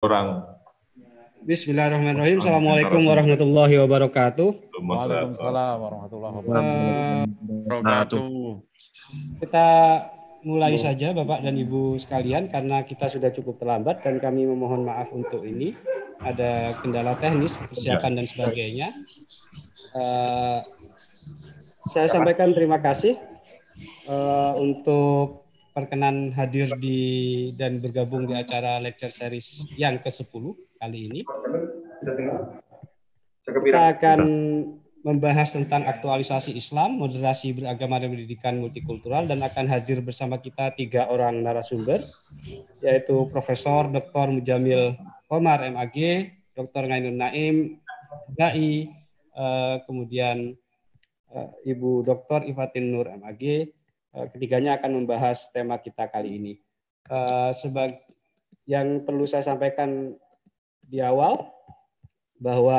orang. Bismillahirrahmanirrahim. Assalamualaikum warahmatullahi wabarakatuh. Waalaikumsalam warahmatullahi wabarakatuh. Kita mulai saja Bapak dan Ibu sekalian karena kita sudah cukup terlambat dan kami memohon maaf untuk ini. Ada kendala teknis, persiapan dan sebagainya. Saya sampaikan terima kasih untuk perkenan hadir dan bergabung di acara lecture series yang ke-10 kali ini. Kita akan membahas tentang aktualisasi Islam, moderasi beragama dan pendidikan multikultural, dan akan hadir bersama kita 3 orang narasumber, yaitu Profesor Dr. Mujamil Komar MAG, Dr. Ngainun Naim, Dai, kemudian Ibu Dr. Ifatin Nur MAG. Ketiganya akan membahas tema kita kali ini. Yang perlu saya sampaikan di awal, bahwa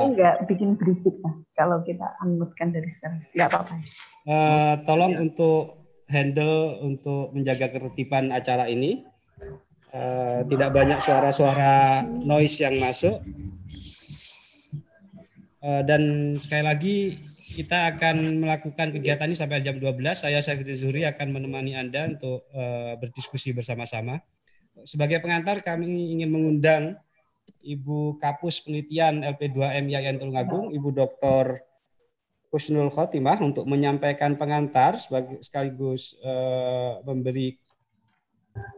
ini nggak bikin berisik Pak, kalau kita unmute-kan dari sekarang, nggak apa-apa. Tolong untuk handle untuk menjaga ketertiban acara ini, tidak banyak suara-suara noise yang masuk, dan sekali lagi kita akan melakukan kegiatan ini sampai jam 12. Saya Saifuddin Zuhri akan menemani Anda untuk berdiskusi bersama-sama. Sebagai pengantar kami ingin mengundang Ibu Kapus Penelitian LP2M YAIN Tulungagung, Ibu Dr. Husnul Khotimah untuk menyampaikan pengantar sekaligus memberi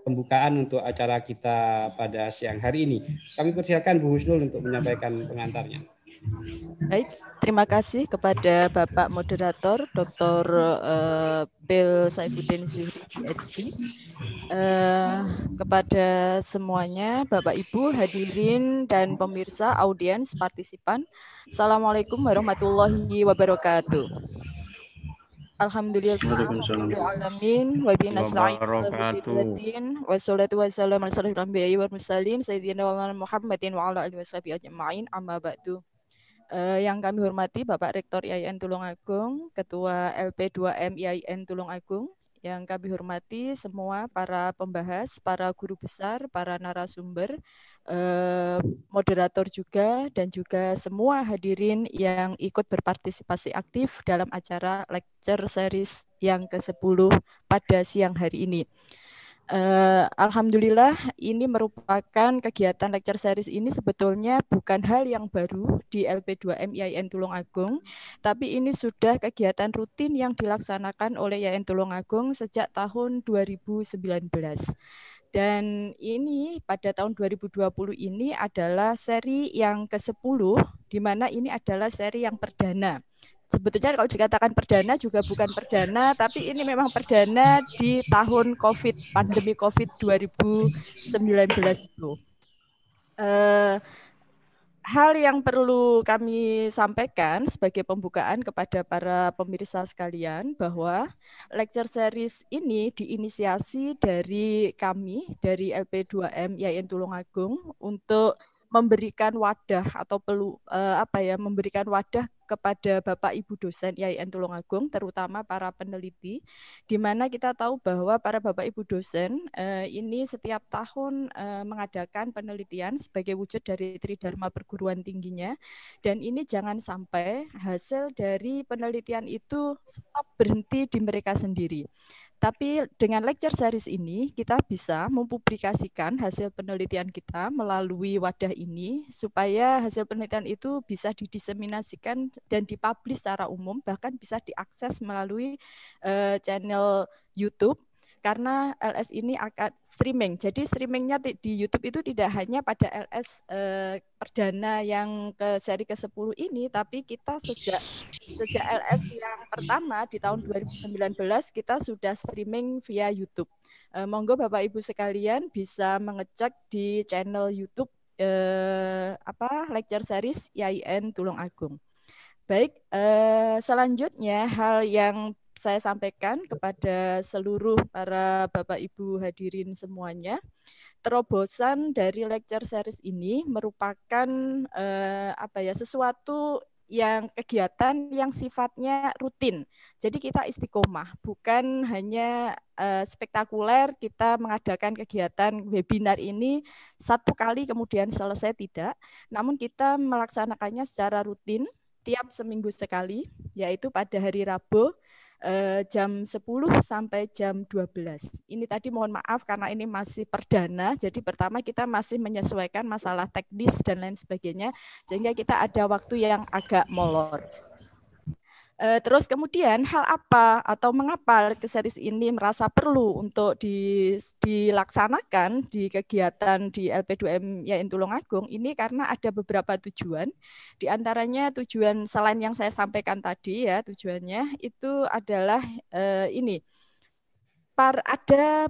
pembukaan untuk acara kita pada siang hari ini. Kami persilakan Bu Husnul untuk menyampaikan pengantarnya. Baik, terima kasih kepada Bapak Moderator Dr. Bill Saifuddin Zuhri, PhD. Kepada semuanya, Bapak Ibu hadirin dan pemirsa audiens partisipan, Assalamualaikum warahmatullahi wabarakatuh. Alhamdulillahirrahmanirrahim wa bihi nasta'in wassalatu wassalamu ala asyrofil anbiya'i wal mursalin sayyidina Muhammadin wa ala alihi washabihi ajma'in, amma ba'du. Yang kami hormati Bapak Rektor IAIN Tulungagung, Ketua LP2M IAIN Tulungagung, yang kami hormati semua para pembahas, para guru besar, para narasumber, moderator juga, dan juga semua hadirin yang ikut berpartisipasi aktif dalam acara lecture series yang ke-10 pada siang hari ini. Alhamdulillah ini merupakan kegiatan lecture series ini sebetulnya bukan hal yang baru di LP2M IAIN Tulungagung, tapi ini sudah kegiatan rutin yang dilaksanakan oleh IAIN Tulungagung sejak tahun 2019. Dan ini pada tahun 2020 ini adalah seri yang ke-10, di mana ini adalah seri yang perdana. Sebetulnya kalau dikatakan perdana juga bukan perdana, tapi ini memang perdana di tahun COVID, pandemi COVID 2019 itu. Hal yang perlu kami sampaikan sebagai pembukaan kepada para pemirsa sekalian bahwa lecture series ini diinisiasi dari kami, dari LP2M YAIN Tulungagung untuk memberikan wadah atau memberikan wadah kepada Bapak Ibu dosen IAIN Tulungagung, terutama para peneliti, di mana kita tahu bahwa para Bapak Ibu dosen ini setiap tahun mengadakan penelitian sebagai wujud dari Tridharma perguruan tingginya, dan ini jangan sampai hasil dari penelitian itu stop berhenti di mereka sendiri. Tapi dengan lecture series ini kita bisa mempublikasikan hasil penelitian kita melalui wadah ini supaya hasil penelitian itu bisa didiseminasikan dan dipublish secara umum, bahkan bisa diakses melalui channel YouTube. Karena LS ini akan streaming, jadi streamingnya di YouTube itu tidak hanya pada LS perdana yang ke seri ke-10 ini, tapi kita sejak LS yang pertama di tahun 2019 kita sudah streaming via YouTube. Monggo Bapak Ibu sekalian bisa mengecek di channel YouTube lecture series IAIN Tulungagung. Baik, selanjutnya hal yang saya sampaikan kepada seluruh para Bapak Ibu hadirin semuanya, terobosan dari lecture series ini merupakan sesuatu yang kegiatan yang sifatnya rutin. Jadi kita istiqomah, bukan hanya spektakuler kita mengadakan kegiatan webinar ini satu kali kemudian selesai, tidak. Namun kita melaksanakannya secara rutin tiap seminggu sekali, yaitu pada hari Rabu jam 10 sampai jam 12. Ini tadi mohon maaf karena ini masih perdana, jadi pertama kita masih menyesuaikan masalah teknis dan lain sebagainya, sehingga kita ada waktu yang agak molor. Terus kemudian hal apa atau mengapa lecture series ini merasa perlu untuk dilaksanakan di kegiatan di LP2M YAIN Tulungagung ini, karena ada beberapa tujuan. Di antaranya tujuan selain yang saya sampaikan tadi ya, tujuannya itu adalah ini. Ada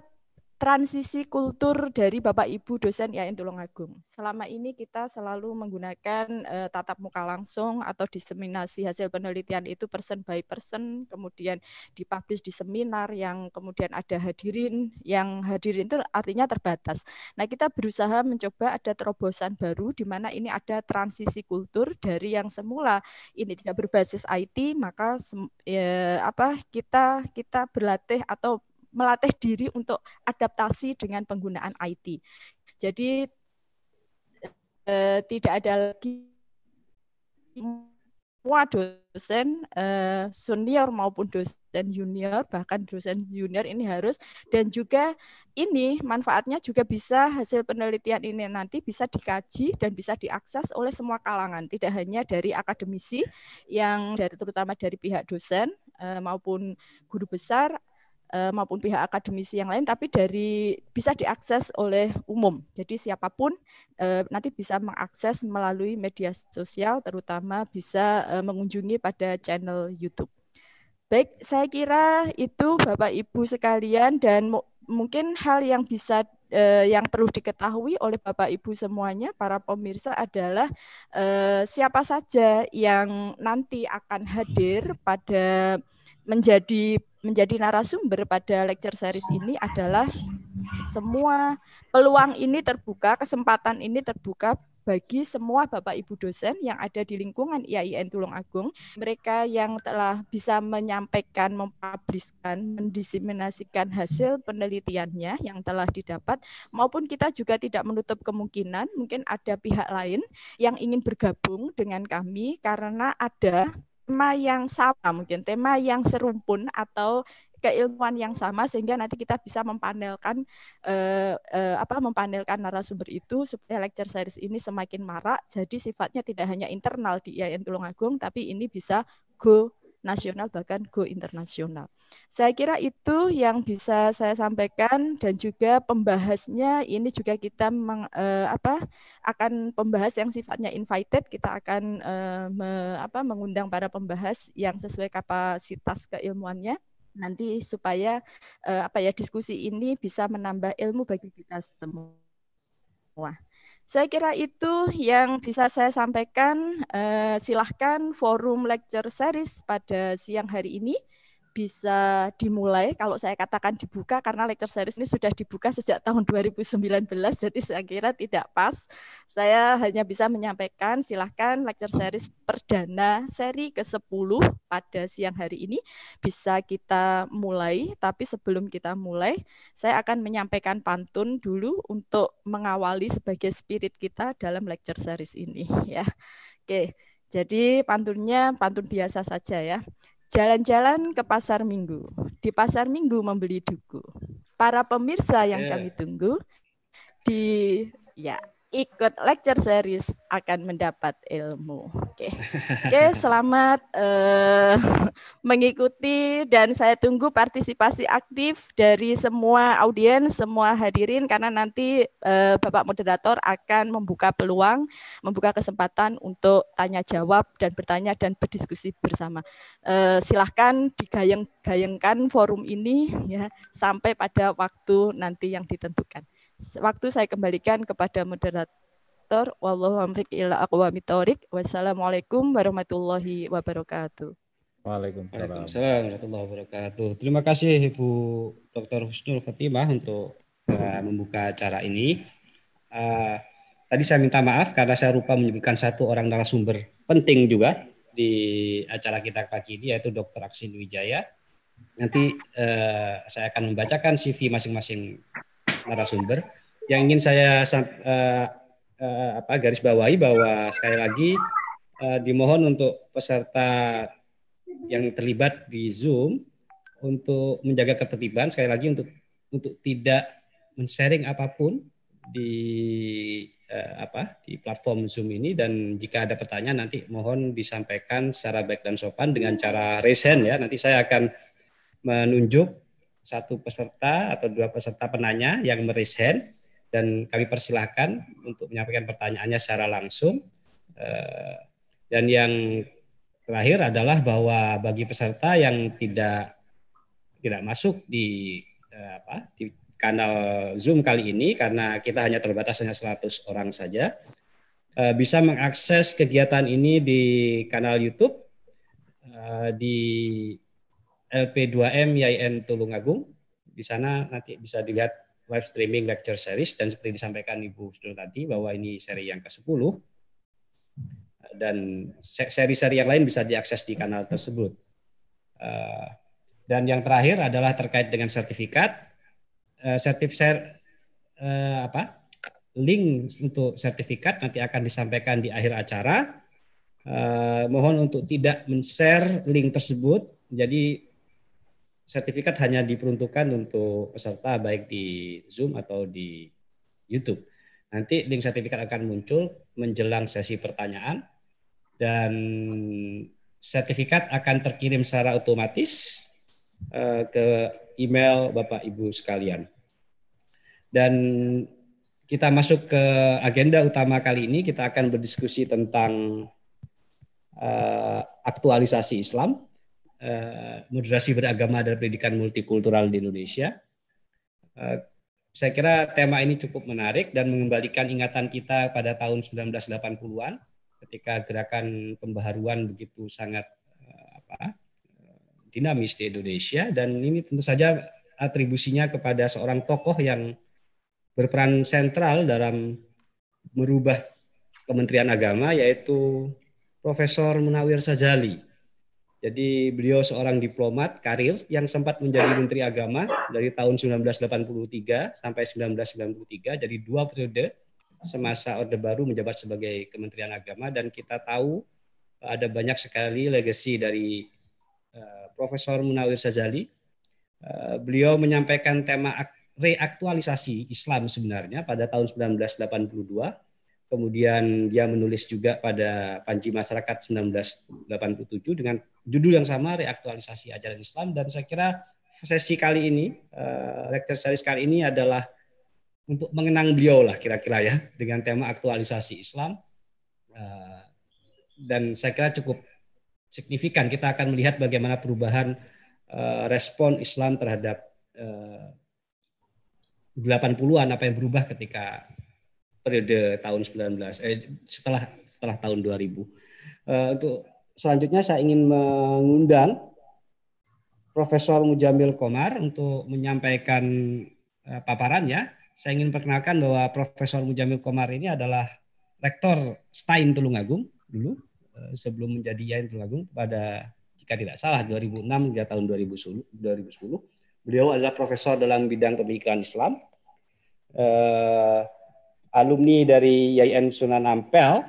transisi kultur dari Bapak Ibu dosen YAIN Tulungagung. Selama ini kita selalu menggunakan tatap muka langsung atau diseminasi hasil penelitian itu person by person, kemudian dipublish di seminar yang kemudian ada hadirin, yang hadirin itu artinya terbatas. Nah, kita berusaha mencoba ada terobosan baru di mana ini ada transisi kultur dari yang semula ini tidak berbasis IT, maka kita berlatih atau melatih diri untuk adaptasi dengan penggunaan IT. Jadi tidak ada lagi semua dosen senior maupun dosen junior, bahkan dosen junior ini harus, dan juga ini manfaatnya juga bisa hasil penelitian ini nanti bisa dikaji dan bisa diakses oleh semua kalangan, tidak hanya dari akademisi yang terutama dari pihak dosen maupun guru besar maupun pihak akademisi yang lain, tapi bisa diakses oleh umum. Jadi siapapun nanti bisa mengakses melalui media sosial, terutama bisa mengunjungi pada channel YouTube. Baik, saya kira itu Bapak Ibu sekalian, dan mungkin hal yang bisa yang perlu diketahui oleh Bapak Ibu semuanya, para pemirsa, adalah siapa saja yang nanti akan hadir pada menjadi narasumber pada lecture series ini adalah semua peluang ini terbuka, kesempatan ini terbuka bagi semua Bapak Ibu dosen yang ada di lingkungan IAIN Tulungagung, mereka yang telah bisa menyampaikan, mempubliskan, mendiseminasikan hasil penelitiannya yang telah didapat, maupun kita juga tidak menutup kemungkinan mungkin ada pihak lain yang ingin bergabung dengan kami karena ada tema yang sama, mungkin tema yang serumpun atau keilmuan yang sama, sehingga nanti kita bisa mempanelkan mempanelkan narasumber itu supaya lecture series ini semakin marak. Jadi sifatnya tidak hanya internal di IAIN Tulungagung, tapi ini bisa go nasional, bahkan go internasional. Saya kira itu yang bisa saya sampaikan, dan juga pembahasnya ini juga kita akan pembahas yang sifatnya invited. Kita akan mengundang para pembahas yang sesuai kapasitas keilmuannya nanti, supaya diskusi ini bisa menambah ilmu bagi kita semua. Saya kira itu yang bisa saya sampaikan. Silahkan forum lecture series pada siang hari ini bisa dimulai. Kalau saya katakan dibuka karena lecture series ini sudah dibuka sejak tahun 2019, jadi saya kira tidak pas. Saya hanya bisa menyampaikan silahkan lecture series perdana seri ke-10 pada siang hari ini bisa kita mulai. Tapi sebelum kita mulai, saya akan menyampaikan pantun dulu untuk mengawali sebagai spirit kita dalam lecture series ini ya. Oke, jadi pantunnya pantun biasa saja ya. Jalan-jalan ke pasar minggu, di pasar minggu membeli duku. Para pemirsa yang kami tunggu, ikut lecture series akan mendapat ilmu. Oke, selamat mengikuti, dan saya tunggu partisipasi aktif dari semua audiens, semua hadirin, karena nanti Bapak Moderator akan membuka peluang, membuka kesempatan untuk tanya jawab dan bertanya dan berdiskusi bersama. Silahkan digayeng-gayengkan forum ini ya sampai pada waktu nanti yang ditentukan. Waktu saya kembalikan kepada moderator. Wallahu a'lam bishawab. Wassalamualaikum warahmatullahi wabarakatuh. Waalaikumsalam warahmatullahi wabarakatuh. Terima kasih Ibu Dr. Husnul Khotimah untuk membuka acara ini. Tadi saya minta maaf karena saya lupa menyebutkan satu orang narasumber penting juga, di acara kita pagi ini, yaitu Dr. Aksin Wijaya. Nanti saya akan membacakan CV masing-masing narasumber. Yang ingin saya garis bawahi bahwa sekali lagi dimohon untuk peserta yang terlibat di Zoom untuk menjaga ketertiban, sekali lagi untuk tidak men-sharing apapun di platform Zoom ini, dan jika ada pertanyaan nanti mohon disampaikan secara baik dan sopan dengan cara raise hand ya. Nanti saya akan menunjuk satu peserta atau dua peserta penanya yang meraise hand dan kami persilahkan untuk menyampaikan pertanyaannya secara langsung. Dan yang terakhir adalah bahwa bagi peserta yang tidak masuk di kanal Zoom kali ini, karena kita hanya terbatas hanya 100 orang saja, bisa mengakses kegiatan ini di kanal YouTube di LP2M YIN Tulungagung. Di sana nanti bisa dilihat live streaming lecture series, dan seperti disampaikan Ibu Sudul tadi bahwa ini seri yang ke-10 dan seri-seri yang lain bisa diakses di kanal tersebut. Dan yang terakhir adalah terkait dengan sertifikat. Link untuk sertifikat nanti akan disampaikan di akhir acara. Mohon untuk tidak men-share link tersebut. Jadi sertifikat hanya diperuntukkan untuk peserta baik di Zoom atau di YouTube. Nanti link sertifikat akan muncul menjelang sesi pertanyaan, dan sertifikat akan terkirim secara otomatis ke email Bapak Ibu sekalian. Dan kita masuk ke agenda utama kali ini. Kita akan berdiskusi tentang aktualisasi Islam, moderasi beragama dan pendidikan multikultural di Indonesia. Saya kira tema ini cukup menarik dan mengembalikan ingatan kita pada tahun 1980-an ketika gerakan pembaharuan begitu sangat dinamis di Indonesia, dan ini tentu saja atribusinya kepada seorang tokoh yang berperan sentral dalam merubah Kementerian Agama, yaitu Profesor Munawir Sadzali. Jadi beliau seorang diplomat karir yang sempat menjadi Menteri Agama dari tahun 1983 sampai 1993, jadi 2 periode semasa Orde Baru menjabat sebagai Kementerian Agama. Dan kita tahu ada banyak sekali legasi dari Profesor Munawir Sadzali. Beliau menyampaikan tema reaktualisasi Islam sebenarnya pada tahun 1982. Kemudian dia menulis juga pada Panji Masyarakat 1987 dengan judul yang sama, reaktualisasi ajaran Islam. Dan saya kira sesi kali ini, lecture series kali ini adalah untuk mengenang beliau lah kira-kira ya, dengan tema aktualisasi Islam. Dan saya kira cukup signifikan. Kita akan melihat bagaimana perubahan respon Islam terhadap 80-an, apa yang berubah ketika periode tahun setelah tahun 2000. Untuk selanjutnya saya ingin mengundang Profesor Mujamil Komar untuk menyampaikan paparannya. Saya ingin perkenalkan bahwa Profesor Mujamil Komar ini adalah Rektor STAIN Tulungagung dulu, sebelum menjadi YIN Tulungagung pada, jika tidak salah, 2006 hingga tahun 2010. Beliau adalah profesor dalam bidang pemikiran Islam, alumni dari YIN Sunan Ampel,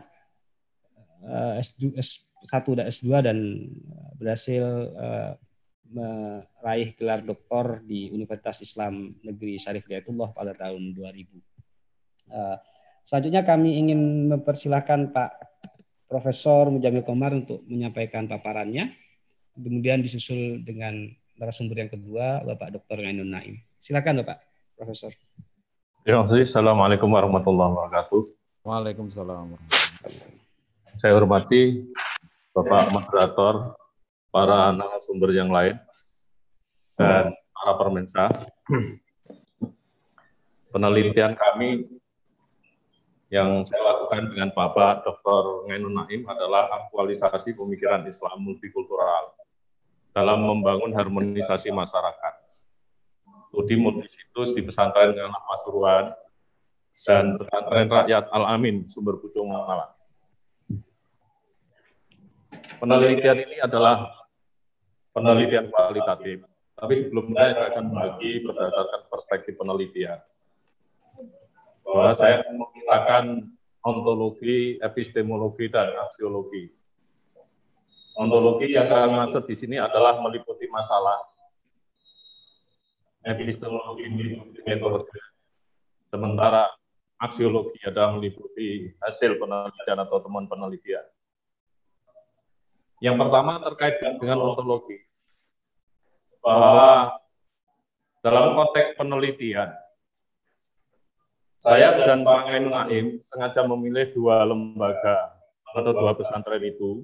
S1 dan S2, dan berhasil meraih gelar doktor di Universitas Islam Negeri Syarif Hidayatullah pada tahun 2000. Selanjutnya kami ingin mempersilahkan Pak Profesor Mujamil Komar untuk menyampaikan paparannya, kemudian disusul dengan narasumber yang kedua, Bapak Dr. Ainun Naim. Silakan Bapak Profesor. Terima kasih. Assalamualaikum warahmatullahi wabarakatuh. Waalaikumsalam. Saya hormati Bapak Moderator, para narasumber yang lain, dan para pemirsa. Penelitian kami yang saya lakukan dengan Bapak Dr. Ainun Naim adalah aktualisasi pemikiran Islam multikultural dalam membangun harmonisasi masyarakat. Studi multisitus di pesantren Anak Pasuruan dan pesantren Rakyat Al-Amin Sumber Pucung Malang. penelitian ini adalah penelitian kualitatif. Tapi sebelumnya saya akan membagi berdasarkan perspektif penelitian. Bahwa saya menggunakan ontologi, epistemologi, dan aksiologi. Ontologi yang kami maksud di sini adalah meliputi masalah. Epistemologi meliputi metode. Sementara aksiologi adalah meliputi hasil penelitian atau temuan penelitian. Yang pertama terkait dengan ontologi. Bahwa dalam konteks penelitian, saya dan Pak Ainun Naim sengaja memilih dua lembaga atau dua pesantren itu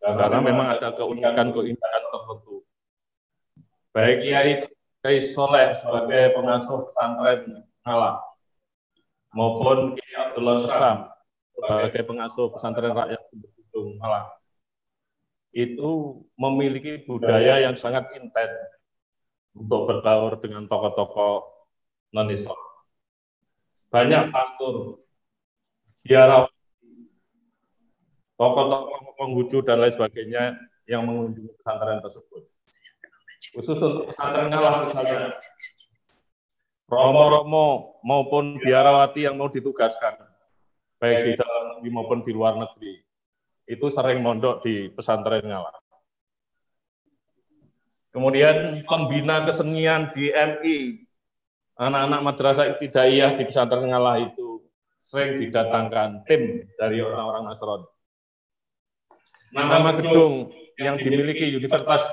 karena memang ada keunikan-keunikan tertentu. Baik Kiai Soleh sebagai pengasuh pesantren Ngalah maupun Kiai Abdullah Syam sebagai pengasuh pesantren rakyat Sumberjudung Ngalah itu memiliki budaya yang sangat intens untuk berbaur dengan tokoh-tokoh non-Islam. Banyak pastor, biarawan, tokoh-tokoh penghujud dan lain sebagainya yang mengunjungi pesantren tersebut. Khusus untuk pesantren Ngalah misalnya, romo-romo maupun biarawati yang mau ditugaskan, baik di dalam negeri maupun di luar negeri, itu sering mondok di pesantren Ngalah. Kemudian pembina kesenian di MI, anak-anak madrasah ibtidaiyah di pesantren Ngalah itu sering didatangkan tim dari orang-orang Nasrani. Nama gedung yang dimiliki Universitas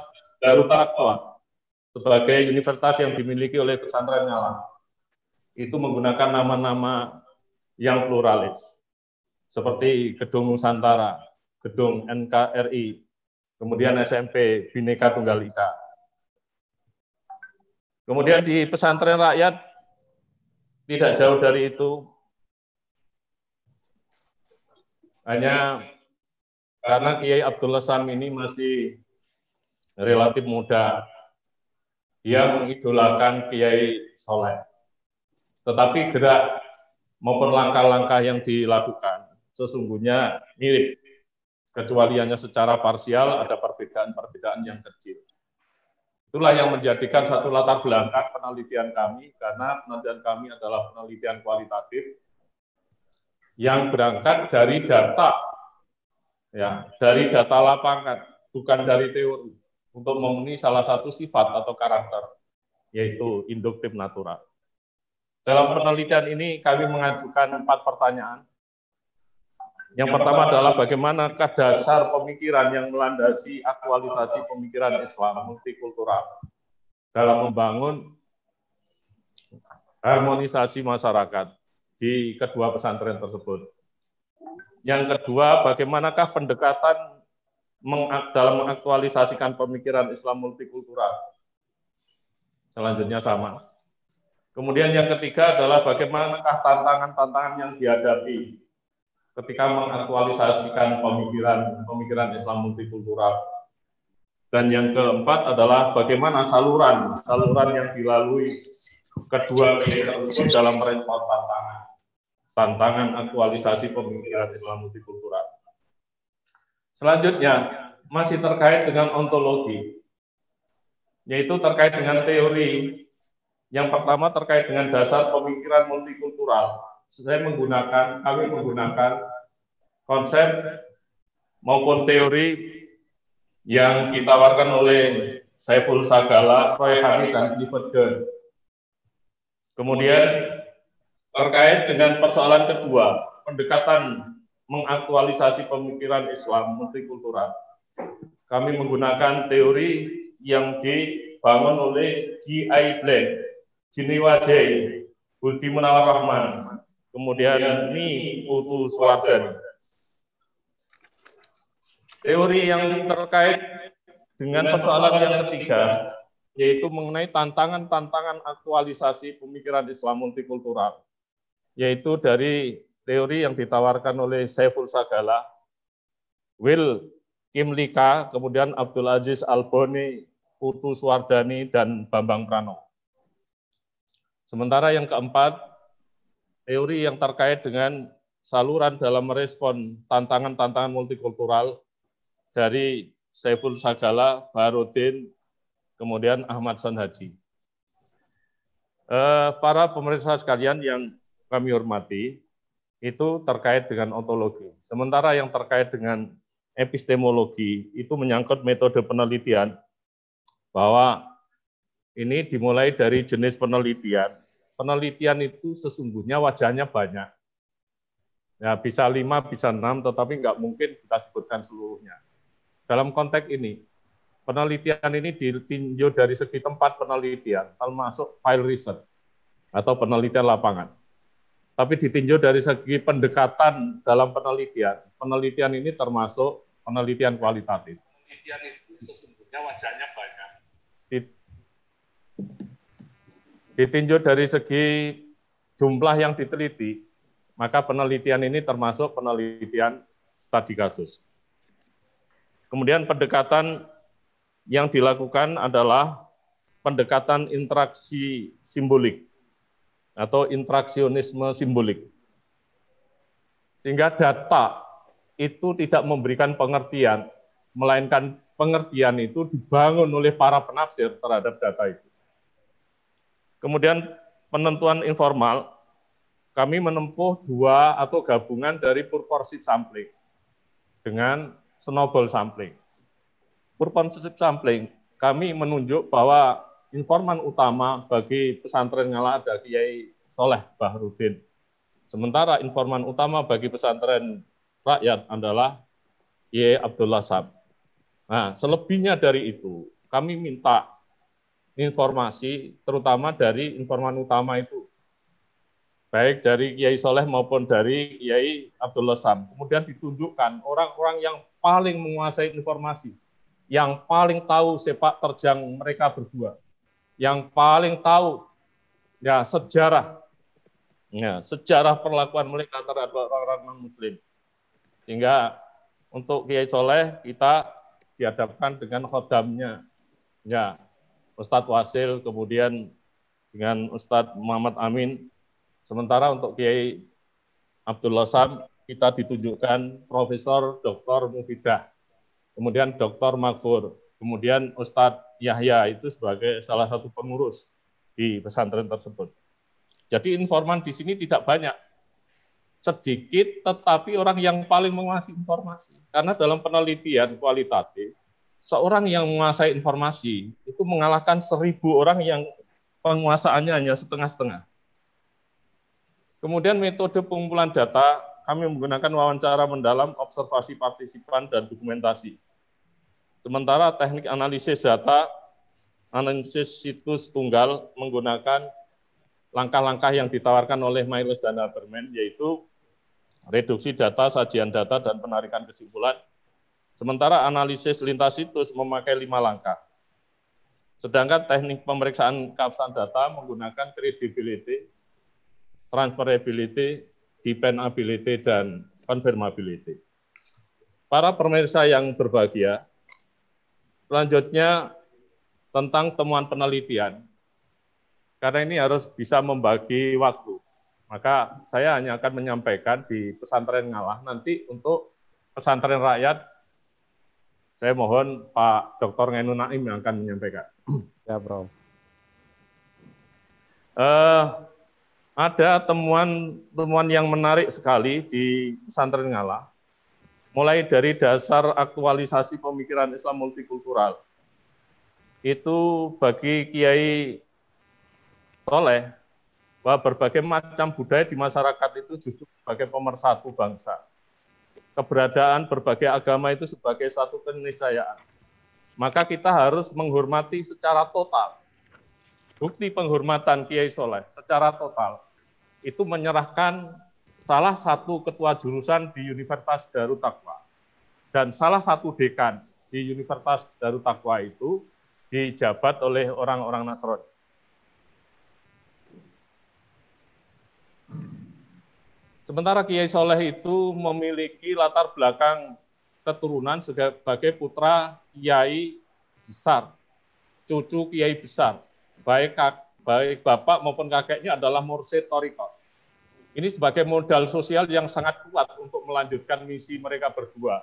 Darut Taqwa sebagai universitas yang dimiliki oleh pesantren Ngalah itu menggunakan nama-nama yang pluralis seperti Gedung Nusantara, Gedung NKRI, kemudian SMP Bhinneka Tunggal Ika. Kemudian di pesantren rakyat tidak jauh dari itu, hanya karena Kiai Abdullah Syam ini masih relatif muda, dia mengidolakan Kiai Soleh. Tetapi gerak maupun langkah-langkah yang dilakukan sesungguhnya mirip, kecuali hanya secara parsial ada perbedaan-perbedaan yang kecil. Itulah yang menjadikan satu latar belakang penelitian kami, karena penelitian kami adalah penelitian kualitatif yang berangkat dari data, ya, dari data lapangan, bukan dari teori, untuk memenuhi salah satu sifat atau karakter, yaitu induktif natural. Dalam penelitian ini kami mengajukan 4 pertanyaan. Yang pertama adalah bagaimanakah dasar pemikiran yang melandasi aktualisasi pemikiran Islam multikultural dalam membangun harmonisasi masyarakat di kedua pesantren tersebut. Yang kedua, bagaimanakah pendekatan dalam mengaktualisasikan pemikiran Islam multikultural. Selanjutnya sama. Kemudian yang ketiga adalah bagaimanakah tantangan-tantangan yang dihadapi ketika mengaktualisasikan pemikiran Islam multikultural. Dan yang keempat adalah bagaimana saluran yang dilalui kedua pihak tersebut dalam merespon tantangan aktualisasi pemikiran Islam multikultural. Selanjutnya masih terkait dengan ontologi, yaitu terkait dengan teori. Yang pertama terkait dengan dasar pemikiran multikultural. Kami menggunakan konsep maupun teori yang ditawarkan oleh Saiful Sagala, Roy Hardy, dan Clifford Geertz. Kemudian terkait dengan persoalan kedua, pendekatan mengaktualisasi pemikiran Islam multikultural. Kami menggunakan teori yang dibangun oleh G.I. Black, Jiniwa J, Budi Munawar Rahman, kemudian Ni Putu Suwardani. Teori yang terkait dengan persoalan yang ketiga, yaitu mengenai tantangan-tantangan aktualisasi pemikiran Islam multikultural, yaitu dari teori yang ditawarkan oleh Saiful Sagala, Will Kimlika, kemudian Abdul Aziz Alboni, Putu Suwardani, dan Bambang Prano. Sementara yang keempat, teori yang terkait dengan saluran dalam merespon tantangan-tantangan multikultural, dari Saiful Sagala, Baharudin, kemudian Ahmad Sanhaji. Para pemirsa sekalian yang kami hormati, itu terkait dengan ontologi. Sementara yang terkait dengan epistemologi itu menyangkut metode penelitian, bahwa ini dimulai dari jenis penelitian. Penelitian itu sesungguhnya wajahnya banyak. Ya, bisa 5, bisa 6, tetapi nggak mungkin kita sebutkan seluruhnya. Dalam konteks ini, penelitian ini ditinjau dari segi tempat penelitian, termasuk file research atau penelitian lapangan. Tapi ditinjau dari segi pendekatan dalam penelitian. Penelitian ini termasuk penelitian kualitatif. Penelitian itu sesungguhnya wajahnya banyak. Ditinjau dari segi jumlah yang diteliti, maka penelitian ini termasuk penelitian studi kasus. Kemudian pendekatan yang dilakukan adalah pendekatan interaksi simbolik atau interaksionisme simbolik. Sehingga data itu tidak memberikan pengertian, melainkan pengertian itu dibangun oleh para penafsir terhadap data itu. Kemudian penentuan informal, kami menempuh 2 atau gabungan dari purposive sampling dengan snowball sampling. Purposive sampling, kami menunjuk bahwa informan utama bagi pesantren Ngala ada Kiai Soleh Baharudin. Sementara informan utama bagi pesantren rakyat adalah Kiai Abdullah Sam. Nah, selebihnya dari itu, kami minta informasi, terutama dari informan utama itu, baik dari Kiai Soleh maupun dari Kiai Abdullah Sam. Kemudian ditunjukkan orang-orang yang paling menguasai informasi, yang paling tahu sepak terjang mereka berdua, yang paling tahu ya sejarah perlakuan mereka terhadap orang-orang non-Muslim. Sehingga untuk Kiai Soleh kita dihadapkan dengan khodamnya, ya Ustadz Wasil, kemudian dengan Ustadz Muhammad Amin. Sementara untuk Kiai Abdullah Sam, kita ditunjukkan Profesor Dr. Mufidah, kemudian Dr. Maghfur, kemudian Ustadz Yahya itu sebagai salah satu pengurus di pesantren tersebut. Jadi informan di sini tidak banyak, sedikit tetapi orang yang paling menguasai informasi. Karena dalam penelitian kualitatif, seorang yang menguasai informasi itu mengalahkan 1000 orang yang penguasaannya hanya setengah-setengah. Kemudian metode pengumpulan data, kami menggunakan wawancara mendalam, observasi partisipan, dan dokumentasi. Sementara teknik analisis data, analisis situs tunggal menggunakan langkah-langkah yang ditawarkan oleh Miles dan Haberman, yaitu reduksi data, sajian data, dan penarikan kesimpulan. Sementara analisis lintas situs memakai 5 langkah. Sedangkan teknik pemeriksaan keabsahan data menggunakan credibility, transferability, dependability, dan confirmability. Para pemirsa yang berbahagia, selanjutnya tentang temuan penelitian. Karena ini harus bisa membagi waktu. Maka saya hanya akan menyampaikan di pesantren Ngalah. Nanti untuk pesantren rakyat, saya mohon Pak Dr. Ngainun Naim yang akan menyampaikan. Ya, Bro. Ada temuan yang menarik sekali di pesantren Ngalah. Mulai dari dasar aktualisasi pemikiran Islam multikultural. Itu bagi Kiai Soleh, bahwa berbagai macam budaya di masyarakat itu justru sebagai pemersatu bangsa. Keberadaan berbagai agama itu sebagai satu keniscayaan. Maka kita harus menghormati secara total. Bukti penghormatan Kiai Soleh secara total itu menyerahkan salah satu ketua jurusan di Universitas Darut Taqwa dan salah satu dekan di Universitas Darut Taqwa itu dijabat oleh orang-orang Nasrani. Sementara Kiai Soleh itu memiliki latar belakang keturunan sebagai putra Kiai besar, cucu Kiai besar, baik bapak maupun kakeknya adalah mursyid thariqah. Ini sebagai modal sosial yang sangat kuat untuk melanjutkan misi mereka berdua,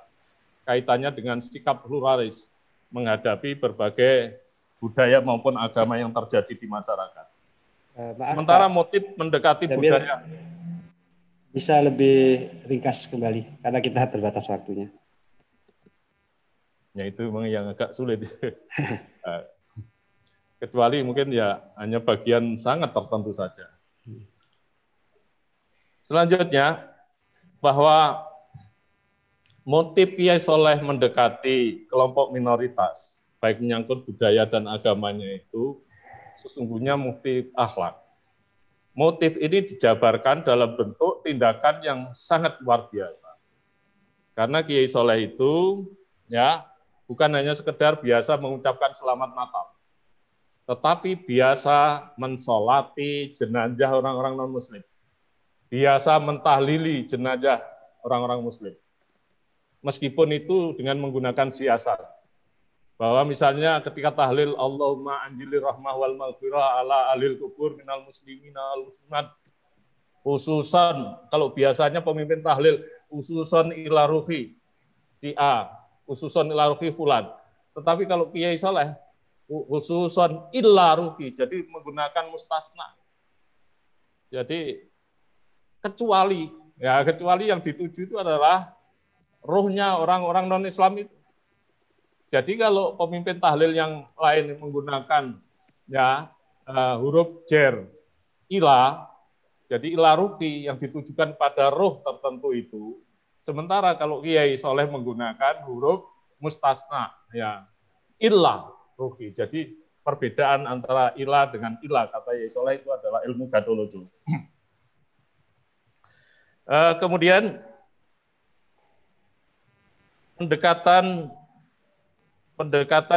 kaitannya dengan sikap pluralis menghadapi berbagai budaya maupun agama yang terjadi di masyarakat. Maaf, Sementara Pak motif mendekati Jamil, budaya bisa lebih ringkas kembali karena kita terbatas waktunya. ya itu memang yang agak sulit. Kecuali mungkin ya hanya bagian sangat tertentu saja. Selanjutnya, bahwa motif Kiai Soleh mendekati kelompok minoritas, baik menyangkut budaya dan agamanya itu, sesungguhnya motif akhlak. Motif ini dijabarkan dalam bentuk tindakan yang sangat luar biasa. Karena Kiai Soleh itu ya bukan hanya sekedar biasa mengucapkan selamat Natal, tetapi biasa mensolati jenazah orang-orang non-muslim. Biasa mentahlili jenazah orang-orang muslim. Meskipun itu dengan menggunakan siasat. Bahwa misalnya ketika tahlil, Allahumma anjilir rahmah wal maghfirah ala alil kubur minal muslimin al muslimat. Khususan, kalau biasanya pemimpin tahlil, khususan ila ruhi, si A, khususan ila ruhi fulan. Tetapi kalau Kiai Soleh, khususan illa ruhi, jadi menggunakan mustasna. Jadi kecuali yang dituju itu adalah ruhnya orang-orang non-Islam itu. Jadi kalau pemimpin tahlil yang lain menggunakan huruf jer ila, jadi ila ruhi yang ditujukan pada ruh tertentu itu. Sementara kalau Kiai Soleh menggunakan huruf mustasna, ya illa ruhi. Jadi perbedaan antara ila dengan ila, kata Kiai Soleh itu adalah ilmu gadologi. Kemudian pendekatan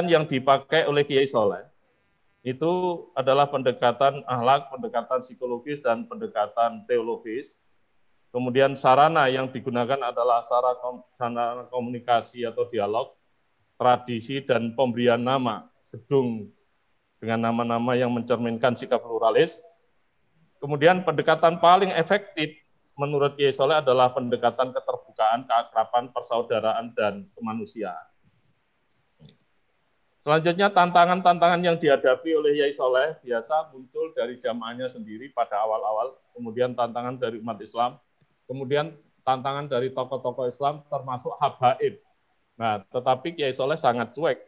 yang dipakai oleh Kiai Soleh itu adalah pendekatan akhlak, pendekatan psikologis, dan pendekatan teologis. Kemudian sarana yang digunakan adalah sarana komunikasi atau dialog, tradisi, dan pemberian nama gedung dengan nama-nama yang mencerminkan sikap pluralis. Kemudian pendekatan paling efektif menurut Kiai Soleh adalah pendekatan keterbukaan, keakraban, persaudaraan, dan kemanusiaan. Selanjutnya tantangan-tantangan yang dihadapi oleh Kiai Soleh biasa muncul dari jamaahnya sendiri pada awal-awal, kemudian tantangan dari umat Islam, kemudian tantangan dari tokoh-tokoh Islam termasuk habaib. Nah, tetapi Kiai Soleh sangat cuek.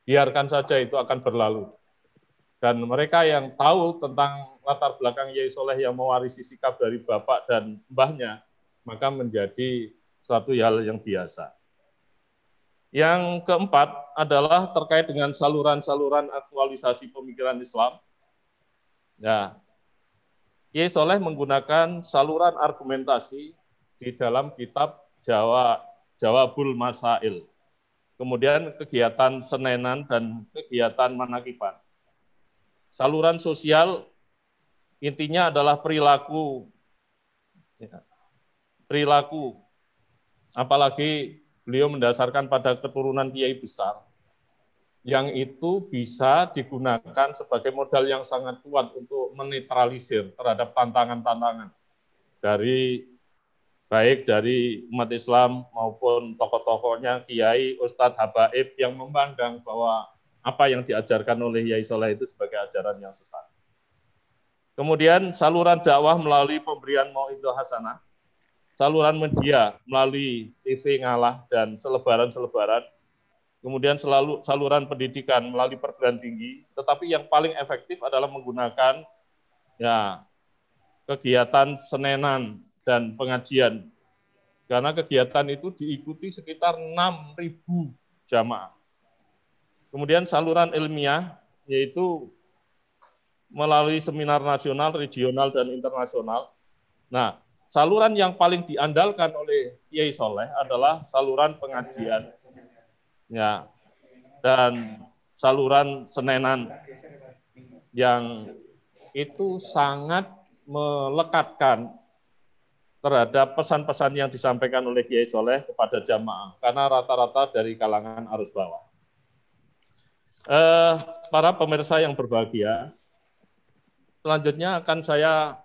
Biarkan saja itu akan berlalu. Dan mereka yang tahu tentang latar belakang Kiai Soleh yang mewarisi sikap dari bapak dan mbahnya, maka menjadi suatu hal yang biasa. Yang keempat adalah terkait dengan saluran-saluran aktualisasi pemikiran Islam. Ya, Kiai Soleh menggunakan saluran argumentasi di dalam kitab Jawabul Masail. Kemudian kegiatan senenan dan kegiatan manakiban. Saluran sosial intinya adalah perilaku, apalagi beliau mendasarkan pada keturunan kiai besar, yang itu bisa digunakan sebagai modal yang sangat kuat untuk menetralisir terhadap tantangan-tantangan baik dari umat Islam maupun tokoh-tokohnya, kiai, ustadz, habaib yang memandang bahwa apa yang diajarkan oleh Kiai Soleh itu sebagai ajaran yang sesat. Kemudian saluran dakwah melalui pemberian mauidhah hasanah, saluran media melalui TV Ngalah dan selebaran-selebaran, kemudian saluran pendidikan melalui perguruan tinggi, tetapi yang paling efektif adalah menggunakan kegiatan senenan dan pengajian, karena kegiatan itu diikuti sekitar 6.000 jamaah. Kemudian saluran ilmiah, yaitu melalui seminar nasional, regional, dan internasional. Nah, saluran yang paling diandalkan oleh Kiai Soleh adalah saluran pengajian, dan saluran senenan yang itu sangat melekatkan terhadap pesan-pesan yang disampaikan oleh Kiai Soleh kepada jamaah, karena rata-rata dari kalangan arus bawah. Para pemirsa yang berbahagia, selanjutnya akan saya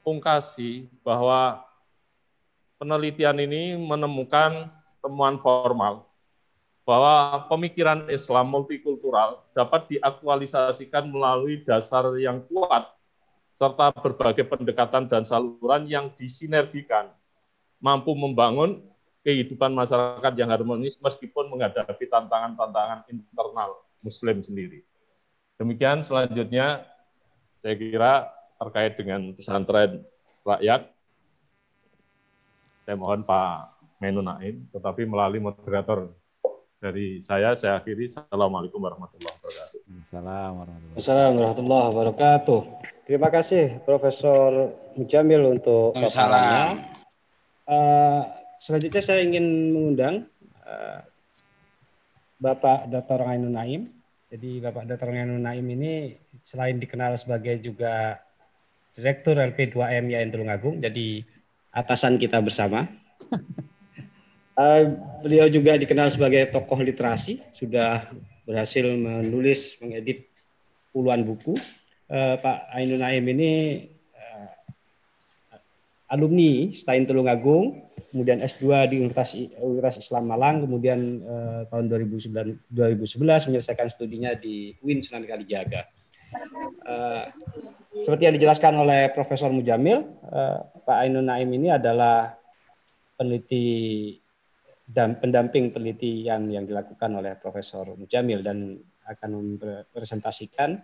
pungkasi bahwa penelitian ini menemukan temuan formal bahwa pemikiran Islam multikultural dapat diaktualisasikan melalui dasar yang kuat serta berbagai pendekatan dan saluran yang disinergikan, mampu membangun kehidupan masyarakat yang harmonis meskipun menghadapi tantangan-tantangan internal Muslim sendiri. Demikian selanjutnya, saya kira terkait dengan pesantren rakyat, saya mohon Pak Ainun Naim, tetapi melalui moderator dari saya akhiri. Assalamualaikum warahmatullahi wabarakatuh. Assalamualaikum warahmatullahi wabarakatuh. Terima kasih Profesor Mujamil untuk paparannya. Selanjutnya saya ingin mengundang Bapak Dr. Ainun Naim. Jadi Bapak Dr. Ainun Naim ini selain dikenal sebagai juga Direktur LP2M YAIN Tulungagung, jadi atasan kita bersama. Beliau juga dikenal sebagai tokoh literasi, sudah berhasil menulis, mengedit puluhan buku. Pak Ainun Naim ini alumni STAIN Tulungagung, kemudian S2 di Universitas Islam Malang, kemudian tahun 2011 menyelesaikan studinya di UIN Sunan Kalijaga. Seperti yang dijelaskan oleh Profesor Mujamil, Pak Ainun Naim ini adalah peneliti dan pendamping penelitian yang dilakukan oleh Profesor Mujamil dan akan mempresentasikan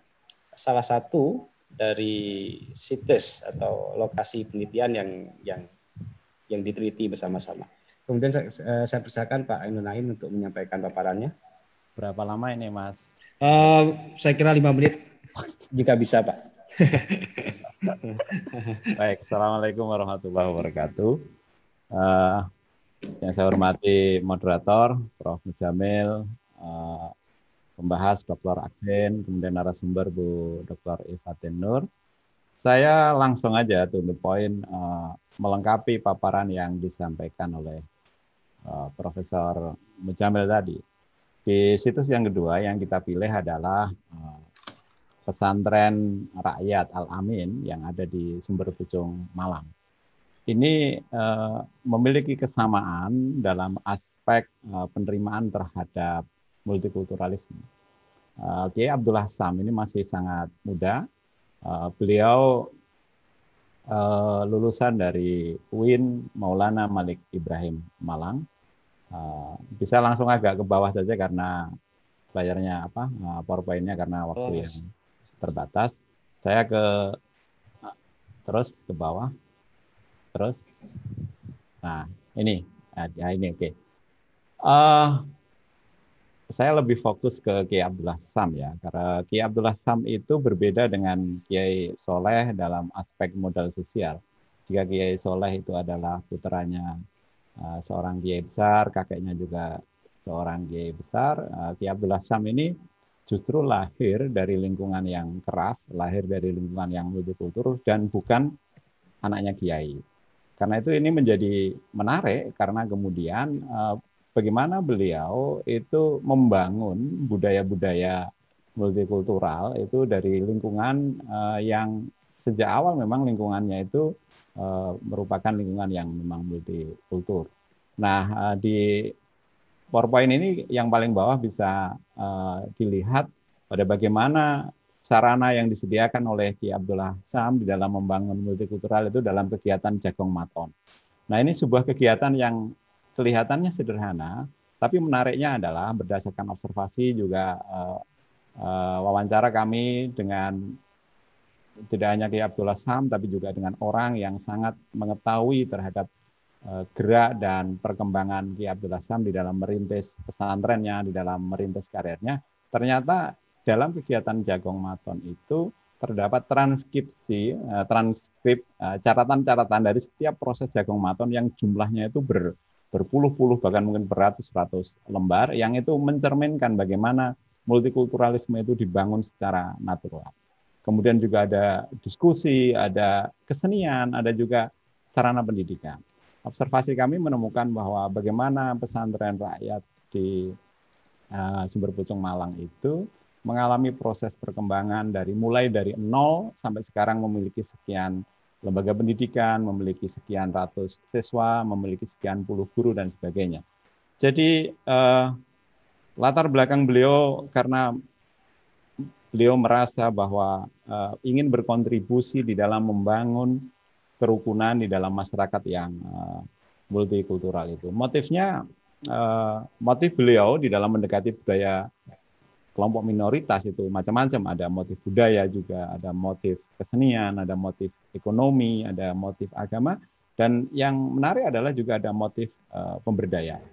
salah satu dari situs atau lokasi penelitian yang diteliti bersama-sama. Kemudian saya persilakan Pak Ainun Naim untuk menyampaikan paparannya. Berapa lama ini, Mas? Saya kira 5 menit jika bisa, Pak. Baik, Assalamualaikum warahmatullahi wabarakatuh. Yang saya hormati moderator, Prof. Mujamil, pembahas Dr. Agden, kemudian narasumber Bu Dr. Ifatin Nur. Saya langsung aja to the point, melengkapi paparan yang disampaikan oleh Profesor Mujamil tadi. Di situs yang kedua yang kita pilih adalah Pesantren Rakyat Al-Amin yang ada di Sumber Pucung, Malang. Ini memiliki kesamaan dalam aspek penerimaan terhadap multikulturalisme. Kiai Abdullah Sam ini masih sangat muda. Beliau lulusan dari UIN Maulana Malik Ibrahim Malang. Bisa langsung agak ke bawah saja karena layarnya PowerPoint-nya karena waktu yang terbatas. Saya terus ke bawah. Terus. Nah, ini oke. Saya lebih fokus ke Kiai Abdullah Sam ya, karena Kiai Abdullah Sam itu berbeda dengan Kiai Soleh dalam aspek modal sosial. Jika Kiai Soleh itu adalah putranya seorang kiai besar, kakeknya juga seorang kiai besar, Kiai Abdullah Sam ini justru lahir dari lingkungan yang keras, lahir dari lingkungan yang multikultur dan bukan anaknya kiai. Karena itu ini menjadi menarik karena kemudian bagaimana beliau itu membangun budaya-budaya multikultural itu dari lingkungan yang sejak awal memang lingkungannya itu merupakan lingkungan yang memang multikultur. Nah, di PowerPoint ini yang paling bawah bisa dilihat pada bagaimana sarana yang disediakan oleh Kiai Abdullah Sam di dalam membangun multikultural itu dalam kegiatan Jagong Maton. Nah, ini sebuah kegiatan yang kelihatannya sederhana, tapi menariknya adalah berdasarkan observasi juga wawancara kami dengan tidak hanya Kiai Abdullah Sam, tapi juga dengan orang yang sangat mengetahui terhadap gerak dan perkembangan Kiai Abdullah Sam di dalam merintis pesantrennya, di dalam merintis karirnya. Ternyata dalam kegiatan Jagong Maton itu terdapat transkrip catatan-catatan dari setiap proses Jagong Maton yang jumlahnya itu berpuluh-puluh bahkan mungkin beratus-ratus lembar yang itu mencerminkan bagaimana multikulturalisme itu dibangun secara natural. Kemudian juga ada diskusi, ada kesenian, ada juga sarana pendidikan. Observasi kami menemukan bahwa bagaimana pesantren rakyat di Sumber Pucung Malang itu mengalami proses perkembangan mulai dari nol sampai sekarang memiliki sekian lembaga pendidikan, memiliki sekian ratus siswa, memiliki sekian puluh guru dan sebagainya. Jadi latar belakang beliau karena beliau merasa bahwa ingin berkontribusi di dalam membangun kerukunan di dalam masyarakat yang multikultural itu. Motifnya, motif beliau di dalam mendekati budaya kelompok minoritas itu macam-macam. Ada motif budaya juga, ada motif kesenian, ada motif ekonomi, ada motif agama, dan yang menarik adalah juga ada motif pemberdayaan.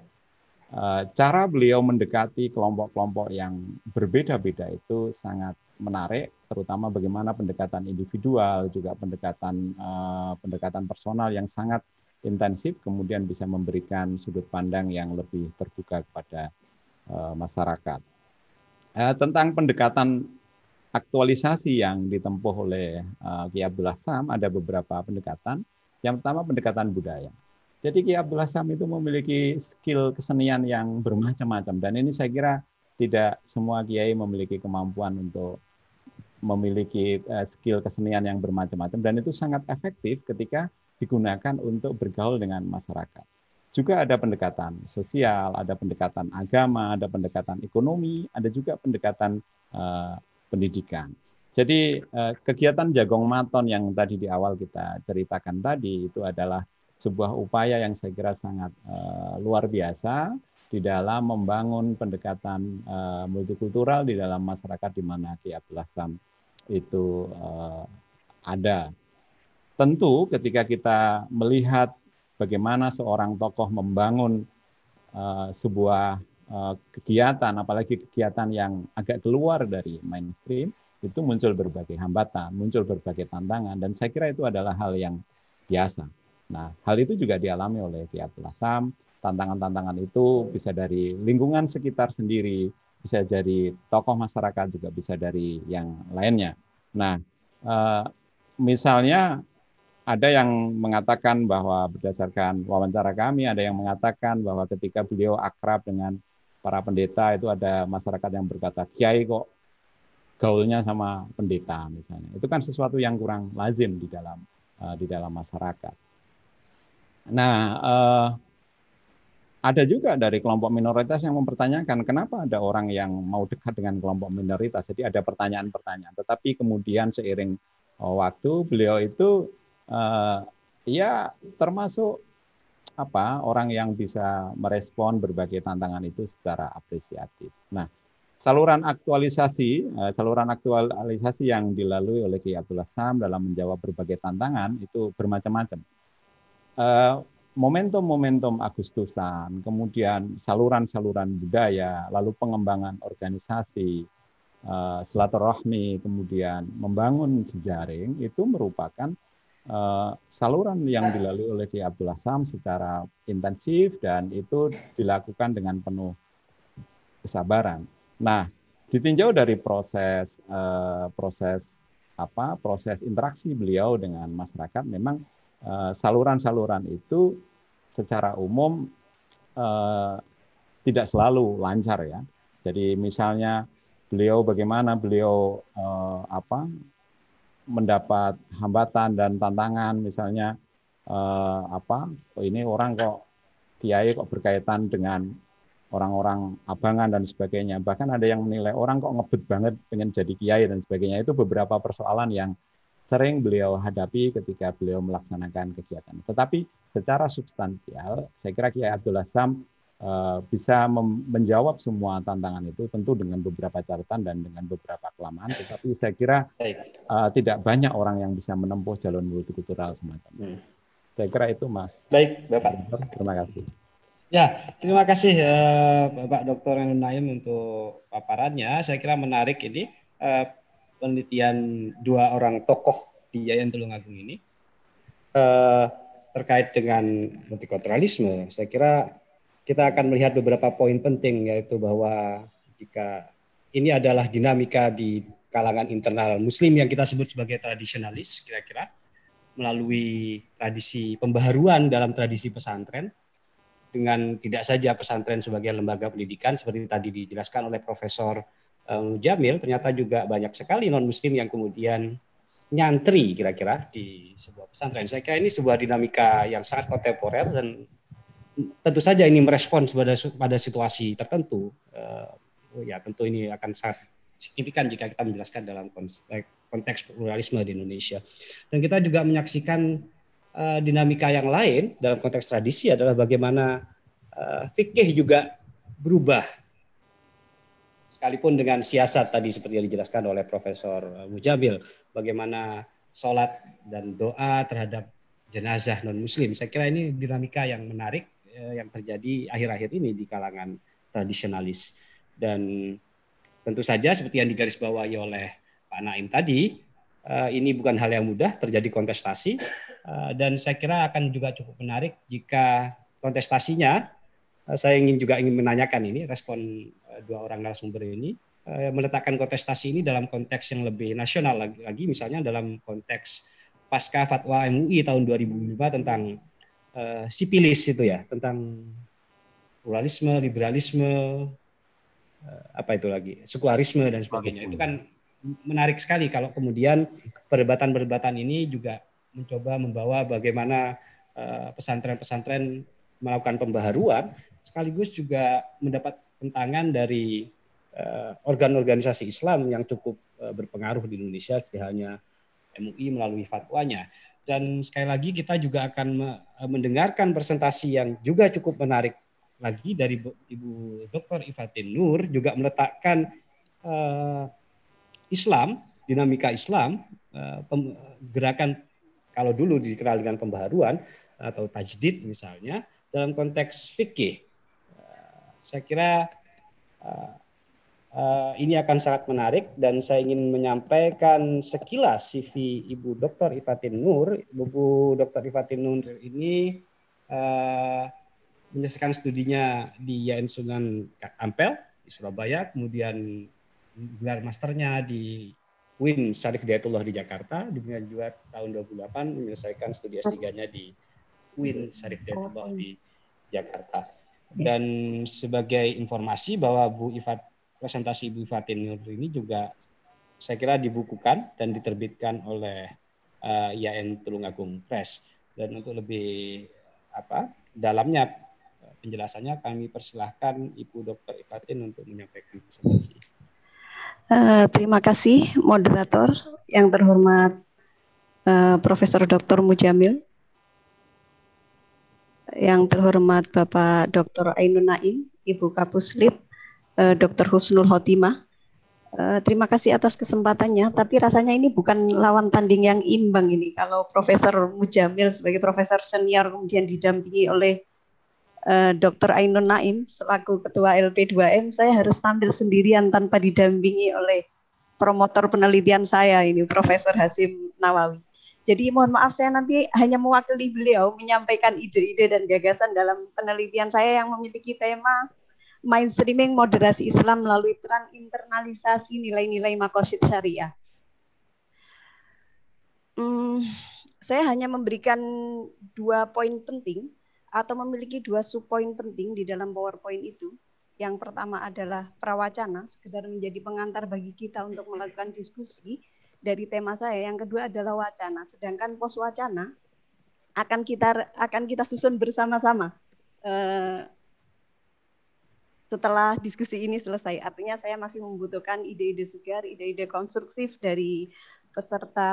Cara beliau mendekati kelompok-kelompok yang berbeda-beda itu sangat menarik, terutama bagaimana pendekatan individual, juga pendekatan personal yang sangat intensif, kemudian bisa memberikan sudut pandang yang lebih terbuka kepada masyarakat. Tentang pendekatan aktualisasi yang ditempuh oleh Ki Abdullah Sham, ada beberapa pendekatan. Yang pertama pendekatan budaya. Jadi Ki Abdullah Sham itu memiliki skill kesenian yang bermacam-macam, dan ini saya kira tidak semua kiai memiliki kemampuan untuk memiliki skill kesenian yang bermacam-macam, dan itu sangat efektif ketika digunakan untuk bergaul dengan masyarakat. Juga ada pendekatan sosial, ada pendekatan agama, ada pendekatan ekonomi, ada juga pendekatan pendidikan. Jadi kegiatan Jagong Maton yang tadi di awal kita ceritakan tadi itu adalah sebuah upaya yang saya kira sangat luar biasa di dalam membangun pendekatan multikultural di dalam masyarakat di mana Ki Abdullah Sham itu ada. Tentu ketika kita melihat bagaimana seorang tokoh membangun sebuah kegiatan, apalagi kegiatan yang agak keluar dari mainstream, itu muncul berbagai hambatan, muncul berbagai tantangan, dan saya kira itu adalah hal yang biasa. Nah, hal itu juga dialami oleh Ki Abdullah Sham. Tantangan-tantangan itu bisa dari lingkungan sekitar sendiri, bisa dari tokoh masyarakat, juga bisa dari yang lainnya. Nah, misalnya ada yang mengatakan bahwa berdasarkan wawancara kami, ada yang mengatakan bahwa ketika beliau akrab dengan para pendeta itu ada masyarakat yang berkata, Kiai kok gaulnya sama pendeta misalnya. Itu kan sesuatu yang kurang lazim di dalam masyarakat. Nah, ada juga dari kelompok minoritas yang mempertanyakan kenapa ada orang yang mau dekat dengan kelompok minoritas. Jadi ada pertanyaan-pertanyaan. Tetapi kemudian seiring waktu beliau itu ya termasuk orang yang bisa merespon berbagai tantangan itu secara apresiatif. Nah, saluran aktualisasi yang dilalui oleh Ki Abdullah Sham dalam menjawab berbagai tantangan itu bermacam-macam. Momentum-momentum Agustusan, kemudian saluran-saluran budaya, lalu pengembangan organisasi, silaturahmi, kemudian membangun jejaring, itu merupakan saluran yang dilalui oleh Ki Abdullah Sham secara intensif, dan itu dilakukan dengan penuh kesabaran. Nah, ditinjau dari proses interaksi beliau dengan masyarakat, memang saluran-saluran itu secara umum tidak selalu lancar ya. Jadi misalnya bagaimana beliau mendapat hambatan dan tantangan, misalnya ini orang kok kiai kok berkaitan dengan orang-orang abangan dan sebagainya. Bahkan ada yang menilai orang kok ngebet banget pengen jadi kiai dan sebagainya. Itu beberapa persoalan yang sering beliau hadapi ketika beliau melaksanakan kegiatan. Tetapi secara substansial, saya kira Kiai Abdullah Sham bisa menjawab semua tantangan itu, tentu dengan beberapa catatan dan dengan beberapa kelemahan. Tetapi saya kira tidak banyak orang yang bisa menempuh jalur multikultural semacam itu. Saya kira itu, Mas. Baik, Bapak. Terima kasih. Ya, terima kasih Bapak Dr. Ainun Naim untuk paparannya. Saya kira menarik ini. Penelitian dua orang tokoh di Yayan Tulungagung ini terkait dengan multikulturalisme. Saya kira kita akan melihat beberapa poin penting, yaitu bahwa jika ini adalah dinamika di kalangan internal Muslim yang kita sebut sebagai tradisionalis, kira-kira melalui tradisi pembaharuan dalam tradisi pesantren, dengan tidak saja pesantren sebagai lembaga pendidikan seperti tadi dijelaskan oleh Profesor Jamil, ternyata juga banyak sekali non-Muslim yang kemudian nyantri kira-kira di sebuah pesantren. Saya kira ini sebuah dinamika yang sangat kontemporer dan tentu saja ini merespons pada situasi tertentu. Ya tentu ini akan sangat signifikan jika kita menjelaskan dalam konteks pluralisme di Indonesia. Dan kita juga menyaksikan dinamika yang lain dalam konteks tradisi adalah bagaimana fikih juga berubah. Sekalipun dengan siasat tadi seperti yang dijelaskan oleh Profesor Mujamil, bagaimana sholat dan doa terhadap jenazah non-muslim. Saya kira ini dinamika yang menarik yang terjadi akhir-akhir ini di kalangan tradisionalis. Dan tentu saja seperti yang digarisbawahi oleh Pak Naim tadi, ini bukan hal yang mudah, terjadi kontestasi. Dan saya kira akan juga cukup menarik jika kontestasinya, saya ingin menanyakan ini, respon dua orang narasumber ini, meletakkan kontestasi ini dalam konteks yang lebih nasional lagi, misalnya dalam konteks pasca fatwa MUI tahun 2005 tentang sipilis itu ya, tentang pluralisme, liberalisme, apa itu lagi, sekularisme dan sebagainya. Itu kan menarik sekali kalau kemudian perdebatan-perdebatan ini juga mencoba membawa bagaimana pesantren-pesantren melakukan pembaharuan, sekaligus juga mendapat tentangan dari organ organisasi Islam yang cukup berpengaruh di Indonesia, tidak hanya MUI melalui fatwanya. Dan sekali lagi kita juga akan mendengarkan presentasi yang juga cukup menarik lagi dari Ibu Dr. Ifatin Nur, juga meletakkan Islam, dinamika Islam, gerakan kalau dulu dikenal dengan pembaharuan atau tajdid misalnya, dalam konteks fikih. Saya kira ini akan sangat menarik dan saya ingin menyampaikan sekilas CV Ibu Dr. Ifatin Nur. Ibu Dr. Ifatin Nur ini menyelesaikan studinya di YN Sunan Ampel di Surabaya, kemudian gelar masternya di UIN Syarif Hidayatullah di Jakarta, kemudian juga tahun 2008 menyelesaikan studi S3-nya di UIN Syarif Hidayatullah di Jakarta. Dan sebagai informasi bahwa presentasi Ibu Ifatin Nur ini juga saya kira dibukukan dan diterbitkan oleh YN Tulungagung Press. Dan untuk lebih dalamnya penjelasannya kami persilahkan Ibu Dr. Ifatin untuk menyampaikan presentasi. Terima kasih moderator yang terhormat Profesor Dr. Mujamil, yang terhormat Bapak Dr. Ainun Naim, Ibu Kapuslit, Dr. Husnul Khotimah. Terima kasih atas kesempatannya, tapi rasanya ini bukan lawan tanding yang imbang ini. Kalau Profesor Mujamil sebagai profesor senior kemudian didampingi oleh Dr. Ainun Naim selaku Ketua LP2M, saya harus tampil sendirian tanpa didampingi oleh promotor penelitian saya ini, Profesor Hasim Nawawi. Jadi mohon maaf saya nanti hanya mewakili beliau menyampaikan ide-ide dan gagasan dalam penelitian saya yang memiliki tema mainstreaming moderasi Islam melalui peran internalisasi nilai-nilai maqasid syariah. Saya hanya memberikan 2 poin penting atau memiliki 2 subpoin penting di dalam PowerPoint itu. Yang pertama adalah prawacana, sekedar menjadi pengantar bagi kita untuk melakukan diskusi dari tema saya. Yang kedua adalah wacana, sedangkan pos wacana akan kita susun bersama-sama setelah diskusi ini selesai. Artinya saya masih membutuhkan ide-ide segar, ide-ide konstruktif dari peserta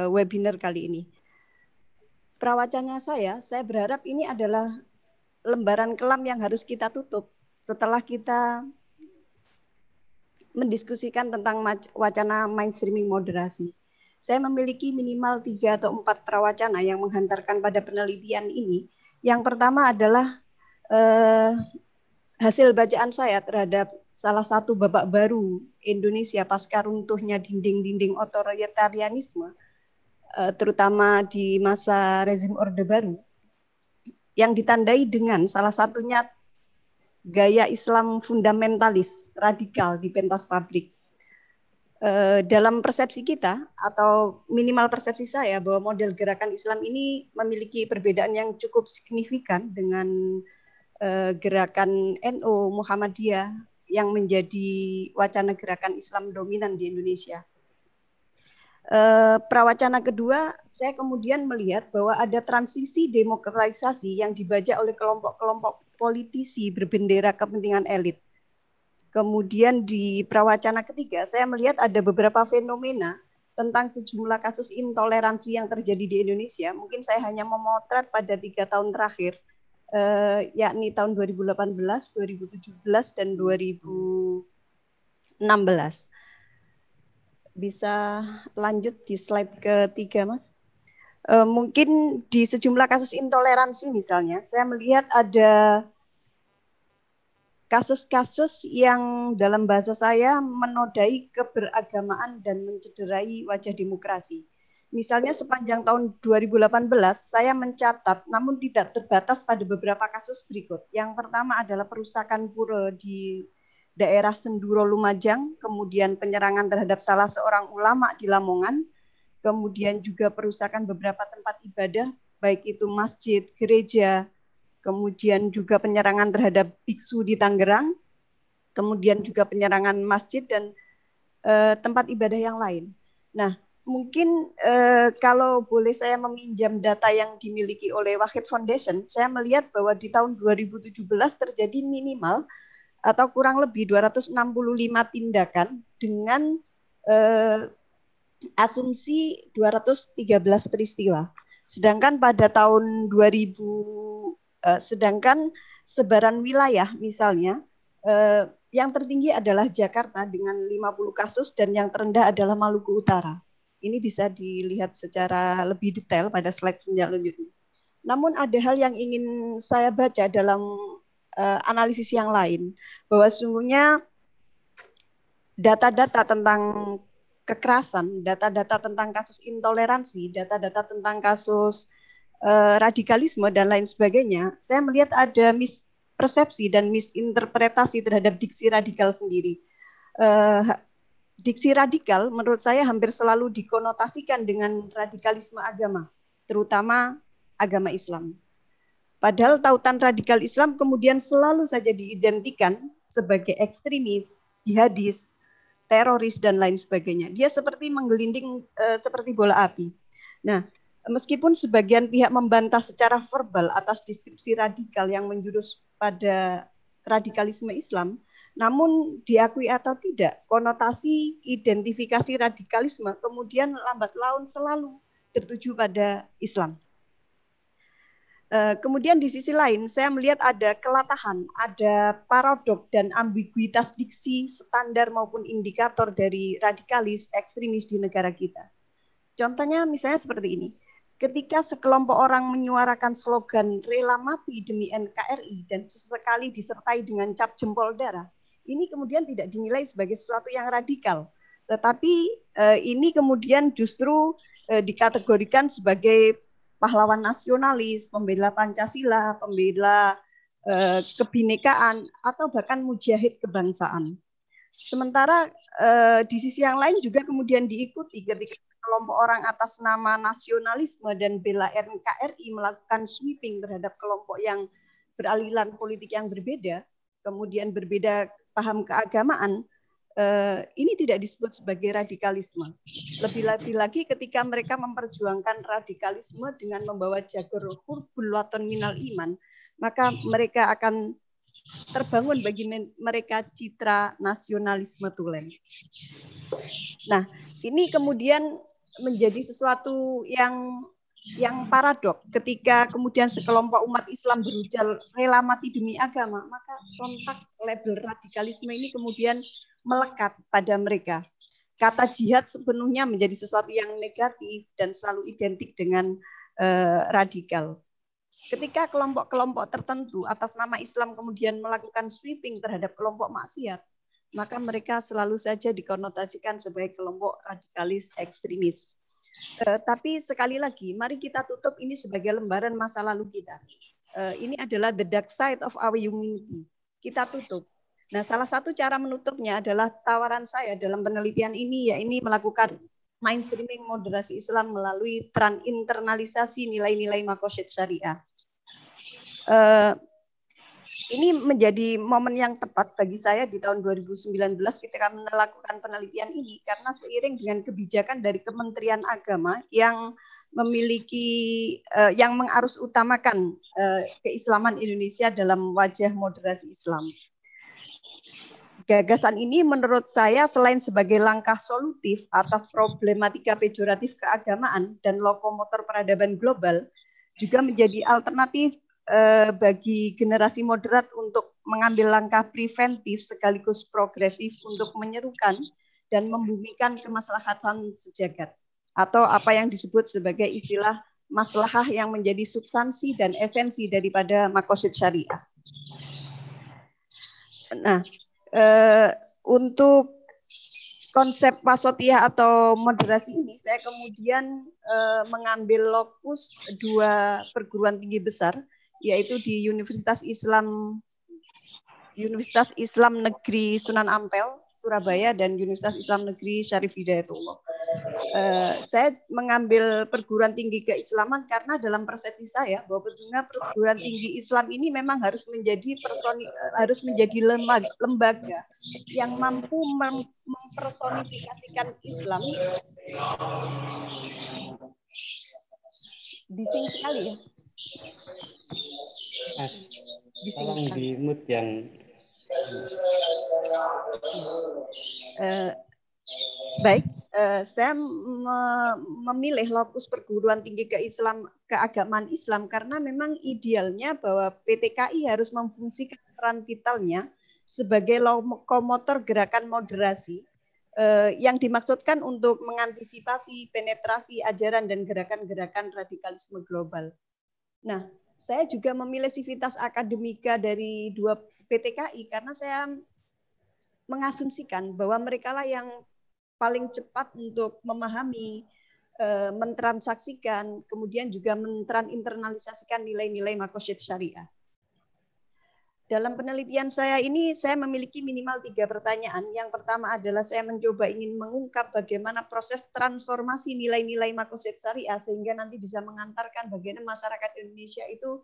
webinar kali ini. Prawacannya saya berharap ini adalah lembaran kelam yang harus kita tutup setelah kita mendiskusikan tentang wacana mainstreaming moderasi. Saya memiliki minimal 3 atau 4 prawacana yang menghantarkan pada penelitian ini. Yang pertama adalah hasil bacaan saya terhadap salah satu babak baru Indonesia pasca runtuhnya dinding-dinding otoritarianisme, terutama di masa rezim Orde Baru, yang ditandai dengan salah satunya gaya Islam fundamentalis radikal di pentas publik. Dalam persepsi kita atau minimal persepsi saya bahwa model gerakan Islam ini memiliki perbedaan yang cukup signifikan dengan gerakan NU Muhammadiyah yang menjadi wacana gerakan Islam dominan di Indonesia. Prawacana kedua, saya kemudian melihat bahwa ada transisi demokratisasi yang dibaca oleh kelompok-kelompok politisi berbendera kepentingan elit. Kemudian di prawacana ketiga, saya melihat ada beberapa fenomena tentang sejumlah kasus intoleransi yang terjadi di Indonesia. Mungkin saya hanya memotret pada 3 tahun terakhir, yakni tahun 2018, 2017, dan 2016. Bisa lanjut di slide ketiga, Mas. Mungkin di sejumlah kasus intoleransi misalnya, saya melihat ada kasus-kasus yang dalam bahasa saya menodai keberagamaan dan mencederai wajah demokrasi. Misalnya sepanjang tahun 2018, saya mencatat, namun tidak terbatas pada beberapa kasus berikut. Yang pertama adalah perusakan pura di daerah Senduro Lumajang, kemudian penyerangan terhadap salah seorang ulama di Lamongan, kemudian juga perusakan beberapa tempat ibadah, baik itu masjid, gereja, kemudian juga penyerangan terhadap biksu di Tangerang, kemudian juga penyerangan masjid dan tempat ibadah yang lain. Nah, mungkin kalau boleh saya meminjam data yang dimiliki oleh Wahid Foundation, saya melihat bahwa di tahun 2017 terjadi minimal atau kurang lebih 265 tindakan dengan asumsi 213 peristiwa. Sedangkan pada tahun 2000, sedangkan sebaran wilayah misalnya, yang tertinggi adalah Jakarta dengan 50 kasus dan yang terendah adalah Maluku Utara. Ini bisa dilihat secara lebih detail pada slide selanjutnya. Namun ada hal yang ingin saya baca dalam analisis yang lain, bahwa sungguhnya data-data tentang kekerasan, data-data tentang kasus intoleransi, data-data tentang kasus radikalisme dan lain sebagainya, saya melihat ada mispersepsi dan misinterpretasi terhadap diksi radikal sendiri. Diksi radikal menurut saya hampir selalu dikonotasikan dengan radikalisme agama, terutama agama Islam. Padahal tautan radikal Islam kemudian selalu saja diidentikan sebagai ekstremis, jihadis, teroris, dan lain sebagainya. Dia seperti menggelinding seperti bola api. Nah, meskipun sebagian pihak membantah secara verbal atas deskripsi radikal yang menjurus pada radikalisme Islam, namun diakui atau tidak, konotasi identifikasi radikalisme kemudian lambat laun selalu tertuju pada Islam. Kemudian di sisi lain saya melihat ada kelatahan, ada paradok dan ambiguitas diksi standar maupun indikator dari radikalis ekstremis di negara kita. Contohnya misalnya seperti ini. Ketika sekelompok orang menyuarakan slogan rela mati demi NKRI dan sesekali disertai dengan cap jempol darah, ini kemudian tidak dinilai sebagai sesuatu yang radikal. Tetapi ini kemudian justru dikategorikan sebagai pahlawan nasionalis, pembela Pancasila, pembela kebinekaan, atau bahkan mujahid kebangsaan. Sementara di sisi yang lain juga kemudian diikuti ketika kelompok orang atas nama nasionalisme dan bela NKRI melakukan sweeping terhadap kelompok yang beraliran politik yang berbeda, kemudian berbeda paham keagamaan, ini tidak disebut sebagai radikalisme. Lebih lagi ketika mereka memperjuangkan radikalisme dengan membawa jagur hurbul waton minal iman, maka mereka akan terbangun bagi mereka citra nasionalisme tulen. Nah, ini kemudian menjadi sesuatu yang paradok ketika kemudian sekelompok umat Islam berujar rela mati demi agama, maka sontak label radikalisme ini kemudian melekat pada mereka. Kata jihad sepenuhnya menjadi sesuatu yang negatif dan selalu identik dengan radikal. Ketika kelompok-kelompok tertentu atas nama Islam kemudian melakukan sweeping terhadap kelompok maksiat, maka mereka selalu saja dikonotasikan sebagai kelompok radikalis ekstremis. Tapi sekali lagi, mari kita tutup ini sebagai lembaran masa lalu kita. Ini adalah the dark side of our humanity. Kita tutup. Nah, salah satu cara menutupnya adalah tawaran saya dalam penelitian ini, yaitu melakukan mainstreaming moderasi Islam melalui internalisasi nilai-nilai makosyid syariah. ini menjadi momen yang tepat bagi saya di tahun 2019 ketika melakukan penelitian ini, karena seiring dengan kebijakan dari Kementerian Agama yang memiliki yang mengarus utamakan keislaman Indonesia dalam wajah moderasi Islam. Gagasan ini menurut saya selain sebagai langkah solutif atas problematika pejoratif keagamaan dan lokomotor peradaban global, juga menjadi alternatif bagi generasi moderat untuk mengambil langkah preventif sekaligus progresif untuk menyerukan dan membumikan kemaslahatan sejagat, atau apa yang disebut sebagai istilah maslahah yang menjadi substansi dan esensi daripada maqasid syariah. Nah, untuk konsep wasatiyah atau moderasi ini, saya kemudian mengambil lokus dua perguruan tinggi besar, yaitu di Universitas Islam Negeri Sunan Ampel, Surabaya, dan Universitas Islam Negeri Syarif Hidayatullah. Saya mengambil perguruan tinggi keislaman karena dalam persepsi saya bahwa perguruan tinggi Islam ini memang harus menjadi lembaga yang mampu mempersonifikasikan Islam. Bising sekali ya. Tolong di mute yang baik, saya memilih lokus perguruan tinggi keagamaan Islam karena memang idealnya bahwa PTKI harus memfungsikan peran vitalnya sebagai lokomotor gerakan moderasi yang dimaksudkan untuk mengantisipasi penetrasi ajaran dan gerakan-gerakan radikalisme global. Nah, saya juga memilih sivitas akademika dari dua PTKI karena saya mengasumsikan bahwa mereka lah yang paling cepat untuk memahami, mentransaksikan, kemudian juga internalisasikan nilai-nilai maqasid syariah. Dalam penelitian saya ini, saya memiliki minimal 3 pertanyaan. Yang pertama adalah saya mencoba ingin mengungkap bagaimana proses transformasi nilai-nilai maqasid syariah sehingga nanti bisa mengantarkan bagaimana masyarakat Indonesia itu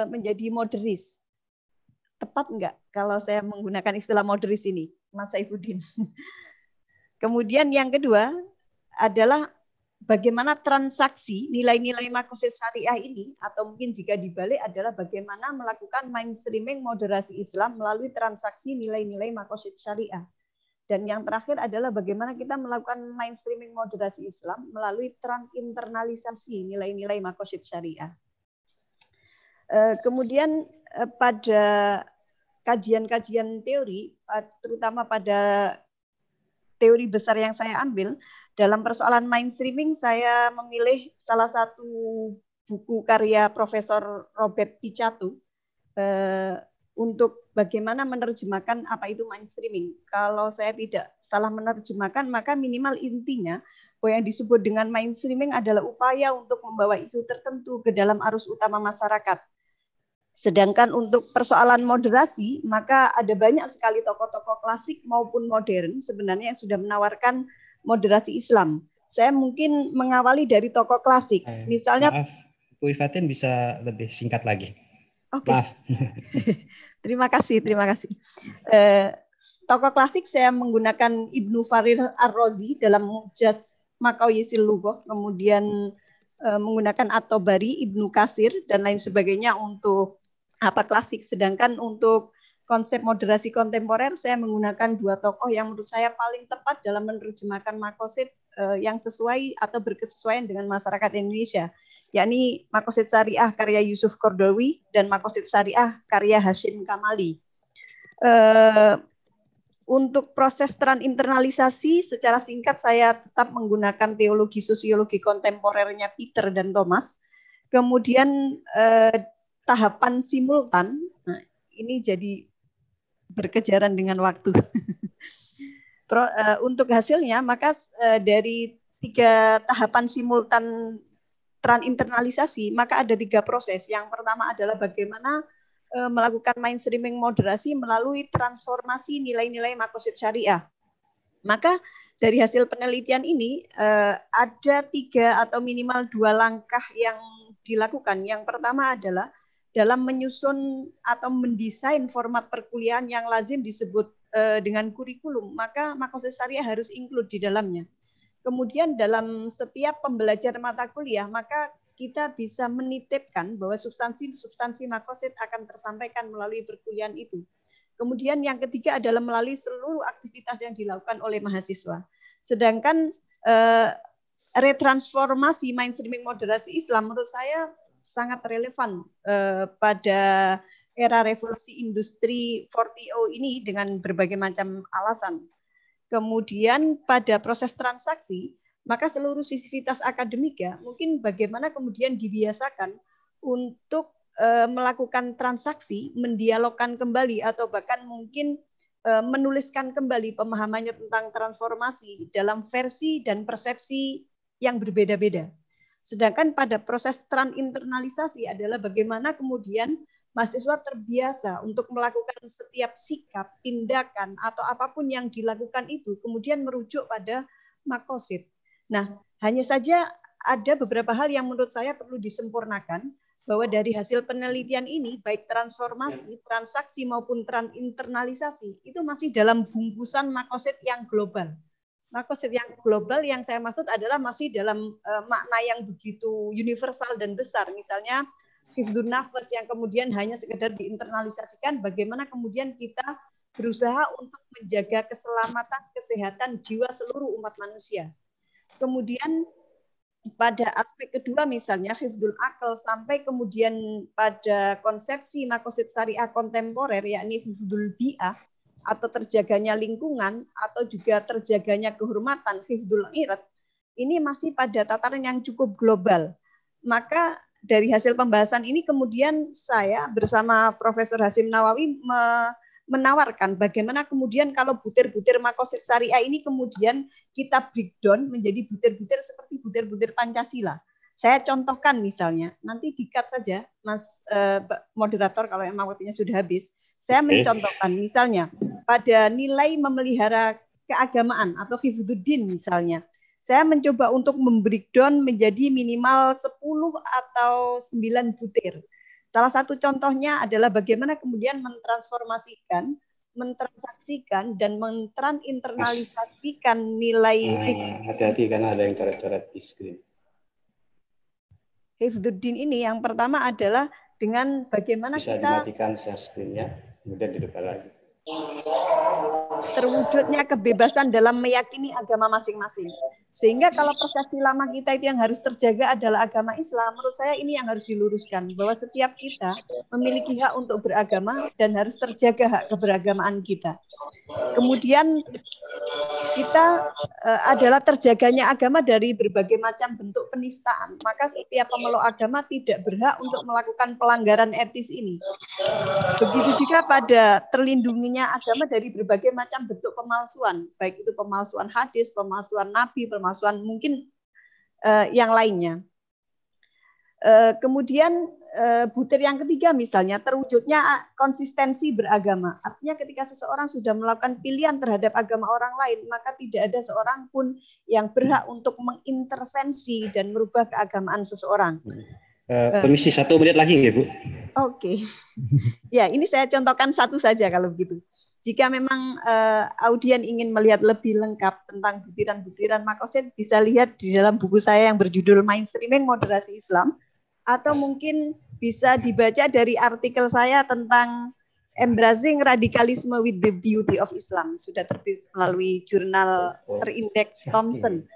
menjadi moderis. Tepat enggak kalau saya menggunakan istilah moderis ini, Mas Saifuddin? Kemudian yang kedua adalah bagaimana transaksi nilai-nilai maqasid syariah ini, atau mungkin jika dibalik adalah bagaimana melakukan mainstreaming moderasi Islam melalui transaksi nilai-nilai maqasid syariah. Dan yang terakhir adalah bagaimana kita melakukan mainstreaming moderasi Islam melalui internalisasi nilai-nilai maqasid syariah. Kemudian pada kajian-kajian teori, terutama pada teori besar yang saya ambil, dalam persoalan mainstreaming saya memilih salah satu buku karya Profesor Robert Picato untuk bagaimana menerjemahkan apa itu mainstreaming. Kalau saya tidak salah menerjemahkan, maka minimal intinya bahwa yang disebut dengan mainstreaming adalah upaya untuk membawa isu tertentu ke dalam arus utama masyarakat. Sedangkan untuk persoalan moderasi, maka ada banyak sekali tokoh-tokoh klasik maupun modern sebenarnya yang sudah menawarkan moderasi Islam. Saya mungkin mengawali dari tokoh klasik. Misalnya, maaf, Bu Ifatin bisa lebih singkat lagi. Oke. Maaf. Terima kasih. Tokoh klasik saya menggunakan Ibnu Farid Ar-Razi dalam Mu'jaz Maqayisil Lughah, kemudian menggunakan At-Tabari, Ibnu Katsir dan lain sebagainya untuk klasik. Sedangkan untuk konsep moderasi kontemporer saya menggunakan 2 tokoh yang menurut saya paling tepat dalam menerjemahkan maqasid yang sesuai atau berkesesuaian dengan masyarakat Indonesia, yakni maqasid syariah karya Yusuf Qaradawi dan maqasid syariah karya Hashim Kamali. Untuk proses internalisasi secara singkat saya tetap menggunakan teologi sosiologi kontemporernya Peter dan Thomas. Kemudian tahapan simultan, nah, ini jadi berkejaran dengan waktu. Untuk hasilnya, maka dari 3 tahapan simultan internalisasi, maka ada 3 proses. Yang pertama adalah bagaimana melakukan mainstreaming moderasi melalui transformasi nilai-nilai maqasid syariah. Maka dari hasil penelitian ini ada 3 atau minimal 2 langkah yang dilakukan. Yang pertama adalah dalam menyusun atau mendesain format perkuliahan yang lazim disebut dengan kurikulum, maka makosid syariah harus include di dalamnya. Kemudian dalam setiap pembelajaran mata kuliah, maka kita bisa menitipkan bahwa substansi makosid akan tersampaikan melalui perkuliahan itu. Kemudian yang ketiga adalah melalui seluruh aktivitas yang dilakukan oleh mahasiswa. Sedangkan retransformasi mainstreaming moderasi Islam menurut saya sangat relevan pada era revolusi industri 4.0 ini dengan berbagai macam alasan. Kemudian pada proses transaksi, maka seluruh sisivitas akademika mungkin bagaimana kemudian dibiasakan untuk melakukan transaksi, mendialogkan kembali atau bahkan mungkin menuliskan kembali pemahamannya tentang transformasi dalam versi dan persepsi yang berbeda-beda. Sedangkan pada proses transinternalisasi adalah bagaimana kemudian mahasiswa terbiasa untuk melakukan setiap sikap, tindakan, atau apapun yang dilakukan itu kemudian merujuk pada makosid. Nah, hanya saja ada beberapa hal yang menurut saya perlu disempurnakan, bahwa dari hasil penelitian ini, baik transformasi, transaksi, maupun transinternalisasi, itu masih dalam bungkusan makosid yang global. Makosid yang global yang saya maksud adalah masih dalam makna yang begitu universal dan besar. Misalnya, hifdzun nafas yang kemudian hanya sekedar diinternalisasikan, bagaimana kemudian kita berusaha untuk menjaga keselamatan, kesehatan jiwa seluruh umat manusia. Kemudian pada aspek kedua misalnya hifdzul akal sampai kemudian pada konsepsi makosid syariah kontemporer yakni hifdzul bi'ah atau terjaganya lingkungan atau juga terjaganya kehormatan hifdzul irad, ini masih pada tataran yang cukup global. Maka dari hasil pembahasan ini kemudian saya bersama Profesor Hasyim Nawawi menawarkan bagaimana kemudian kalau butir-butir makosid syariah ini kemudian kita breakdown menjadi butir-butir seperti butir-butir Pancasila. Saya contohkan misalnya, nanti di-cut saja Mas moderator kalau emang waktunya sudah habis. Saya mencontohkan misalnya pada nilai memelihara keagamaan atau hifdzuddin misalnya. Saya mencoba untuk membreakdown menjadi minimal 10 atau 9 butir. Salah satu contohnya adalah bagaimana kemudian mentransformasikan, mentransaksikan, dan mentransinternalisasikan nilai. Hati-hati karena ada yang coret-coret di screen. Hifdzuddin ini yang pertama adalah dengan bagaimana bisa kita dimatikan share screen-nya, kemudian dibuka lagi. Terwujudnya kebebasan dalam meyakini agama masing-masing. Sehingga kalau persepsi lama kita itu yang harus terjaga adalah agama Islam, menurut saya ini yang harus diluruskan, bahwa setiap kita memiliki hak untuk beragama dan harus terjaga hak keberagamaan kita. Kemudian kita adalah terjaganya agama dari berbagai macam bentuk penistaan. Maka setiap pemeluk agama tidak berhak untuk melakukan pelanggaran etis ini. Begitu juga pada terlindunginya agama dari berbagai macam bentuk pemalsuan, baik itu pemalsuan hadis, pemalsuan nabi, pemalsuan mungkin yang lainnya. Kemudian butir yang ketiga misalnya terwujudnya konsistensi beragama. Artinya ketika seseorang sudah melakukan pilihan terhadap agama orang lain, maka tidak ada seorang pun yang berhak untuk mengintervensi dan merubah keagamaan seseorang. Permisi 1 menit lagi ya Bu. Oke. Ya, ini saya contohkan satu saja kalau begitu. Jika memang audien ingin melihat lebih lengkap tentang butiran-butiran makosid, bisa lihat di dalam buku saya yang berjudul Mainstreaming Moderasi Islam, atau mungkin bisa dibaca dari artikel saya tentang Embracing Radicalism with the Beauty of Islam, sudah terbit melalui jurnal terindeks Thomson.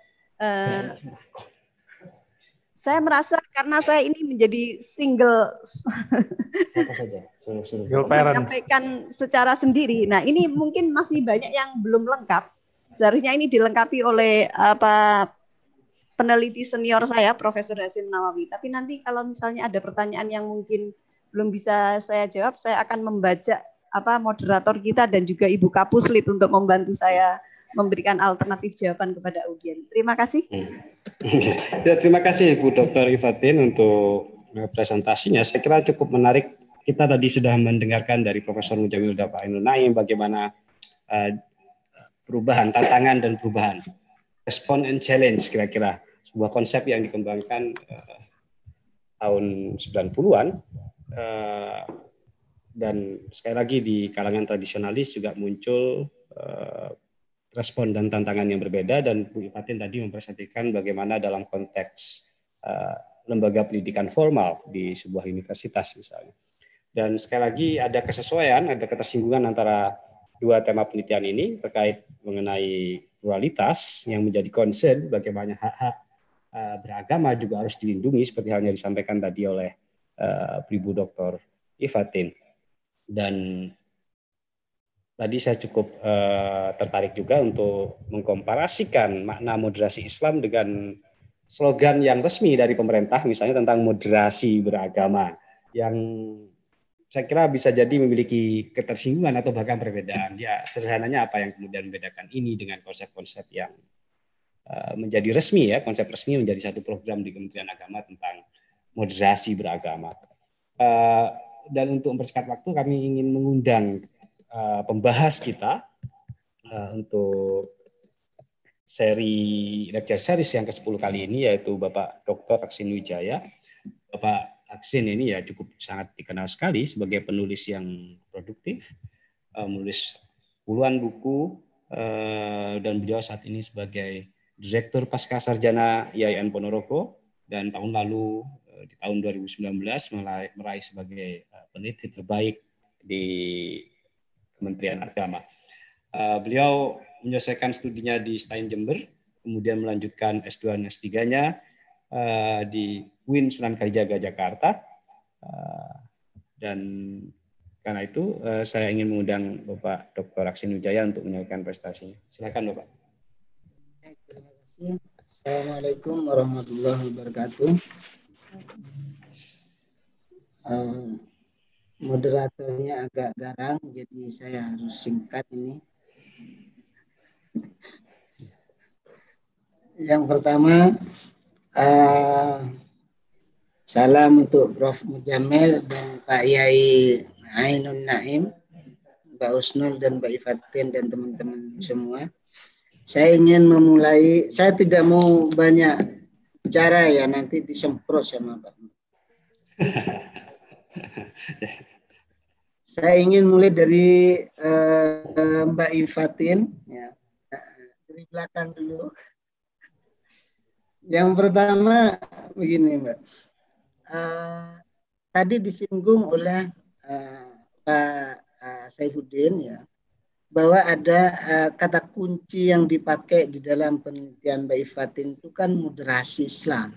Saya merasa karena saya ini menjadi single menyampaikan secara sendiri. Nah, ini mungkin masih banyak yang belum lengkap. Seharusnya ini dilengkapi oleh peneliti senior saya, Profesor Hasyim Nawawi. Tapi nanti kalau misalnya ada pertanyaan yang mungkin belum bisa saya jawab, saya akan membaca moderator kita dan juga Ibu Kapuslit untuk membantu saya memberikan alternatif jawaban kepada audien. Terima kasih. Ya, terima kasih Bu Dr. Ifatin untuk presentasinya. Saya kira cukup menarik. Kita tadi sudah mendengarkan dari Profesor Mujamil dan Pak Ainun Naim bagaimana perubahan, tantangan dan perubahan. Respond and challenge kira-kira sebuah konsep yang dikembangkan tahun 90-an Dan sekali lagi di kalangan tradisionalis juga muncul respon dan tantangan yang berbeda, dan Bu Ifatin tadi mempresentasikan bagaimana dalam konteks lembaga pendidikan formal di sebuah universitas misalnya. Dan sekali lagi ada kesesuaian, ada ketersinggungan antara dua tema penelitian ini terkait mengenai pluralitas yang menjadi concern, bagaimana hak-hak beragama juga harus dilindungi seperti halnya disampaikan tadi oleh Ibu Dr. Ifatin. Dan tadi saya cukup tertarik juga untuk mengkomparasikan makna moderasi Islam dengan slogan yang resmi dari pemerintah, misalnya tentang moderasi beragama, yang saya kira bisa jadi memiliki ketersinggungan atau bahkan perbedaan. Ya, sederhananya apa yang kemudian membedakan ini dengan konsep-konsep yang menjadi resmi, ya, konsep resmi menjadi satu program di Kementerian Agama tentang moderasi beragama. Dan untuk mempersingkat waktu, kami ingin mengundang pembahas kita untuk lecture series yang ke-10 kali ini, yaitu Bapak Dr. Aksin Wijaya. Bapak Aksin ini ya cukup sangat dikenal sekali sebagai penulis yang produktif, menulis puluhan buku, dan beliau saat ini sebagai Direktur Pasca Sarjana IAIN Ponorogo, dan tahun lalu di tahun 2019 meraih sebagai peneliti terbaik di Kementerian Agama. Beliau menyelesaikan studinya di STAIN Jember, kemudian melanjutkan S2 dan S3-nya di UIN Sunan Kalijaga Jakarta, dan karena itu saya ingin mengundang Bapak Dr. Aksin Wijaya untuk menyampaikan prestasinya. Silakan Bapak. Terima kasih. Assalamualaikum warahmatullahi wabarakatuh. Moderatornya agak garang, jadi saya harus singkat ini. Yang pertama, salam untuk Prof. Mujamil dan Pak Yai Ainun Naim, Mbak Husnul dan Mbak Ifatin dan teman-teman semua. Saya ingin memulai, saya tidak mau banyak bicara ya, nanti disemprot sama Pak. Saya ingin mulai dari Mbak Ifatin, ya, dari belakang dulu. Yang pertama begini Mbak, tadi disinggung oleh Pak Saifuddin, ya, bahwa ada kata kunci yang dipakai di dalam penelitian Mbak Ifatin itu kan moderasi Islam,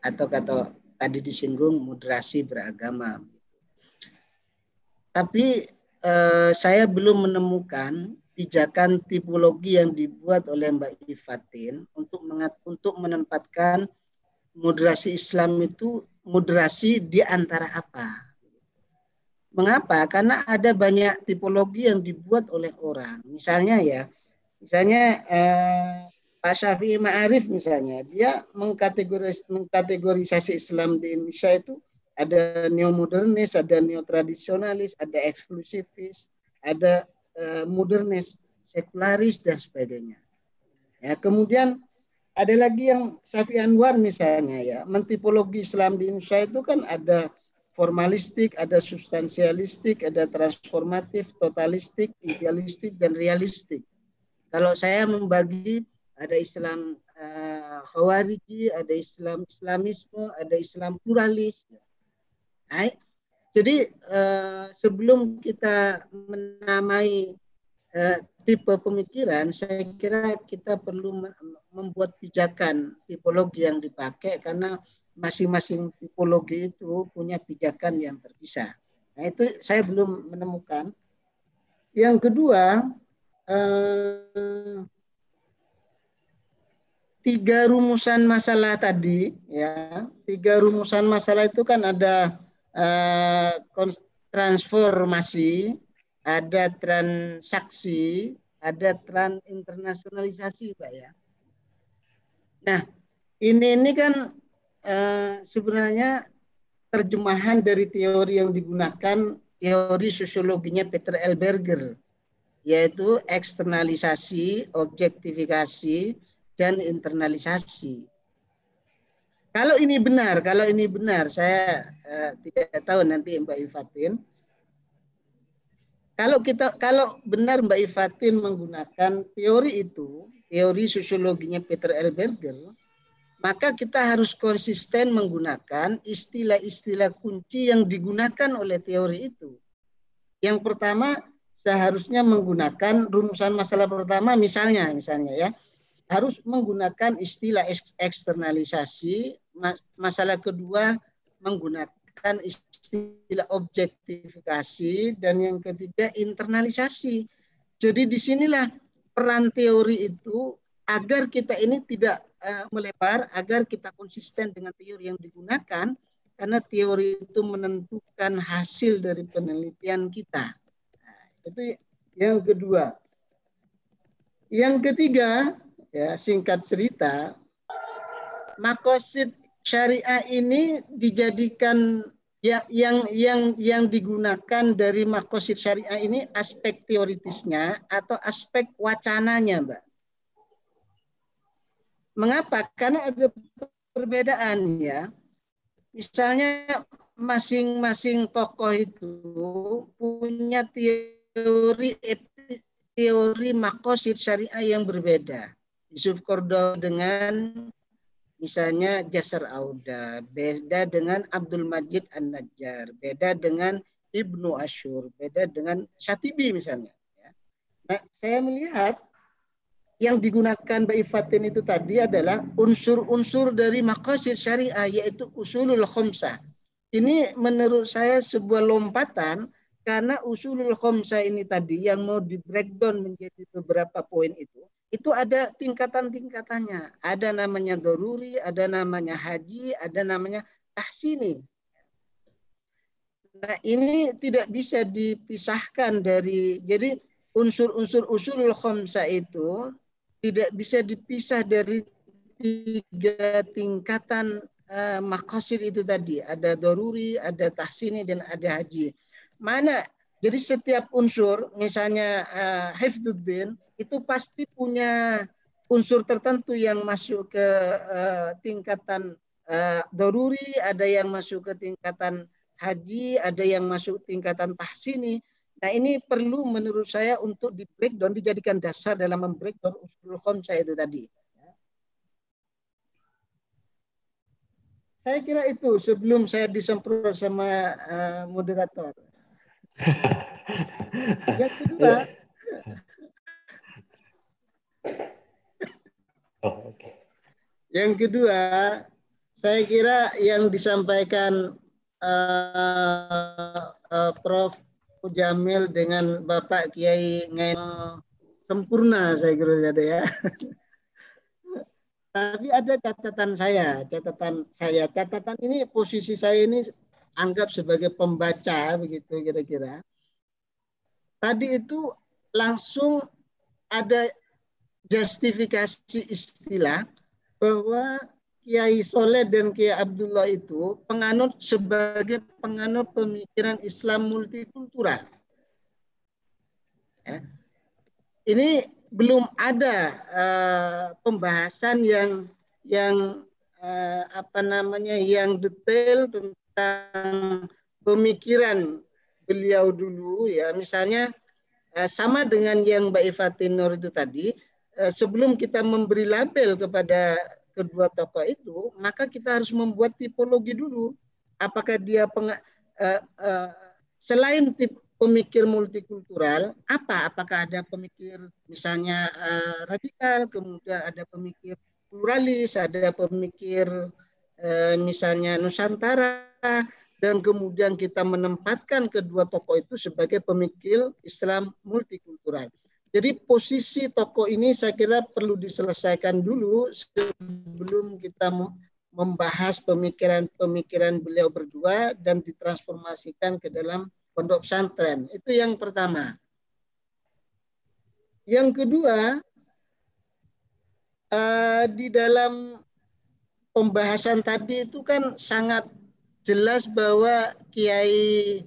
atau kata tadi disinggung moderasi beragama. Tapi saya belum menemukan pijakan tipologi yang dibuat oleh Mbak Ifatin untuk menempatkan moderasi Islam itu moderasi di antara apa. Mengapa? Karena ada banyak tipologi yang dibuat oleh orang. Misalnya Pak Syafi'i Ma'arif misalnya, dia mengkategorisasi Islam di Indonesia itu ada neomodernis, ada neotradisionalis, ada eksklusivis, ada modernis, sekularis dan sebagainya. Ya, kemudian ada lagi yang Syafi'i Anwar misalnya, ya, mentipologi Islam di Indonesia itu kan ada formalistik, ada substansialistik, ada transformatif, totalistik, idealistik, dan realistik. Kalau saya membagi, ada Islam Khawariji, ada Islamisme, ada Islam pluralis. Nah, jadi sebelum kita menamai tipe pemikiran, saya kira kita perlu membuat pijakan tipologi yang dipakai, karena masing-masing tipologi itu punya pijakan yang terpisah. Nah, itu saya belum menemukan. Yang kedua, 3 rumusan masalah tadi, ya, 3 rumusan masalah itu kan ada transformasi, ada transaksi, ada internasionalisasi, Pak, ya. Nah, ini kan sebenarnya terjemahan dari teori yang digunakan, teori sosiologinya Peter L. Berger, yaitu eksternalisasi, objektifikasi, dan internalisasi. Kalau ini benar, saya tidak tahu nanti Mbak Ifatin. Kalau benar Mbak Ifatin menggunakan teori itu, teori sosiologinya Peter L. Berger, maka kita harus konsisten menggunakan istilah-istilah kunci yang digunakan oleh teori itu. Yang pertama, seharusnya menggunakan rumusan masalah pertama, misalnya ya, harus menggunakan istilah eksternalisasi. Masalah kedua menggunakan istilah objektifikasi, dan yang ketiga internalisasi. Jadi disinilah peran teori itu agar kita ini tidak melebar, agar kita konsisten dengan teori yang digunakan, karena teori itu menentukan hasil dari penelitian kita. Nah, itu yang kedua. Yang ketiga, ya singkat cerita, makosid syariah ini dijadikan yang digunakan dari makosid syariah ini aspek teoritisnya atau aspek wacananya, Mbak. Mengapa? Karena ada perbedaan ya. Misalnya masing-masing tokoh itu punya teori makosid syariah yang berbeda. Yusuf Qaradawi dengan misalnya Jasar Auda, beda dengan Abdul Majid An-Najjar, beda dengan Ibnu Ashur, beda dengan Syatibi misalnya. Nah, saya melihat yang digunakan Mbak Ifatin itu tadi adalah unsur-unsur dari maqasid syariah, yaitu usulul khamsah. Ini menurut saya sebuah lompatan, karena usulul khamsah ini tadi yang mau di breakdown menjadi beberapa poin itu ada tingkatan-tingkatannya. Ada namanya doruri, ada namanya haji, ada namanya tahsini. Nah, ini tidak bisa dipisahkan dari, jadi unsur-unsur usulul khamsah itu tidak bisa dipisah dari tiga tingkatan maqasid itu tadi. Ada doruri, ada tahsini, dan ada haji. Mana? Jadi setiap unsur, misalnya hifdzuddin, itu pasti punya unsur tertentu yang masuk ke tingkatan doruri, ada yang masuk ke tingkatan haji, ada yang masuk tingkatan tahsini. Nah, ini perlu menurut saya untuk di breakdown, dijadikan dasar dalam membreakdown usul khamsah itu tadi. Saya kira itu sebelum saya disemprot sama moderator. Yang kedua, yang kedua, saya kira yang disampaikan Prof. Jamil dengan Bapak Kiai Ngain sempurna, saya kira ada ya. Tapi ada catatan ini, posisi saya ini anggap sebagai pembaca begitu kira-kira. Tadi itu langsung ada justifikasi istilah bahwa Kiai Soleh dan Kiai Abdullah itu penganut sebagai penganut pemikiran Islam multikultural. Ya. Ini belum ada pembahasan yang yang detail tentang pemikiran beliau dulu ya. Misalnya sama dengan yang Mbak Ifatin Nur itu tadi, sebelum kita memberi label kepada kedua tokoh itu, maka kita harus membuat tipologi dulu. Apakah dia selain pemikir multikultural, apakah ada pemikir misalnya radikal, kemudian ada pemikir pluralis, ada pemikir misalnya Nusantara, dan kemudian kita menempatkan kedua tokoh itu sebagai pemikir Islam multikultural. Jadi posisi tokoh ini saya kira perlu diselesaikan dulu sebelum kita membahas pemikiran-pemikiran beliau berdua dan ditransformasikan ke dalam pondok pesantren. Itu yang pertama. Yang kedua, di dalam pembahasan tadi itu kan sangat jelas bahwa Kiai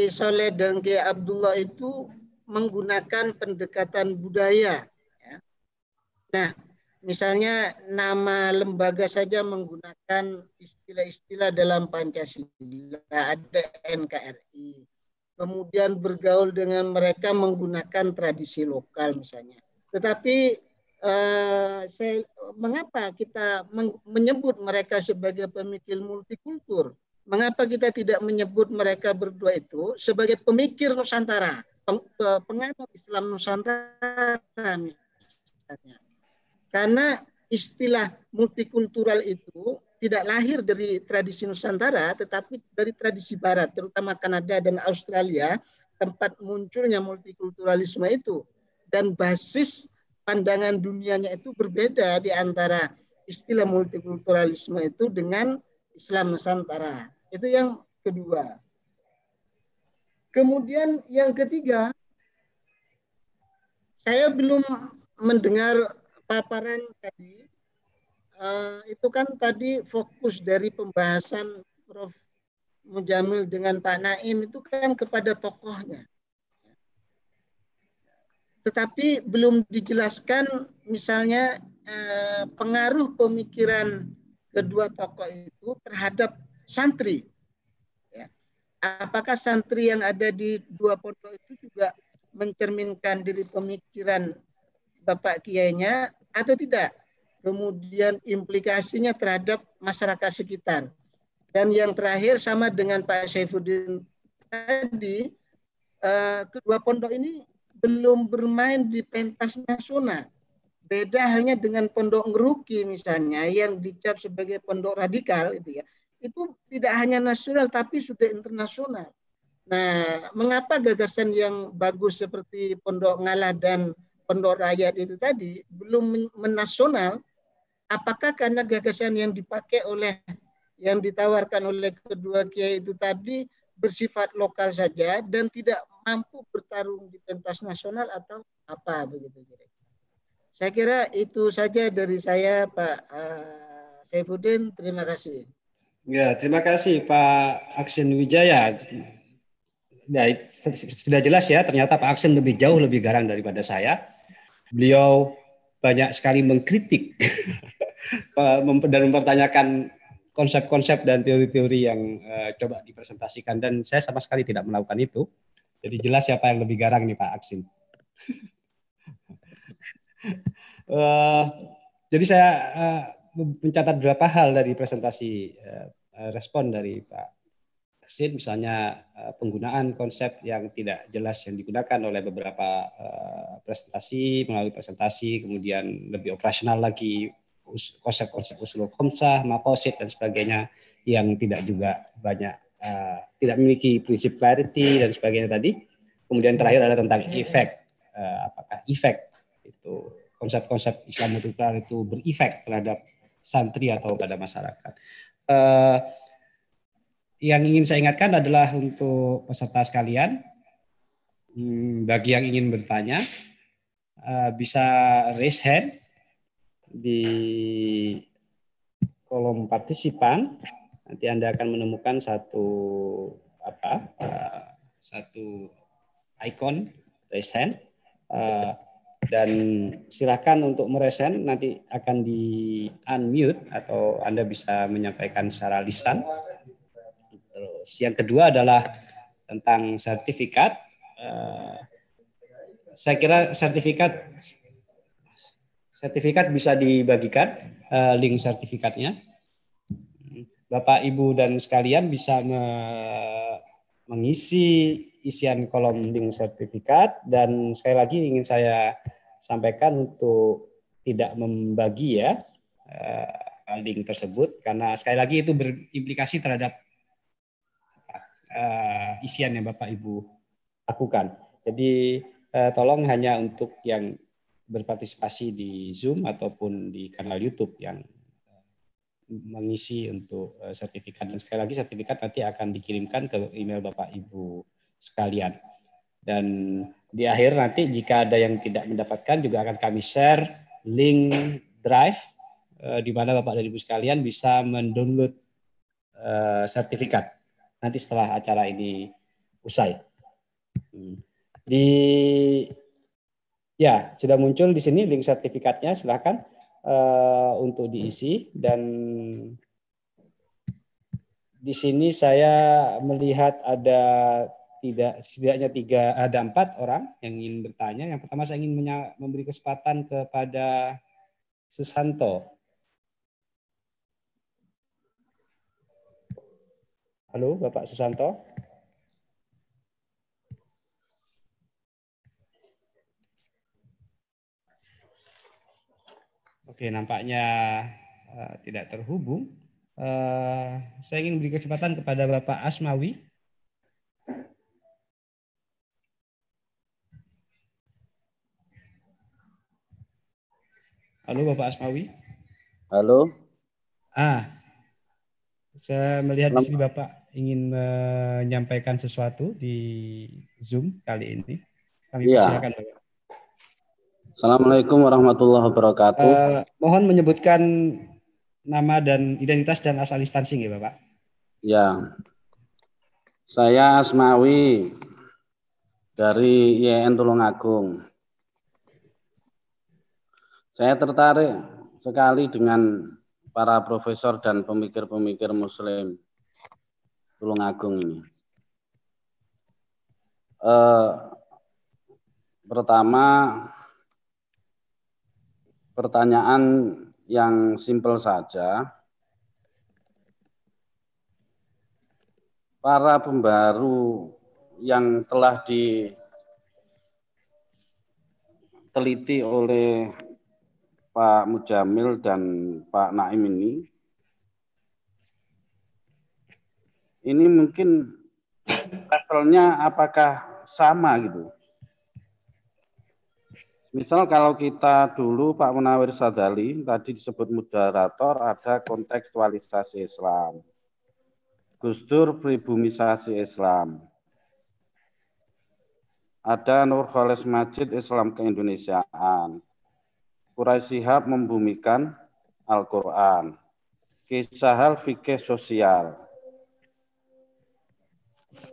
Soleh dan Kiai Abdullah itu menggunakan pendekatan budaya. Nah, misalnya nama lembaga saja menggunakan istilah-istilah dalam Pancasila, ada NKRI. Kemudian bergaul dengan mereka menggunakan tradisi lokal misalnya. Tetapi mengapa kita menyebut mereka sebagai pemikir multikultur? Mengapa kita tidak menyebut mereka berdua itu sebagai pemikir Nusantara, penganut Islam Nusantara misalnya? Karena istilah multikultural itu tidak lahir dari tradisi Nusantara, tetapi dari tradisi Barat, terutama Kanada dan Australia, tempat munculnya multikulturalisme itu. Dan basis pandangan dunianya itu berbeda di antara istilah multikulturalisme itu dengan Islam Nusantara. Itu yang kedua. Kemudian yang ketiga, saya belum mendengar paparan tadi. Itu kan tadi fokus dari pembahasan Prof. Mujamil dengan Pak Naim itu kan kepada tokohnya. Tetapi belum dijelaskan misalnya pengaruh pemikiran kedua tokoh itu terhadap santri. Ya. Apakah santri yang ada di dua pondok itu juga mencerminkan diri pemikiran Bapak Kiainya atau tidak? Kemudian implikasinya terhadap masyarakat sekitar. Dan yang terakhir sama dengan Pak Saifuddin tadi, kedua pondok ini belum bermain di pentas nasional. Beda halnya dengan pondok Ngeruki misalnya yang dicap sebagai pondok radikal itu ya. Itu tidak hanya nasional tapi sudah internasional. Nah, mengapa gagasan yang bagus seperti Pondok Ngalah dan Pondok Rakyat itu tadi belum menasional? Apakah karena gagasan yang dipakai oleh yang ditawarkan oleh kedua kiai itu tadi bersifat lokal saja dan tidak mampu bertarung di pentas nasional atau apa begitu? Saya kira itu saja dari saya, Pak Saifuddin. Terima kasih. Ya, terima kasih Pak Aksin Wijaya. Ya, sudah jelas ya, ternyata Pak Aksin jauh lebih garang daripada saya. Beliau banyak sekali mengkritik dan mempertanyakan konsep-konsep dan teori-teori yang coba dipresentasikan, dan saya sama sekali tidak melakukan itu. Jadi jelas siapa yang lebih garang nih Pak Aksin. Jadi saya mencatat beberapa hal dari presentasi respon dari Pak Aksin, misalnya penggunaan konsep yang tidak jelas yang digunakan oleh beberapa presentasi, melalui presentasi, kemudian lebih operasional lagi, konsep-konsep usul khamsah, maqasid dan sebagainya yang tidak juga banyak, tidak memiliki prinsip clarity dan sebagainya tadi. Kemudian terakhir ada tentang efek, apakah efek itu konsep-konsep Islam multikultural itu berefek terhadap santri atau pada masyarakat. Yang ingin saya ingatkan adalah untuk peserta sekalian, bagi yang ingin bertanya, bisa raise hand di kolom partisipan. Nanti Anda akan menemukan satu icon raise hand, dan silakan untuk meraise hand, nanti akan di unmute atau Anda bisa menyampaikan secara lisan. Terus yang kedua adalah tentang sertifikat. Saya kira sertifikat bisa dibagikan, link sertifikatnya. Bapak, Ibu, dan sekalian bisa mengisi isian kolom link sertifikat, dan sekali lagi ingin saya sampaikan untuk tidak membagi ya link tersebut, karena sekali lagi itu berimplikasi terhadap isian yang Bapak Ibu lakukan. Jadi tolong hanya untuk yang berpartisipasi di Zoom ataupun di kanal YouTube yang mengisi untuk sertifikat. Dan sekali lagi sertifikat nanti akan dikirimkan ke email Bapak Ibu sekalian. Dan di akhir nanti jika ada yang tidak mendapatkan juga akan kami share link drive di mana Bapak dan Ibu sekalian bisa mendownload sertifikat nanti setelah acara ini usai. Ya, sudah muncul di sini link sertifikatnya, silakan untuk diisi, dan di sini saya melihat setidaknya 4 orang yang ingin bertanya. Yang pertama saya ingin memberi kesempatan kepada Susanto. Halo, Bapak Susanto. Oke, nampaknya tidak terhubung. Saya ingin beri kesempatan kepada Bapak Asmawi. Halo, Bapak Asmawi. Halo. Saya melihat di sini Bapak ingin menyampaikan sesuatu di Zoom kali ini. Kami persilakan, Bapak. Assalamualaikum warahmatullahi wabarakatuh. Mohon menyebutkan nama dan identitas dan asal instansi ya, Bapak. Ya. Saya Asmawi dari IAIN Tulungagung. Saya tertarik sekali dengan para profesor dan pemikir-pemikir Muslim Tulungagung ini. Pertama, pertanyaan yang simpel saja. Para pembaru yang telah diteliti oleh Pak Mujamil dan Pak Naim ini mungkin levelnya apakah sama gitu. Misal kalau kita dulu Pak Munawir Sadali tadi disebut moderator, ada kontekstualisasi Islam. Gus Dur pribumisasi Islam. Ada Nurholis Majid Islam keindonesiaan. Quraisy Shihab membumikan Al-Quran. Kisahal fikih sosial.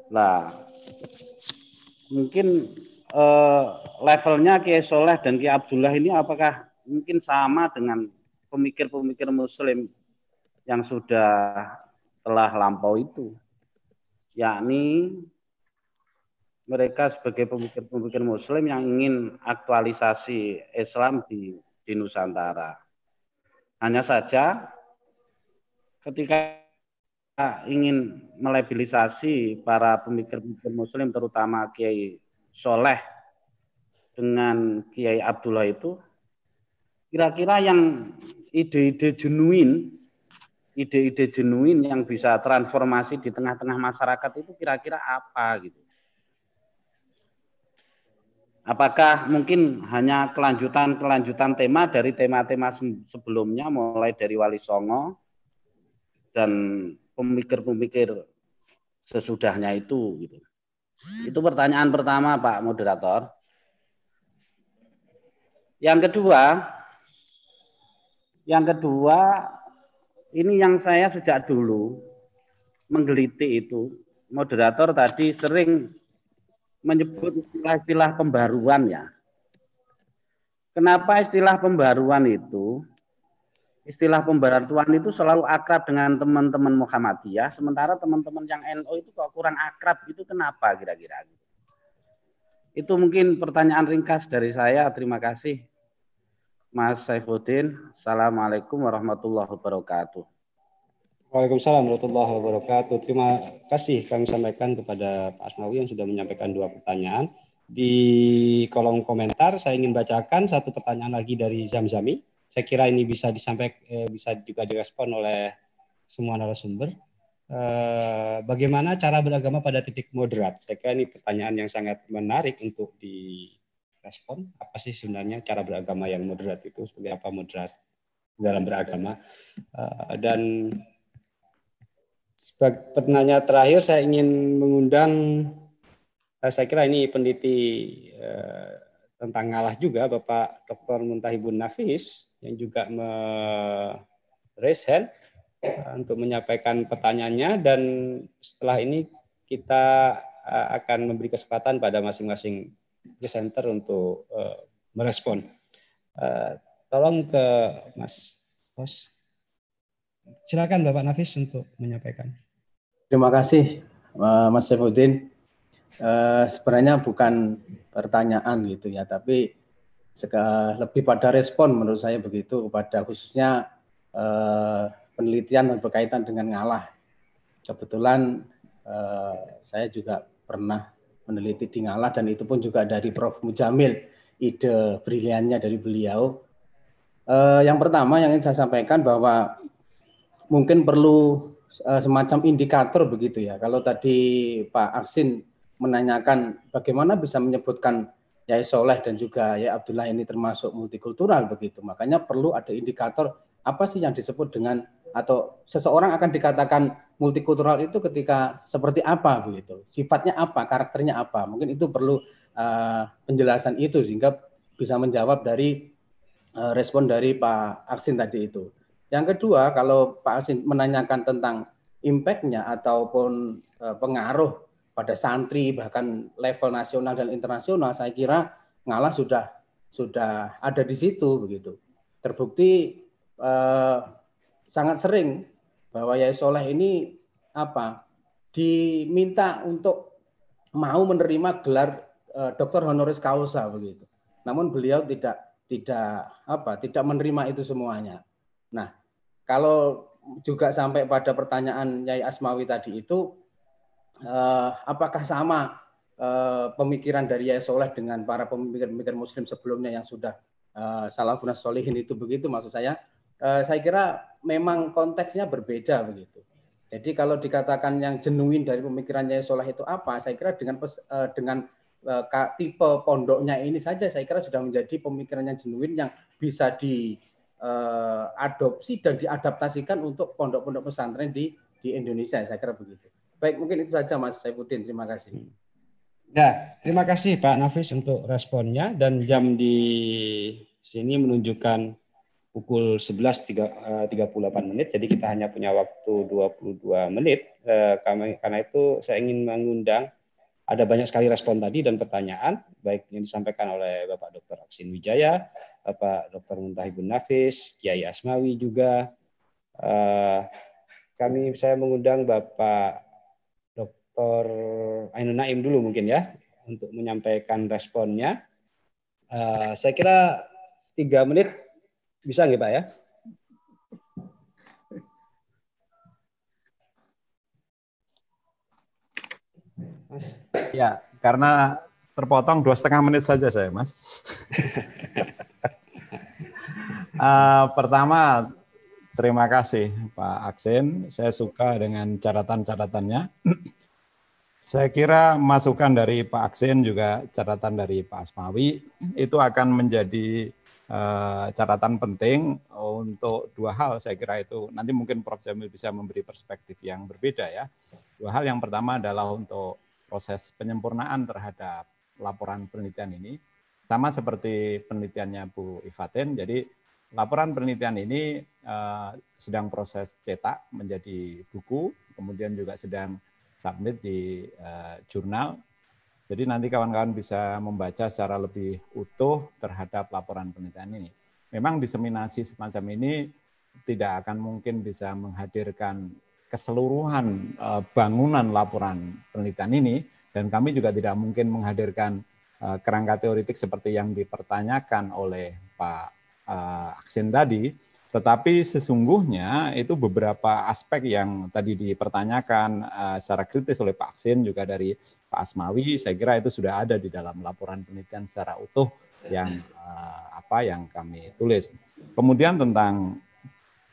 Nah, mungkin levelnya Kiai Soleh dan Kiai Abdullah ini apakah mungkin sama dengan pemikir-pemikir Muslim yang sudah telah lampau itu, yakni mereka sebagai pemikir-pemikir Muslim yang ingin aktualisasi Islam di Nusantara. Hanya saja ketika ingin melabilisasi para pemikir-pemikir Muslim, terutama Kiai Soleh dengan Kiai Abdullah itu, kira-kira yang ide-ide genuin yang bisa transformasi di tengah-tengah masyarakat itu kira-kira apa gitu. Apakah mungkin hanya kelanjutan tema dari tema-tema sebelumnya, mulai dari Wali Songo dan pemikir-pemikir sesudahnya itu gitu. Itu pertanyaan pertama, Pak Moderator. Yang kedua ini yang saya sejak dulu menggeliti itu, moderator tadi sering menyebut istilah pembaruan ya. Kenapa istilah pembaruan itu? Istilah pembaruan itu selalu akrab dengan teman-teman Muhammadiyah, sementara teman-teman yang NU itu kok kurang akrab, itu kenapa kira-kira? Itu mungkin pertanyaan ringkas dari saya. Terima kasih, Mas Saifuddin. Assalamualaikum warahmatullahi wabarakatuh. Waalaikumsalam warahmatullahi wabarakatuh. Terima kasih kami sampaikan kepada Pak Asmawi yang sudah menyampaikan 2 pertanyaan. Di kolom komentar saya ingin bacakan 1 pertanyaan lagi dari Zamzami. Saya kira ini bisa bisa juga direspon oleh semua narasumber. Bagaimana cara beragama pada titik moderat? Saya kira ini pertanyaan yang sangat menarik untuk direspon. Apa sih sebenarnya cara beragama yang moderat itu? Seperti apa moderat dalam beragama? Dan sebagai penanya terakhir, saya ingin mengundang, saya kira ini peneliti tentang ngalah juga, Bapak Dr. Muntahibun Nafis, yang juga raise hand untuk menyampaikan pertanyaannya, dan setelah ini kita akan memberi kesempatan pada masing-masing presenter untuk merespon. tolong ke Mas Bos. Silakan Bapak Nafis untuk menyampaikan. Terima kasih Mas Saifuddin. Sebenarnya bukan pertanyaan gitu ya, tapi lebih pada respon menurut saya begitu, kepada khususnya penelitian yang berkaitan dengan ngalah. Kebetulan saya juga pernah meneliti di ngalah, dan itu pun juga dari Prof. Mujamil, ide briliannya dari beliau. Yang pertama yang ingin saya sampaikan bahwa mungkin perlu semacam indikator begitu ya. Kalau tadi Pak Aksin menanyakan bagaimana bisa menyebutkan Yai Soleh dan juga Yai Abdullah ini termasuk multikultural begitu. Makanya perlu ada indikator apa sih yang disebut dengan, atau seseorang akan dikatakan multikultural itu ketika seperti apa begitu. Sifatnya apa, karakternya apa. Mungkin itu perlu penjelasan itu sehingga bisa menjawab dari respon dari Pak Aksin tadi itu. Yang kedua, kalau Pak Aksin menanyakan tentang impact-nya ataupun pengaruh pada santri bahkan level nasional dan internasional, saya kira ngalah sudah ada di situ begitu. Terbukti sangat sering bahwa Yai Soleh ini diminta untuk mau menerima gelar doktor honoris causa begitu. Namun beliau tidak menerima itu semuanya. Nah, kalau juga sampai pada pertanyaan Yai Asmawi tadi itu, apakah sama pemikiran dari Yai Soleh dengan para pemikir-pemikir Muslim sebelumnya yang sudah salafun sholihin itu begitu? Maksud saya kira memang konteksnya berbeda begitu. Jadi kalau dikatakan yang genuine dari pemikiran Yai Soleh itu apa? Saya kira dengan tipe pondoknya ini saja saya kira sudah menjadi pemikiran yang genuine yang bisa diadopsi dan diadaptasikan untuk pondok-pondok pesantren di Indonesia. Saya kira begitu. Baik, mungkin itu saja Mas Saifuddin. Terima kasih. Ya, terima kasih Pak Nafis untuk responnya, dan jam di sini menunjukkan pukul 11.38 menit, jadi kita hanya punya waktu 22 menit. Karena itu saya ingin mengundang, ada banyak sekali respon tadi dan pertanyaan, baik yang disampaikan oleh Bapak Dr. Aksin Wijaya, Bapak Dr. Muntahibun Nafis, Kiai Asmawi juga. Saya mengundang Bapak Dr. Ainun Naim dulu mungkin ya, untuk menyampaikan responnya. Saya kira 3 menit bisa nggak Pak ya? Mas. Ya, karena terpotong 2,5 menit saja saya, Mas. Pertama, terima kasih Pak Aksin. Saya suka dengan catatan-catatannya. Saya kira masukan dari Pak Aksin juga catatan dari Pak Asmawi itu akan menjadi catatan penting untuk 2 hal. Saya kira itu nanti mungkin Prof. Jamil bisa memberi perspektif yang berbeda ya. 2 hal, yang pertama adalah untuk proses penyempurnaan terhadap laporan penelitian ini, sama seperti penelitiannya Bu Ifatin. Jadi laporan penelitian ini sedang proses cetak menjadi buku, kemudian juga sedang submit di jurnal. Jadi nanti kawan-kawan bisa membaca secara lebih utuh terhadap laporan penelitian ini. Memang diseminasi semacam ini tidak akan mungkin bisa menghadirkan keseluruhan bangunan laporan penelitian ini, dan kami juga tidak mungkin menghadirkan kerangka teoritik seperti yang dipertanyakan oleh Pak Aksin tadi, tetapi sesungguhnya itu beberapa aspek yang tadi dipertanyakan secara kritis oleh Pak Aksin juga dari Pak Asmawi, saya kira itu sudah ada di dalam laporan penelitian secara utuh yang yang kami tulis. Kemudian tentang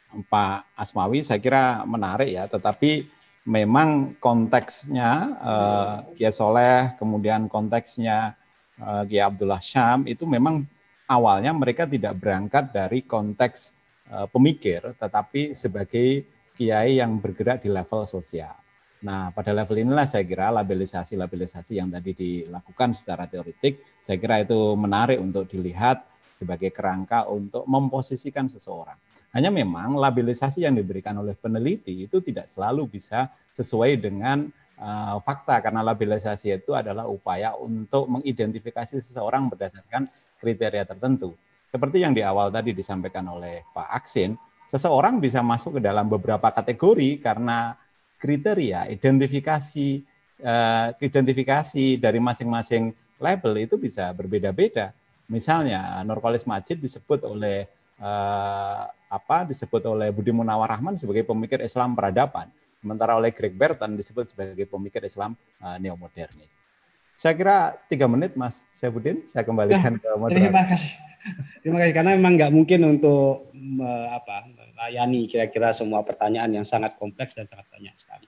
Pak Asmawi saya kira menarik ya, tetapi memang konteksnya Kiai Soleh, kemudian konteksnya Kiai Abdullah Syam itu memang awalnya mereka tidak berangkat dari konteks pemikir, tetapi sebagai kiai yang bergerak di level sosial. Nah, pada level inilah saya kira labelisasi yang tadi dilakukan secara teoritik, saya kira itu menarik untuk dilihat sebagai kerangka untuk memposisikan seseorang. Hanya memang labelisasi yang diberikan oleh peneliti itu tidak selalu bisa sesuai dengan fakta, karena labelisasi itu adalah upaya untuk mengidentifikasi seseorang berdasarkan kriteria tertentu. seperti yang di awal tadi disampaikan oleh Pak Aksin, seseorang bisa masuk ke dalam beberapa kategori karena kriteria identifikasi dari masing-masing label itu bisa berbeda-beda. Misalnya Nurkolis Majid disebut oleh Budi Munawar Rahman sebagai pemikir Islam peradaban, sementara oleh Greg Burton disebut sebagai pemikir Islam neomodernis. Saya kira 3 menit, Mas Saifuddin, saya kembalikan ke moderator. Terima kasih karena memang nggak mungkin untuk melayani kira-kira semua pertanyaan yang sangat kompleks dan sangat banyak sekali.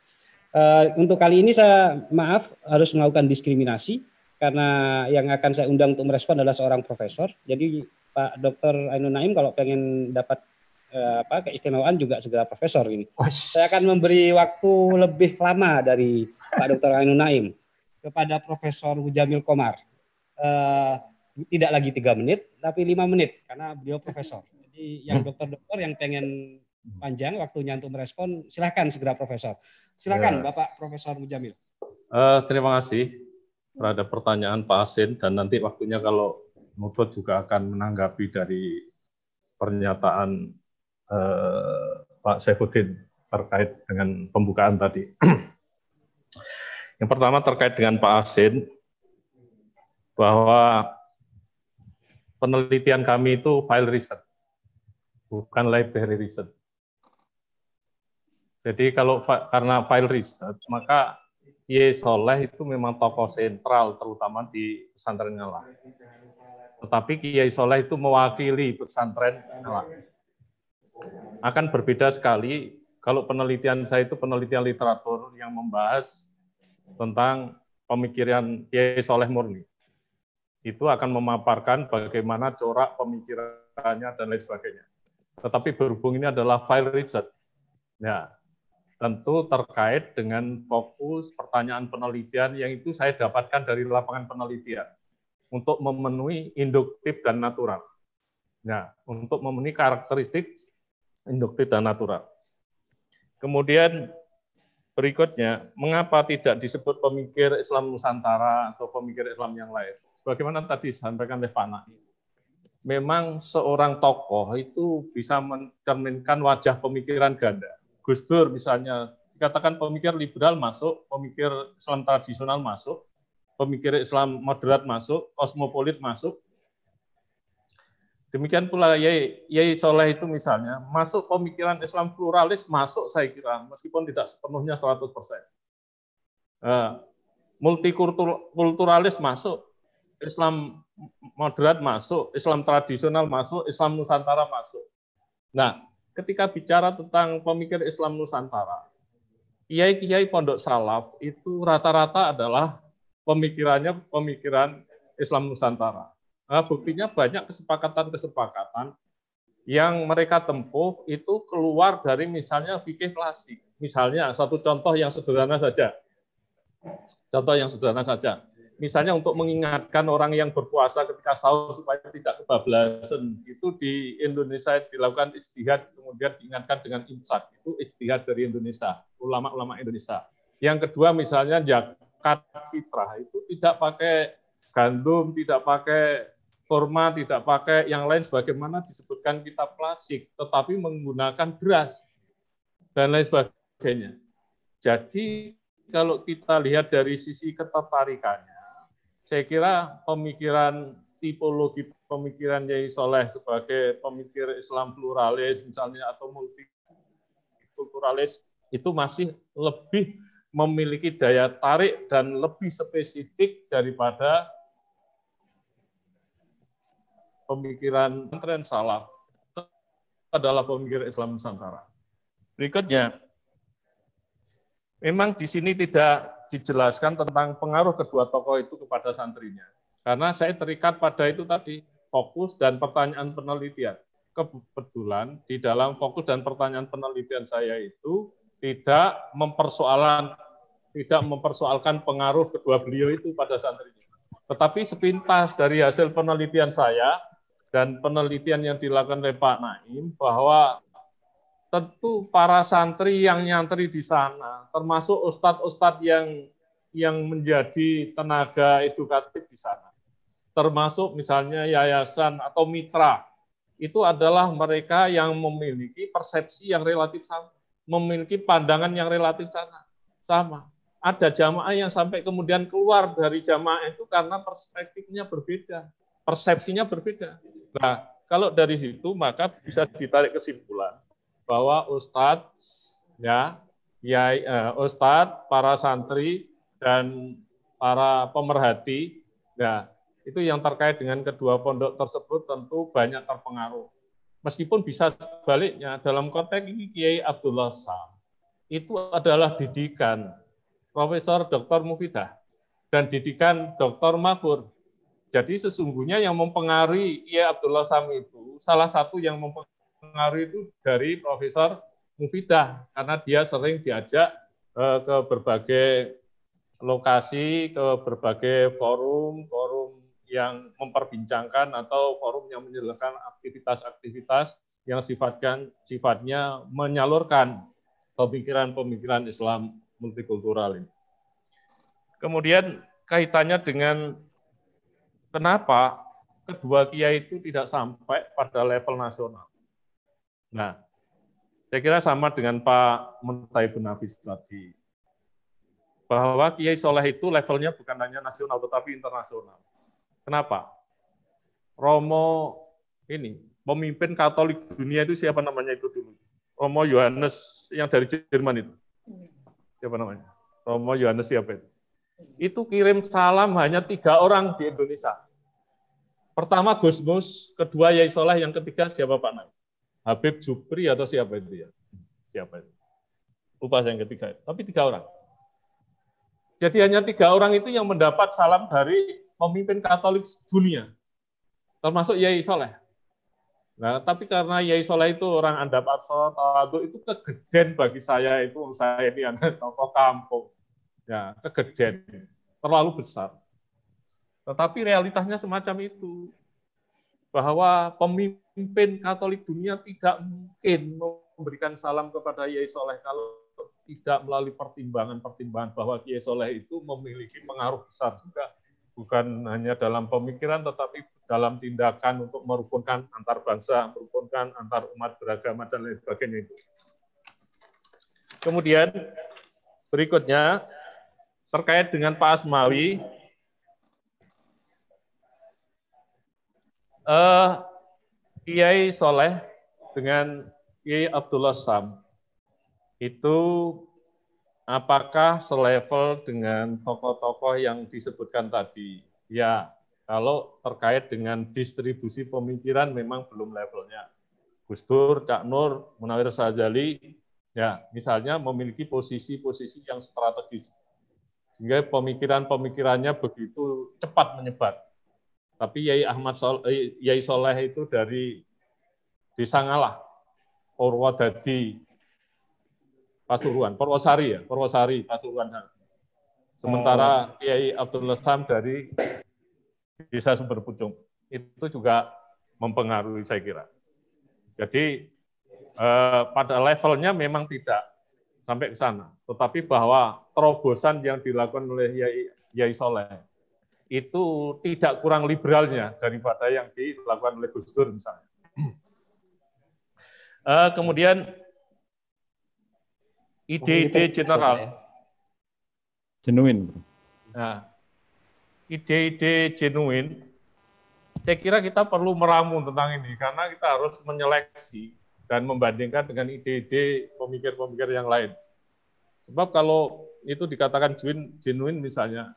Untuk kali ini saya harus melakukan diskriminasi karena yang akan saya undang untuk merespon adalah seorang profesor. Jadi Pak Dr. Ainun Naim kalau pengen dapat keistimewaan juga segera profesor ini. Saya akan memberi waktu lebih lama dari Pak Dr. Ainun Naim kepada Profesor Mujamil Komar. Tidak lagi 3 menit, tapi 5 menit karena beliau profesor. Jadi yang dokter-dokter yang pengen panjang waktunya untuk merespon, silahkan segera profesor. Silahkan Bapak Profesor Mujamil. Terima kasih terhadap pertanyaan Pak Asin, dan nanti waktunya kalau Nutut juga akan menanggapi dari pernyataan Pak Saifuddin terkait dengan pembukaan tadi. Yang pertama terkait dengan Pak Asin, bahwa penelitian kami itu file research, bukan library research. Jadi karena file research, maka Kiai Soleh itu memang tokoh sentral, terutama di pesantren Ngalah. Tetapi Kiai Soleh itu mewakili pesantren Ngalah. Akan berbeda sekali kalau penelitian saya itu penelitian literatur yang membahas tentang pemikiran Kiai Soleh murni. Itu akan memaparkan bagaimana corak pemikirannya dan lain sebagainya. Tetapi berhubung ini adalah file research, ya tentu terkait dengan fokus pertanyaan penelitian yang itu saya dapatkan dari lapangan penelitian untuk memenuhi induktif dan natural. Ya, untuk memenuhi karakteristik induktif dan natural. Kemudian berikutnya, mengapa tidak disebut pemikir Islam Nusantara atau pemikir Islam yang lain? Sebagaimana tadi disampaikan oleh Pak Naim, memang seorang tokoh itu bisa mencerminkan wajah pemikiran ganda. Gus Dur misalnya, dikatakan pemikir liberal masuk, pemikir Islam tradisional masuk, pemikir Islam moderat masuk, kosmopolit masuk. Demikian pula Yai Soleh itu misalnya, masuk pemikiran Islam pluralis masuk saya kira, meskipun tidak sepenuhnya 100%. Multikulturalis masuk, Islam moderat masuk, Islam tradisional masuk, Islam Nusantara masuk. Nah, ketika bicara tentang pemikir Islam Nusantara, kiai-kiai pondok salaf itu rata-rata adalah pemikirannya pemikiran Islam Nusantara. Nah, buktinya banyak kesepakatan-kesepakatan yang mereka tempuh itu keluar dari misalnya fikih klasik. Misalnya satu contoh yang sederhana saja. Misalnya untuk mengingatkan orang yang berpuasa ketika sahur supaya tidak kebablasan, itu di Indonesia dilakukan ijtihad, kemudian diingatkan dengan imsak, itu ijtihad dari Indonesia, ulama-ulama Indonesia. Yang kedua misalnya zakat fitrah, itu tidak pakai gandum, tidak pakai kurma, tidak pakai yang lain sebagaimana disebutkan kitab klasik, tetapi menggunakan beras dan lain sebagainya. Jadi kalau kita lihat dari sisi ketertarikannya, saya kira pemikiran tipologi pemikiran Yai Soleh sebagai pemikir Islam pluralis misalnya atau multikulturalis itu masih lebih memiliki daya tarik dan lebih spesifik daripada pemikiran tren salaf adalah pemikir Islam Nusantara. Berikutnya, memang di sini tidak dijelaskan tentang pengaruh kedua tokoh itu kepada santrinya. Karena saya terikat pada itu tadi, fokus dan pertanyaan penelitian. Kebetulan di dalam fokus dan pertanyaan penelitian saya itu tidak mempersoalkan pengaruh kedua beliau itu pada santrinya. Tetapi sepintas dari hasil penelitian saya dan penelitian yang dilakukan oleh Pak Naim, bahwa tentu para santri yang nyantri di sana, termasuk ustadz-ustadz yang menjadi tenaga edukatif di sana, termasuk misalnya yayasan atau mitra itu adalah mereka yang memiliki persepsi yang relatif sama, memiliki pandangan yang relatif sama. Ada jamaah yang sampai kemudian keluar dari jamaah itu karena perspektifnya berbeda, persepsinya berbeda. Nah, kalau dari situ maka bisa ditarik kesimpulan bahwa ustadz, ustadz, para santri dan para pemerhati, itu yang terkait dengan kedua pondok tersebut tentu banyak terpengaruh. Meskipun bisa sebaliknya, dalam konteks ini Kiai Abdullah Sham itu adalah didikan Profesor Dr. Mufidah dan didikan Dr. Mafur. Jadi sesungguhnya yang mempengaruhi Kiai Abdullah Sham itu, salah satu yang mempengaruhi itu dari Profesor Mufidah, karena dia sering diajak ke berbagai lokasi, ke berbagai forum yang memperbincangkan atau forum yang menyelenggarakan aktivitas-aktivitas yang sifatnya menyalurkan pemikiran-pemikiran Islam multikultural ini. Kemudian kaitannya dengan kenapa kedua kiai itu tidak sampai pada level nasional. Nah, saya kira sama dengan Pak Muntaibun Hafiz tadi, bahwa Kiai Soleh itu levelnya bukan hanya nasional tetapi internasional. Kenapa? Romo ini, pemimpin Katolik dunia itu siapa namanya itu dulu? Romo Yohanes yang dari Jerman itu. Siapa namanya? Romo Yohanes siapa itu? Itu kirim salam hanya 3 orang di Indonesia. Pertama Gusmus, kedua Yai Soleh, yang ketiga siapa Pak Naim? Habib Jupri atau siapa itu ya? Siapa itu? Lupa saya yang ketiga. Tapi 3 orang. Jadi hanya 3 orang itu yang mendapat salam dari pemimpin Katolik dunia, termasuk Yai Soleh. Nah, tapi karena Yai Soleh itu orang andap absor, itu kegeden bagi saya itu, saya ini anak tokoh kampung, ya kegeden, terlalu besar. Tetapi realitasnya semacam itu, bahwa pemimpin Katolik dunia tidak mungkin memberikan salam kepada Yai Soleh kalau tidak melalui pertimbangan-pertimbangan bahwa Kiai Soleh itu memiliki pengaruh besar juga, bukan hanya dalam pemikiran, tetapi dalam tindakan untuk merukunkan antar bangsa, merukunkan antar umat beragama, dan lain sebagainya itu. Kemudian berikutnya, terkait dengan Pak Asmawi, Kiai Soleh dengan Kiai Abdullah Sham, itu apakah selevel dengan tokoh-tokoh yang disebutkan tadi? Ya, kalau terkait dengan distribusi pemikiran memang belum levelnya. Gus Dur, Cak Nur, Munawir Sajali, ya misalnya memiliki posisi-posisi yang strategis, sehingga pemikiran-pemikirannya begitu cepat menyebar. Tapi Yai Soleh itu dari Desa Ngalah, Purwodadi, Pasuruan, Purwosari, Pasuruan. Sementara Kiai Abdullah Sham dari Desa Sumber Pucung, itu juga mempengaruhi saya kira. Jadi pada levelnya memang tidak sampai ke sana, tetapi bahwa terobosan yang dilakukan oleh Yai Soleh itu tidak kurang liberalnya daripada yang dilakukan oleh Gus Dur misalnya. Kemudian ide-ide general, genuine. Nah, ide-ide genuine, saya kira kita perlu meramu tentang ini karena kita harus menyeleksi dan membandingkan dengan ide-ide pemikir-pemikir yang lain. Sebab kalau itu dikatakan genuine misalnya,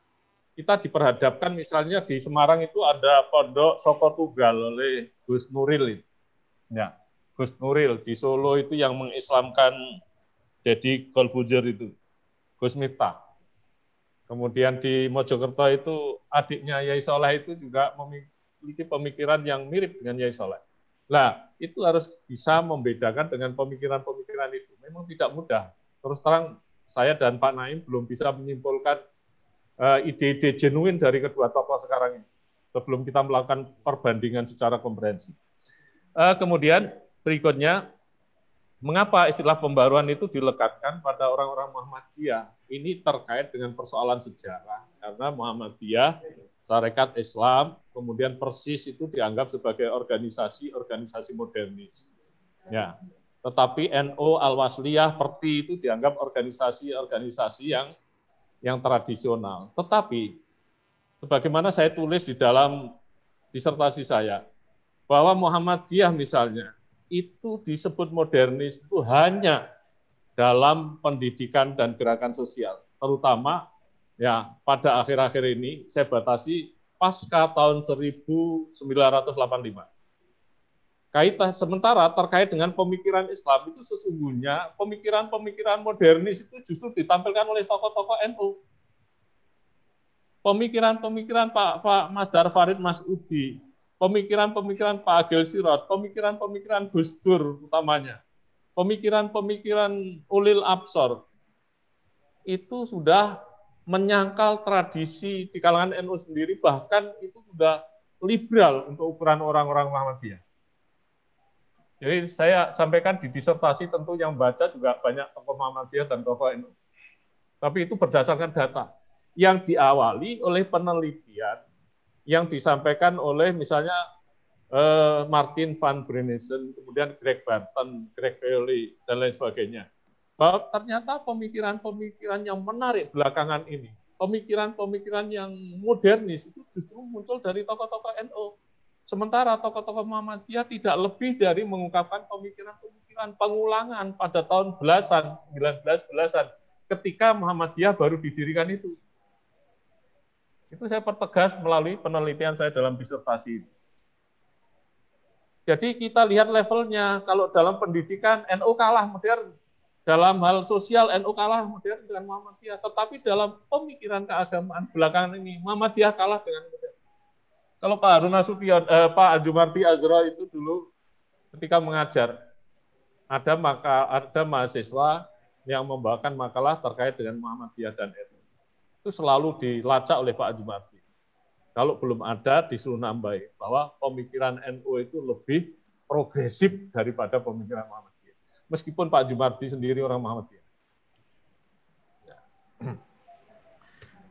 kita diperhadapkan misalnya di Semarang itu ada pondok Soko Tunggal oleh Gus Nuril. Ya, Gus Nuril di Solo itu yang mengislamkan Dedi Kolbujer itu, Gus Miftah. Kemudian di Mojokerto itu adiknya Yai Soleh itu juga memiliki pemikiran yang mirip dengan Yai Soleh. Nah, itu harus bisa membedakan dengan pemikiran-pemikiran itu. Memang tidak mudah. Terus terang, saya dan Pak Naim belum bisa menyimpulkan ide-ide genuine dari kedua tokoh sekarang ini, sebelum kita melakukan perbandingan secara komprehensif. Kemudian berikutnya, mengapa istilah pembaruan itu dilekatkan pada orang-orang Muhammadiyah? Ini terkait dengan persoalan sejarah, karena Muhammadiyah Sarekat Islam, kemudian Persis itu dianggap sebagai organisasi modernis. Ya. Tetapi NU, Al-Wasliyah, Perti itu dianggap organisasi yang tradisional. Tetapi sebagaimana saya tulis di dalam disertasi saya, bahwa Muhammadiyah misalnya itu disebut modernis itu hanya dalam pendidikan dan gerakan sosial, terutama ya pada akhir-akhir ini saya batasi pasca tahun 1985. Sementara terkait dengan pemikiran Islam itu sesungguhnya pemikiran-pemikiran modernis itu justru ditampilkan oleh tokoh-tokoh NU. Pemikiran-pemikiran Pak Masdar Farid Masudi, pemikiran-pemikiran Pak Agil Sirot, pemikiran-pemikiran Gus Dur utamanya, pemikiran-pemikiran Ulil Absor, itu sudah menyangkal tradisi di kalangan NU sendiri, bahkan itu sudah liberal untuk ukuran orang-orang Muhammadiyah. Jadi saya sampaikan di disertasi, tentu yang baca juga banyak tokoh Muhammadiyah dan tokoh NU. Tapi itu berdasarkan data yang diawali oleh penelitian yang disampaikan oleh misalnya Martin van Brenissen, kemudian Greg Barton, Greg Paoli, dan lain sebagainya. Bahwa ternyata pemikiran-pemikiran yang menarik belakangan ini, pemikiran-pemikiran yang modernis itu justru muncul dari tokoh-tokoh NU. Sementara tokoh-tokoh Muhammadiyah tidak lebih dari mengungkapkan pemikiran-pemikiran pengulangan pada tahun 19-an, ketika Muhammadiyah baru didirikan itu. Itu saya pertegas melalui penelitian saya dalam disertasi. Jadi kita lihat levelnya, kalau dalam pendidikan NU kalah modern, dalam hal sosial NU kalah modern dengan Muhammadiyah, tetapi dalam pemikiran keagamaan belakangan ini Muhammadiyah kalah dengan modern. Kalau Pak Harun Nasution, Pak Ajumardi Azra itu dulu ketika mengajar, ada mahasiswa yang membawakan makalah terkait dengan Muhammadiyah dan NU. Itu selalu dilacak oleh Pak Ajumardi. Kalau belum ada, disuruh nambahin bahwa pemikiran NU itu lebih progresif daripada pemikiran Muhammadiyah. Meskipun Pak Ajumardi sendiri orang Muhammadiyah.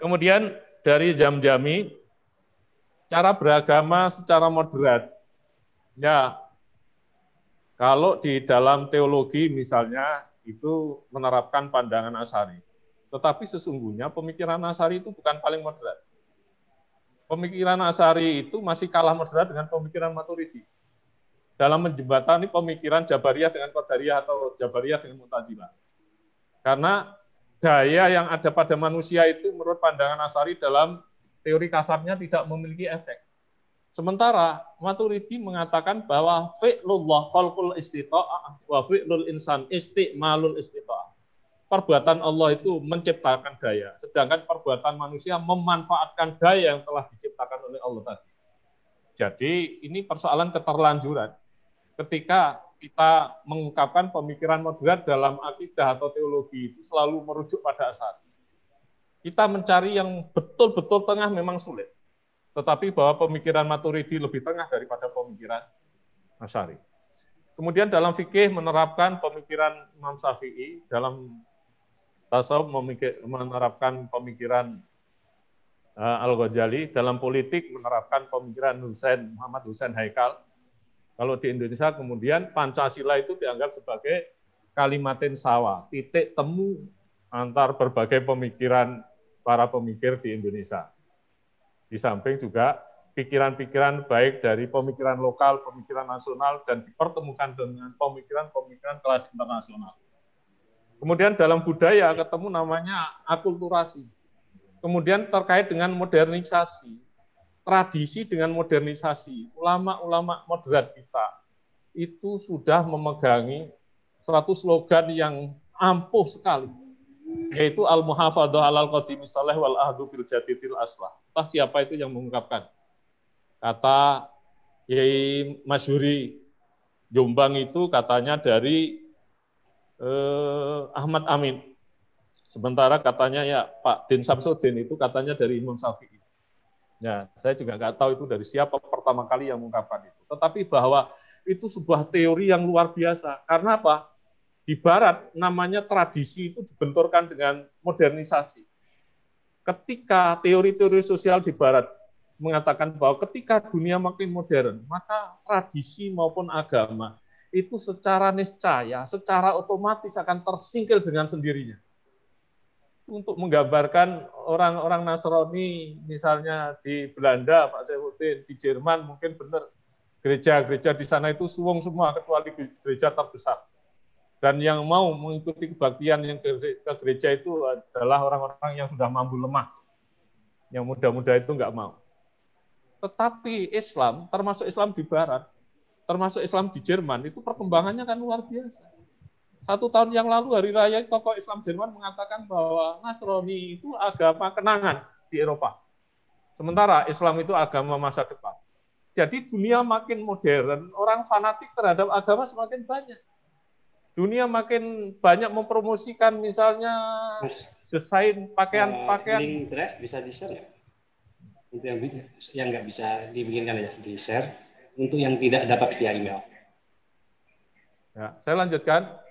Kemudian dari Jam-Jami, cara beragama secara moderat. Ya, kalau di dalam teologi misalnya itu menerapkan pandangan Asy'ari. Tetapi sesungguhnya pemikiran Asy'ari itu bukan paling moderat. Pemikiran Asy'ari itu masih kalah moderat dengan pemikiran Maturidi. Dalam menjembatani pemikiran Jabariyah dengan Qadariyah atau Jabariyah dengan Mu'tazilah. Karena daya yang ada pada manusia itu menurut pandangan Asy'ari dalam teori kasarnya tidak memiliki efek. Sementara Maturidi mengatakan bahwa fi'lullah khalqul istita'ah wa fi'lul insan isti'malul istita'ah. Perbuatan Allah itu menciptakan daya, sedangkan perbuatan manusia memanfaatkan daya yang telah diciptakan oleh Allah tadi. Jadi ini persoalan keterlanjuran. Ketika kita mengungkapkan pemikiran moderat dalam akidah atau teologi itu selalu merujuk pada Asy'ari. Kita mencari yang betul-betul tengah memang sulit. Tetapi bahwa pemikiran Maturidi lebih tengah daripada pemikiran Asy'ari. Kemudian dalam fikih menerapkan pemikiran Imam Syafi'i, dalam tasawuf menerapkan pemikiran Al-Ghazali, dalam politik menerapkan pemikiran Muhammad Hussein Haikal. Kalau di Indonesia kemudian Pancasila itu dianggap sebagai kalimatin sawa, titik temu antar berbagai pemikiran para pemikir di Indonesia. Di samping juga pikiran-pikiran baik dari pemikiran lokal, pemikiran nasional, dan dipertemukan dengan pemikiran-pemikiran kelas internasional. Kemudian dalam budaya ketemu namanya akulturasi. Kemudian terkait dengan modernisasi, tradisi dengan modernisasi, ulama-ulama moderat kita itu sudah memegangi suatu slogan yang ampuh sekali, yaitu al-muhafadzah alal qadimi salih wal ahdu bil jadidil aslah. Entah siapa itu yang mengungkapkan. Kata Yai Masyuri Jombang itu katanya dari Ahmad Amin. Sementara katanya ya Pak Din Samsudin itu katanya dari Imam Syafi'i. Ya, saya juga nggak tahu itu dari siapa pertama kali yang mengungkapkan itu. Tetapi bahwa itu sebuah teori yang luar biasa. Karena apa? Di Barat namanya tradisi itu dibenturkan dengan modernisasi. Ketika teori-teori sosial di Barat mengatakan bahwa ketika dunia makin modern, maka tradisi maupun agama itu secara niscaya, secara otomatis akan tersingkir dengan sendirinya. Untuk menggambarkan orang-orang Nasrani, misalnya di Belanda, Pak Saifuddin, di Jerman mungkin benar, gereja-gereja di sana itu suwung semua, kecuali gereja terbesar. Dan yang mau mengikuti kebaktian yang ke gereja itu adalah orang-orang yang sudah mampu lemah. Yang muda-muda itu nggak mau. Tetapi Islam, termasuk Islam di Barat, termasuk Islam di Jerman, itu perkembangannya kan luar biasa. 1 tahun yang lalu hari raya tokoh Islam Jerman mengatakan bahwa Nasrani itu agama kenangan di Eropa. Sementara Islam itu agama masa depan. Jadi dunia makin modern, orang fanatik terhadap agama semakin banyak. Dunia makin banyak mempromosikan misalnya desain pakaian-pakaian. Link drive bisa di-share ya? Untuk yang nggak bisa dibikinkan ya, di-share. Untuk yang tidak dapat via email. Ya, saya lanjutkan.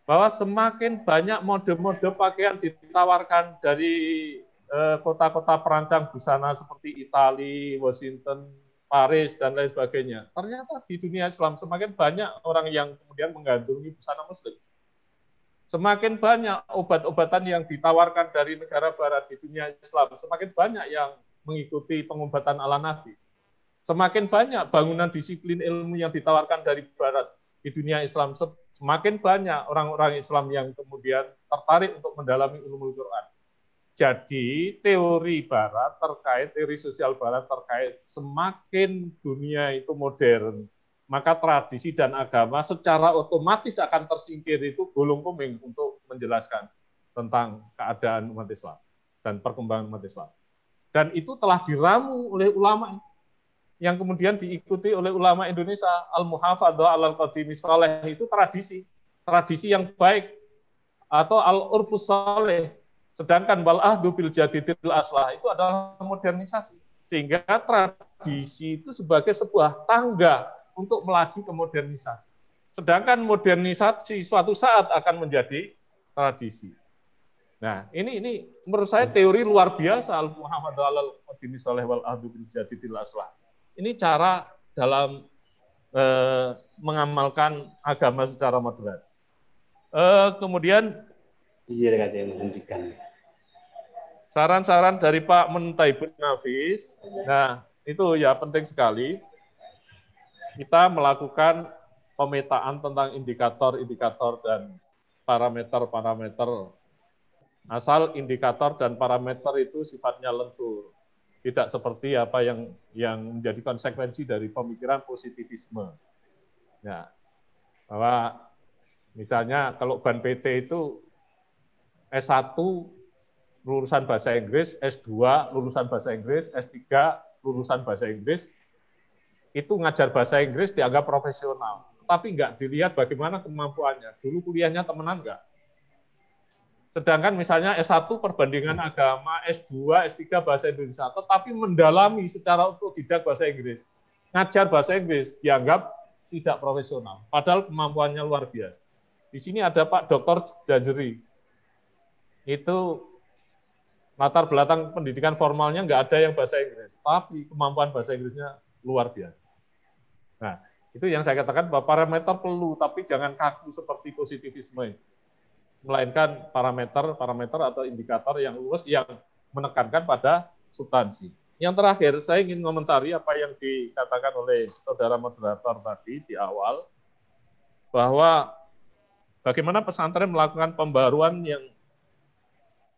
Bahwa semakin banyak mode-mode pakaian ditawarkan dari kota-kota perancang busana seperti Italia, Washington, Paris, dan lain sebagainya. Ternyata di dunia Islam semakin banyak orang yang kemudian menggandrungi busana muslim. Semakin banyak obat-obatan yang ditawarkan dari negara barat di dunia Islam, semakin banyak yang mengikuti pengobatan ala Nabi. Semakin banyak bangunan disiplin ilmu yang ditawarkan dari barat di dunia Islam, semakin banyak orang-orang Islam yang kemudian tertarik untuk mendalami ulumul Quran. Jadi teori barat terkait, teori sosial barat terkait semakin dunia itu modern, maka tradisi dan agama secara otomatis akan tersingkir, itu bolong-koming untuk menjelaskan tentang keadaan umat Islam dan perkembangan umat Islam. Dan itu telah diramu oleh ulama yang kemudian diikuti oleh ulama Indonesia. Al-Muhafadzah alal qadimi saleh itu tradisi yang baik, atau al-urfus saleh. Sedangkan wal ahdu bil jadidil aslah itu adalah modernisasi. Sehingga tradisi itu sebagai sebuah tangga untuk melaju ke modernisasi. Sedangkan modernisasi suatu saat akan menjadi tradisi. Nah, ini menurut saya teori luar biasa, al-Muhafadzah alal qadimi saleh wal ahdu bil jadidil aslah. Ini cara dalam mengamalkan agama secara modern. Kemudian saran-saran dari Pak Muntaibun Nafis. Nah, itu ya penting sekali. Kita melakukan pemetaan tentang indikator-indikator dan parameter-parameter. Asal indikator dan parameter itu sifatnya lentur. Tidak seperti apa yang menjadi konsekuensi dari pemikiran positivisme. Ya, bahwa misalnya kalau ban PT itu S1 lulusan bahasa Inggris, S2 lulusan bahasa Inggris, S3 lulusan bahasa Inggris, itu ngajar bahasa Inggris dianggap profesional. Tapi nggak dilihat bagaimana kemampuannya. Dulu kuliahnya temenan nggak? Sedangkan misalnya S1 perbandingan agama, S2, S3 bahasa Indonesia, tetapi mendalami secara otodidak bahasa Inggris. Ngajar bahasa Inggris dianggap tidak profesional, padahal kemampuannya luar biasa. Di sini ada Pak Dr. Jajeri. Itu latar belakang pendidikan formalnya nggak ada yang bahasa Inggris, tapi kemampuan bahasa Inggrisnya luar biasa. Nah, itu yang saya katakan bahwa parameter perlu, tapi jangan kaku seperti positivisme. Melainkan parameter atau indikator yang luas yang menekankan pada substansi. Yang terakhir, saya ingin komentari apa yang dikatakan oleh saudara moderator tadi di awal, bahwa bagaimana pesantren melakukan pembaruan yang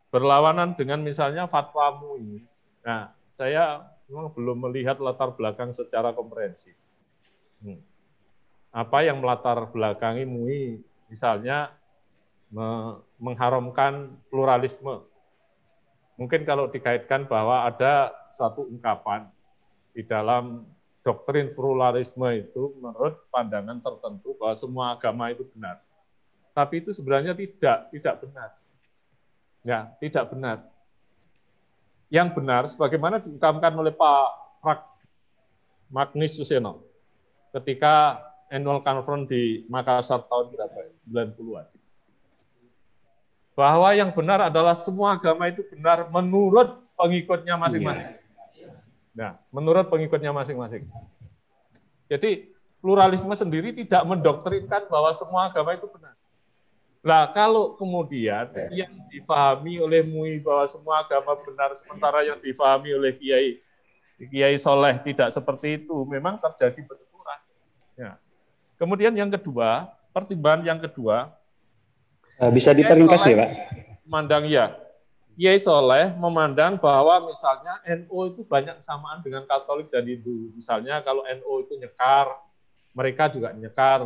berlawanan dengan misalnya fatwa MUI. Nah, saya memang belum melihat latar belakang secara komprehensif. Apa yang melatar belakangi MUI, misalnya mengharamkan pluralisme. Mungkin kalau dikaitkan bahwa ada suatu ungkapan di dalam doktrin pluralisme itu menurut pandangan tertentu bahwa semua agama itu benar. Tapi itu sebenarnya tidak benar. Ya, tidak benar. Yang benar sebagaimana diungkapkan oleh Pak Magnis Suseno ketika annual conference di Makassar tahun berapa? 90-an. Bahwa yang benar adalah semua agama itu benar menurut pengikutnya masing-masing. Nah, menurut pengikutnya masing-masing. Jadi pluralisme sendiri tidak mendoktrinkan bahwa semua agama itu benar. Nah, kalau kemudian yang difahami oleh MUI bahwa semua agama benar, sementara yang difahami oleh Kiai Soleh tidak seperti itu, memang terjadi benturan. Ya. Kemudian yang kedua, pertimbangan yang kedua, bisa diperingkas ya, Pak? Memandang ya, Kiai Soleh memandang bahwa misalnya NU itu banyak kesamaan dengan Katolik dan Hindu. Misalnya kalau NU itu nyekar, mereka juga nyekar.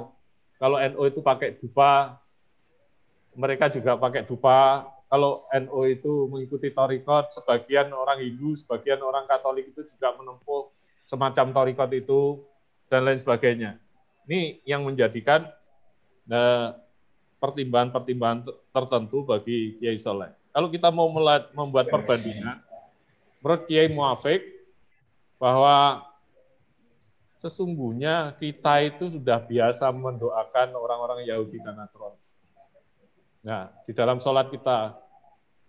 Kalau NU itu pakai dupa, mereka juga pakai dupa. Kalau NU itu mengikuti torikot, sebagian orang Hindu, sebagian orang Katolik itu juga menempuh semacam torikot itu, dan lain sebagainya. Ini yang menjadikan pertimbangan-pertimbangan tertentu bagi Kiai Soleh. Kalau kita mau membuat perbandingan, menurut Kiai Muafik, bahwa sesungguhnya kita itu sudah biasa mendoakan orang-orang Yahudi dan Nasrani. Nah, di dalam sholat kita,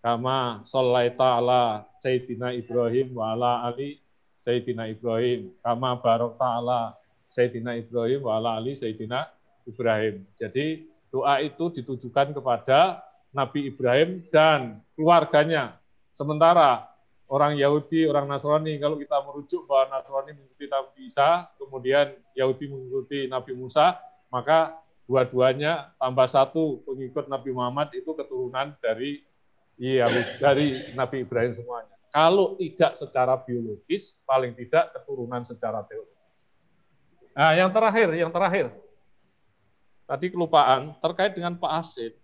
kama sholaita ala Sayyidina Ibrahim wa ala ali Sayyidina Ibrahim, kama barokta ala Sayyidina Ibrahim wa ala ali Sayyidina Ibrahim. Jadi doa itu ditujukan kepada Nabi Ibrahim dan keluarganya. Sementara orang Yahudi, orang Nasrani, kalau kita merujuk bahwa Nasrani mengikuti Nabi Isa, kemudian Yahudi mengikuti Nabi Musa, maka dua-duanya tambah satu pengikut Nabi Muhammad itu keturunan dari Nabi Ibrahim semuanya. Kalau tidak secara biologis, paling tidak keturunan secara teologis. Nah, yang terakhir. Tadi kelupaan terkait dengan Pak Asid,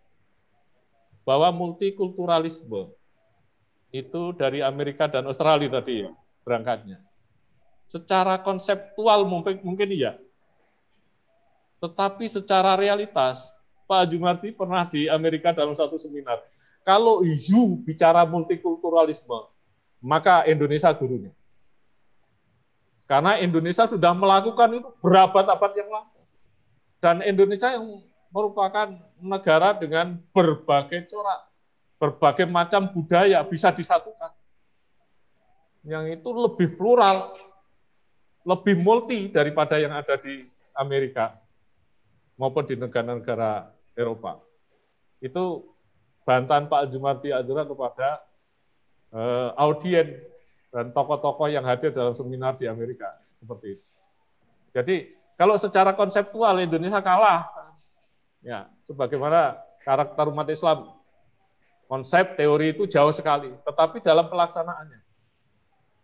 bahwa multikulturalisme itu dari Amerika dan Australia tadi ya, berangkatnya. Secara konseptual mungkin iya. Tetapi secara realitas, Pak Jumardi pernah di Amerika dalam satu seminar. Kalau you bicara multikulturalisme, maka Indonesia gurunya. Karena Indonesia sudah melakukan itu berabad-abad yang lalu. Dan Indonesia yang merupakan negara dengan berbagai corak, berbagai macam budaya bisa disatukan. Yang itu lebih plural, lebih multi daripada yang ada di Amerika maupun di negara-negara Eropa. Itu bantahan Pak Jumardi Azra kepada audien dan tokoh-tokoh yang hadir dalam seminar di Amerika. Seperti itu. Jadi, kalau secara konseptual Indonesia kalah, ya, sebagaimana karakter umat Islam, konsep teori itu jauh sekali, tetapi dalam pelaksanaannya,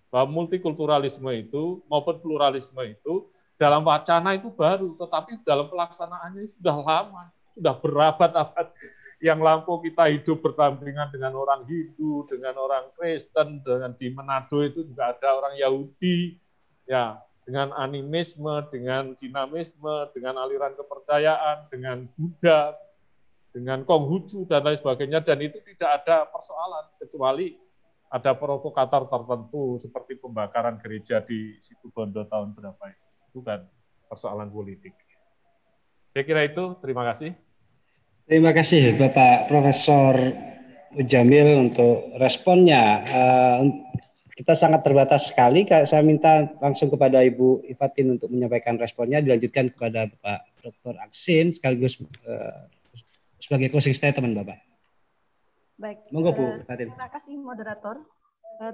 bahwa multikulturalisme itu maupun pluralisme itu dalam wacana itu baru, tetapi dalam pelaksanaannya sudah lama, sudah berabad-abad yang lampau kita hidup berdampingan dengan orang Hindu, dengan orang Kristen, dengan di Manado itu juga ada orang Yahudi, ya, dengan animisme, dengan dinamisme, dengan aliran kepercayaan, dengan Buddha, dengan Konghucu dan lain sebagainya, dan itu tidak ada persoalan kecuali ada provokator tertentu seperti pembakaran gereja di Situbondo tahun berapa itu kan persoalan politik. Saya kira itu, terima kasih. Terima kasih Bapak Profesor Mujamil untuk responnya. Kita sangat terbatas sekali. Saya minta langsung kepada Ibu Ifatin untuk menyampaikan responnya, dilanjutkan kepada Bapak Dr. Aksin sekaligus sebagai closing statement, Bapak. Baik. Monggo Bu Ifatin. Terima kasih moderator.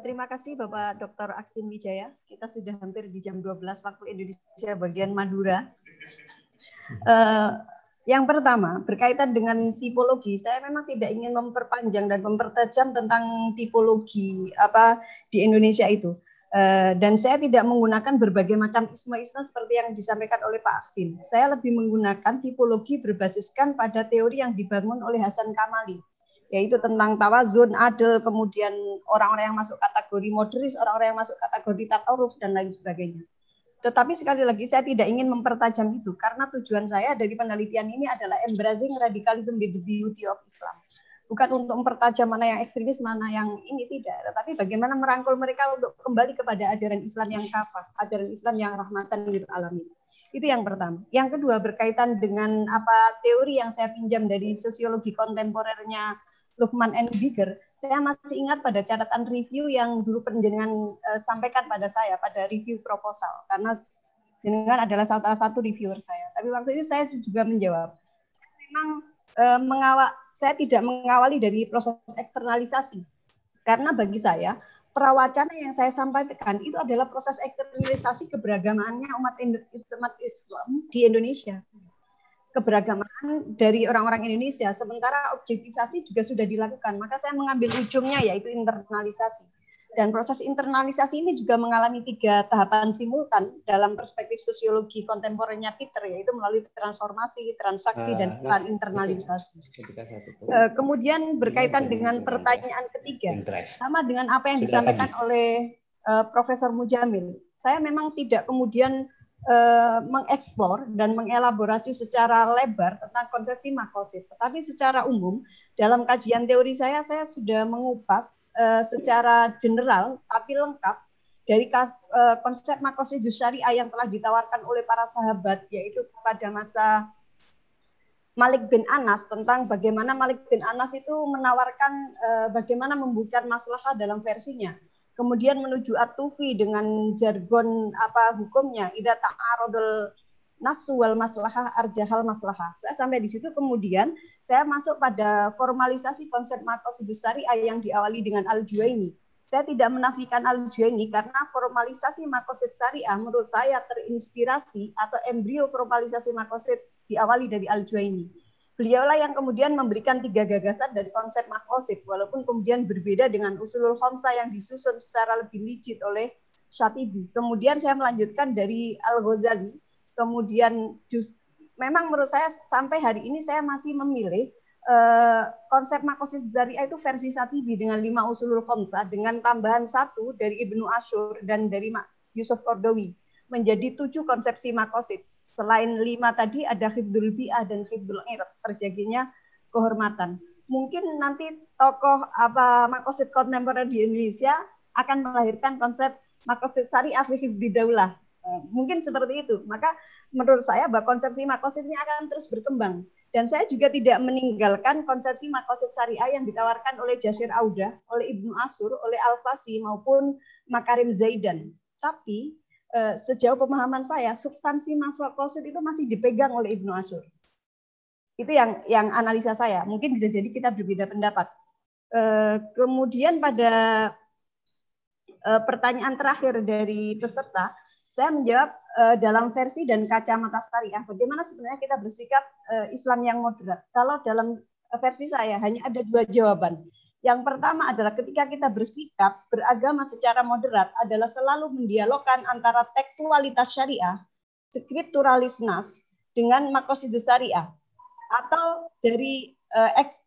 Terima kasih Bapak Dr. Aksin Wijaya. Kita sudah hampir di jam 12 waktu Indonesia bagian Madura. Yang pertama, berkaitan dengan tipologi, saya memang tidak ingin memperpanjang dan mempertajam tentang tipologi apa di Indonesia itu. Dan saya tidak menggunakan berbagai macam isme-isme seperti yang disampaikan oleh Pak Aksin. Saya lebih menggunakan tipologi berbasiskan pada teori yang dibangun oleh Hasan Kamali, yaitu tentang tawazun, adil, kemudian orang-orang yang masuk kategori moderis, orang-orang yang masuk kategori tataruf, dan lain sebagainya. Tetapi sekali lagi saya tidak ingin mempertajam itu, karena tujuan saya dari penelitian ini adalah embracing radicalism with the beauty of Islam. Bukan untuk mempertajam mana yang ekstremis, mana yang ini, tidak. Tetapi bagaimana merangkul mereka untuk kembali kepada ajaran Islam yang kafah, ajaran Islam yang rahmatan lil alamin. Itu yang pertama. Yang kedua berkaitan dengan teori yang saya pinjam dari sosiologi kontemporernya Luqman N. Bigger. Saya masih ingat pada catatan review yang dulu penjenengan sampaikan pada saya pada review proposal, karena jenengan adalah salah satu reviewer saya. Tapi waktu itu saya juga menjawab, memang saya tidak mengawali dari proses eksternalisasi, karena bagi saya prawacana yang saya sampaikan itu adalah proses eksternalisasi keberagamaannya umat Islam di Indonesia. Keberagaman dari orang-orang Indonesia, sementara objektivasi juga sudah dilakukan. Maka saya mengambil ujungnya yaitu internalisasi. Dan proses internalisasi ini juga mengalami 3 tahapan simultan dalam perspektif sosiologi kontemporer Peter, yaitu melalui transformasi, transaksi, dan internalisasi. Kemudian berkaitan dengan pertanyaan ketiga, sama dengan apa yang disampaikan oleh Profesor Mujamil, saya memang tidak kemudian mengeksplor dan mengelaborasi secara lebar tentang konsepsi makosid. Tetapi secara umum, dalam kajian teori saya sudah mengupas secara general tapi lengkap dari konsep makosidus syariah yang telah ditawarkan oleh para sahabat, yaitu pada masa Malik bin Anas, tentang bagaimana Malik bin Anas itu menawarkan bagaimana membuktikan maslahah dalam versinya. Kemudian menuju At-Tufi dengan jargon hukumnya, idza ta'aradul nasu wal maslahah arjahal maslahah. Saya sampai di situ, kemudian saya masuk pada formalisasi konsep makosidus syariah yang diawali dengan Al-Juwaini. Saya tidak menafikan Al-Juwaini karena formalisasi makosid syariah menurut saya terinspirasi atau embrio formalisasi makosid diawali dari Al-Juwaini. Beliaulah yang kemudian memberikan 3 gagasan dari konsep makosid, walaupun kemudian berbeda dengan usulul khamsah yang disusun secara lebih rigid oleh Syatibi. Kemudian saya melanjutkan dari Al-Ghazali, kemudian memang menurut saya sampai hari ini saya masih memilih konsep makosid syariah itu versi Syatibi dengan 5 usulul khamsah, dengan tambahan 1 dari Ibnu Asyur dan dari Yusuf Qardawi, menjadi 7 konsepsi makosid. Selain 5 tadi ada hifdzul bi'ah dan hifdzul irad, terjadinya kehormatan. Mungkin nanti tokoh makosid kontemporer di Indonesia akan melahirkan konsep makosid syariah fi hifdzi daulah. Mungkin seperti itu. Maka menurut saya bahwa konsepsi makosid ini akan terus berkembang. Dan saya juga tidak meninggalkan konsepsi makosid syariah yang ditawarkan oleh Jasir Audah, oleh Ibnu Asyur, oleh Al-Fasi maupun Makarim Zaidan. Tapi sejauh pemahaman saya, substansi makosid itu masih dipegang oleh Ibnu Asyur. Itu yang analisa saya. Mungkin bisa jadi kita berbeda pendapat. Kemudian pada pertanyaan terakhir dari peserta, saya menjawab dalam versi dan kacamata syariah, bagaimana sebenarnya kita bersikap Islam yang moderat. Kalau dalam versi saya hanya ada 2 jawaban. Yang pertama adalah ketika kita bersikap beragama secara moderat adalah selalu mendialogkan antara tekstualitas syariah, skripturalis dengan makosidus syariah, atau dari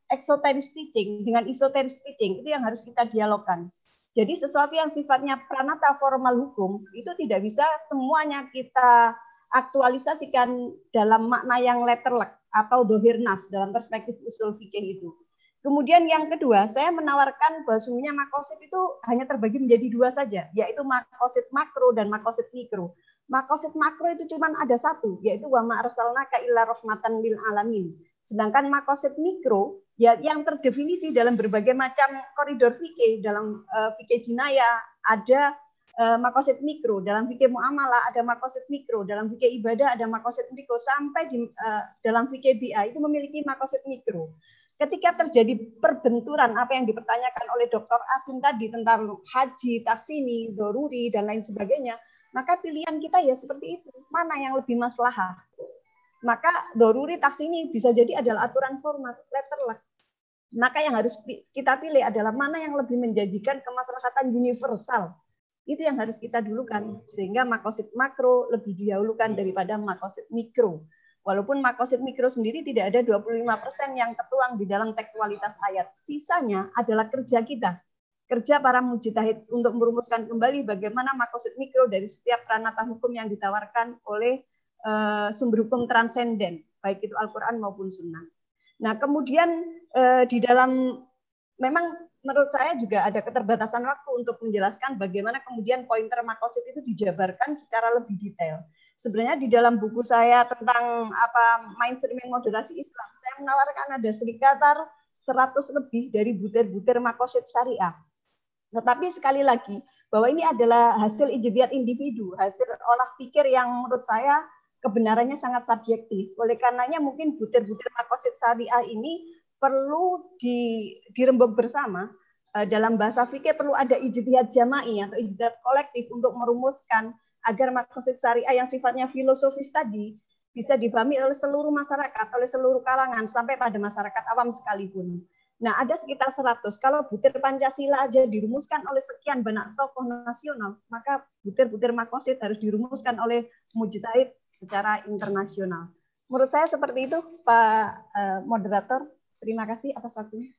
exoteris teaching dengan esoteris teaching, itu yang harus kita dialogkan. Jadi sesuatu yang sifatnya pranata formal hukum itu tidak bisa semuanya kita aktualisasikan dalam makna yang letterlek atau dohir nas dalam perspektif usul fikih itu. Kemudian yang kedua, saya menawarkan bahwa sungguhnya makosid itu hanya terbagi menjadi 2 saja, yaitu makosid makro dan makosid mikro. Makosid makro itu cuma ada 1, yaitu wa ma arsalnaka illa rahmatan lil alamin. Sedangkan makosid mikro ya yang terdefinisi dalam berbagai macam koridor fikih, dalam fikih jinayah ada makosid mikro, dalam fikih muamalah ada makosid mikro, dalam fikih ibadah ada makosid mikro, sampai di dalam fikih BA itu memiliki makosid mikro. Ketika terjadi perbenturan apa yang dipertanyakan oleh Dr. Asim tadi tentang haji, taksini, doruri, dan lain sebagainya, maka pilihan kita ya seperti itu. Mana yang lebih maslahah? Maka doruri, taksini bisa jadi adalah aturan formal, letterlek. Maka yang harus kita pilih adalah mana yang lebih menjanjikan kemaslahatan universal. Itu yang harus kita dulukan. Sehingga makosid makro lebih didahulukan daripada makosid mikro. Walaupun makosid mikro sendiri tidak ada 25% yang tertuang di dalam tekstualitas ayat. Sisanya adalah kerja kita. Kerja para mujtahid untuk merumuskan kembali bagaimana makosid mikro dari setiap pranata hukum yang ditawarkan oleh sumber hukum transenden, baik itu Al-Quran maupun Sunnah. Nah, kemudian di dalam, memang menurut saya juga ada keterbatasan waktu untuk menjelaskan bagaimana kemudian pointer makosid itu dijabarkan secara lebih detail. Sebenarnya di dalam buku saya tentang mainstreaming moderasi Islam, saya menawarkan ada sekitar 100 lebih dari butir-butir makosid syariah. Tetapi sekali lagi, bahwa ini adalah hasil ijtihad individu, hasil olah pikir yang menurut saya kebenarannya sangat subjektif. Oleh karenanya mungkin butir-butir makosid syariah ini perlu dirembuk bersama. Dalam bahasa fikih perlu ada ijtihad jama'i atau ijtihad kolektif untuk merumuskan agar makosid syariah yang sifatnya filosofis tadi bisa dipahami oleh seluruh masyarakat, oleh seluruh kalangan, sampai pada masyarakat awam sekalipun. Nah, ada sekitar 100. Kalau butir Pancasila aja dirumuskan oleh sekian banyak tokoh nasional, maka butir-butir makosid harus dirumuskan oleh mujtahid secara internasional. Menurut saya seperti itu, Pak Moderator. Terima kasih atas waktunya.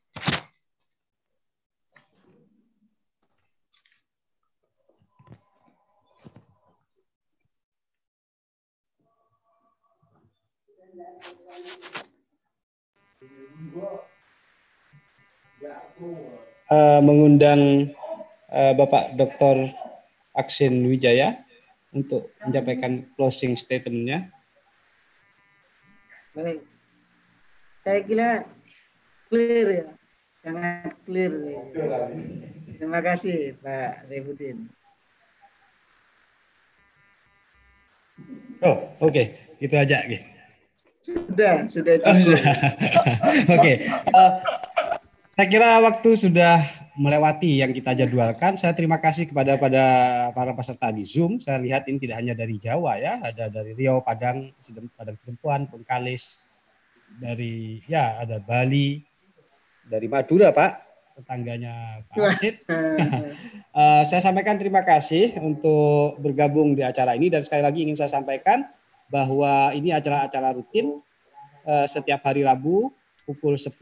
Mengundang Bapak Dr. Aksin Wijaya untuk menyampaikan closing statement-nya. Baik, saya kira clear ya, sangat clear. Terima kasih Pak Saifuddin. Oh, oke. Itu aja. Sudah itu. Oke. Saya kira waktu sudah melewati yang kita jadwalkan. Saya terima kasih kepada para peserta di Zoom. Saya lihat ini tidak hanya dari Jawa ya, ada dari Riau, Padang Sidempuan, Bengkalis, ada Bali, dari Madura Pak, tetangganya Pak Arsid. Saya sampaikan terima kasih untuk bergabung di acara ini, dan sekali lagi ingin saya sampaikan bahwa ini acara-acara rutin setiap hari Rabu pukul 10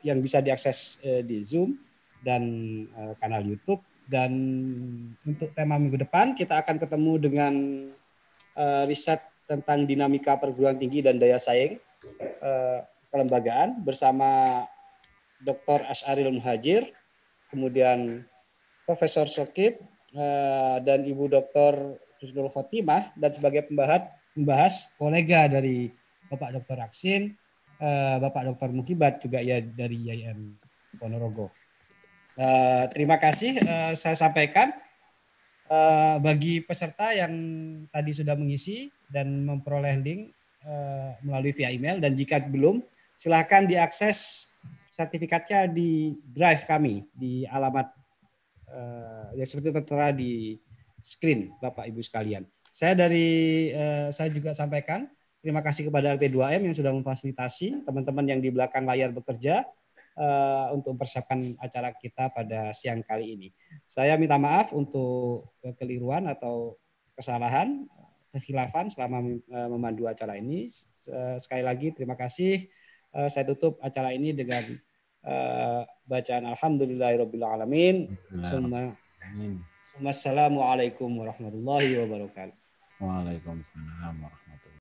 yang bisa diakses di Zoom dan kanal YouTube. Dan untuk tema minggu depan kita akan ketemu dengan riset tentang dinamika perguruan tinggi dan daya saing kelembagaan bersama Dr. Asyaril Muhajir, kemudian Profesor Sokib dan Ibu Dr. Husnul Khotimah, dan sebagai pembahas kolega dari Bapak Dr. Aksin, Bapak Dr. Mukibat juga ya dari IAIN Ponorogo. Terima kasih saya sampaikan bagi peserta yang tadi sudah mengisi dan memperoleh link melalui via email, dan jika belum silakan diakses sertifikatnya di drive kami di alamat yang seperti tertera di screen Bapak Ibu sekalian. Saya juga sampaikan terima kasih kepada LP2M yang sudah memfasilitasi teman-teman yang di belakang layar bekerja untuk mempersiapkan acara kita pada siang kali ini. Saya minta maaf untuk kekeliruan atau kesalahan, kekhilafan selama memandu acara ini. Sekali lagi terima kasih. Saya tutup acara ini dengan bacaan Alhamdulillahirabbil alamin. Assalamualaikum warahmatullahi wabarakatuh. Waalaikumsalam warahmatullahi wabarakatuh.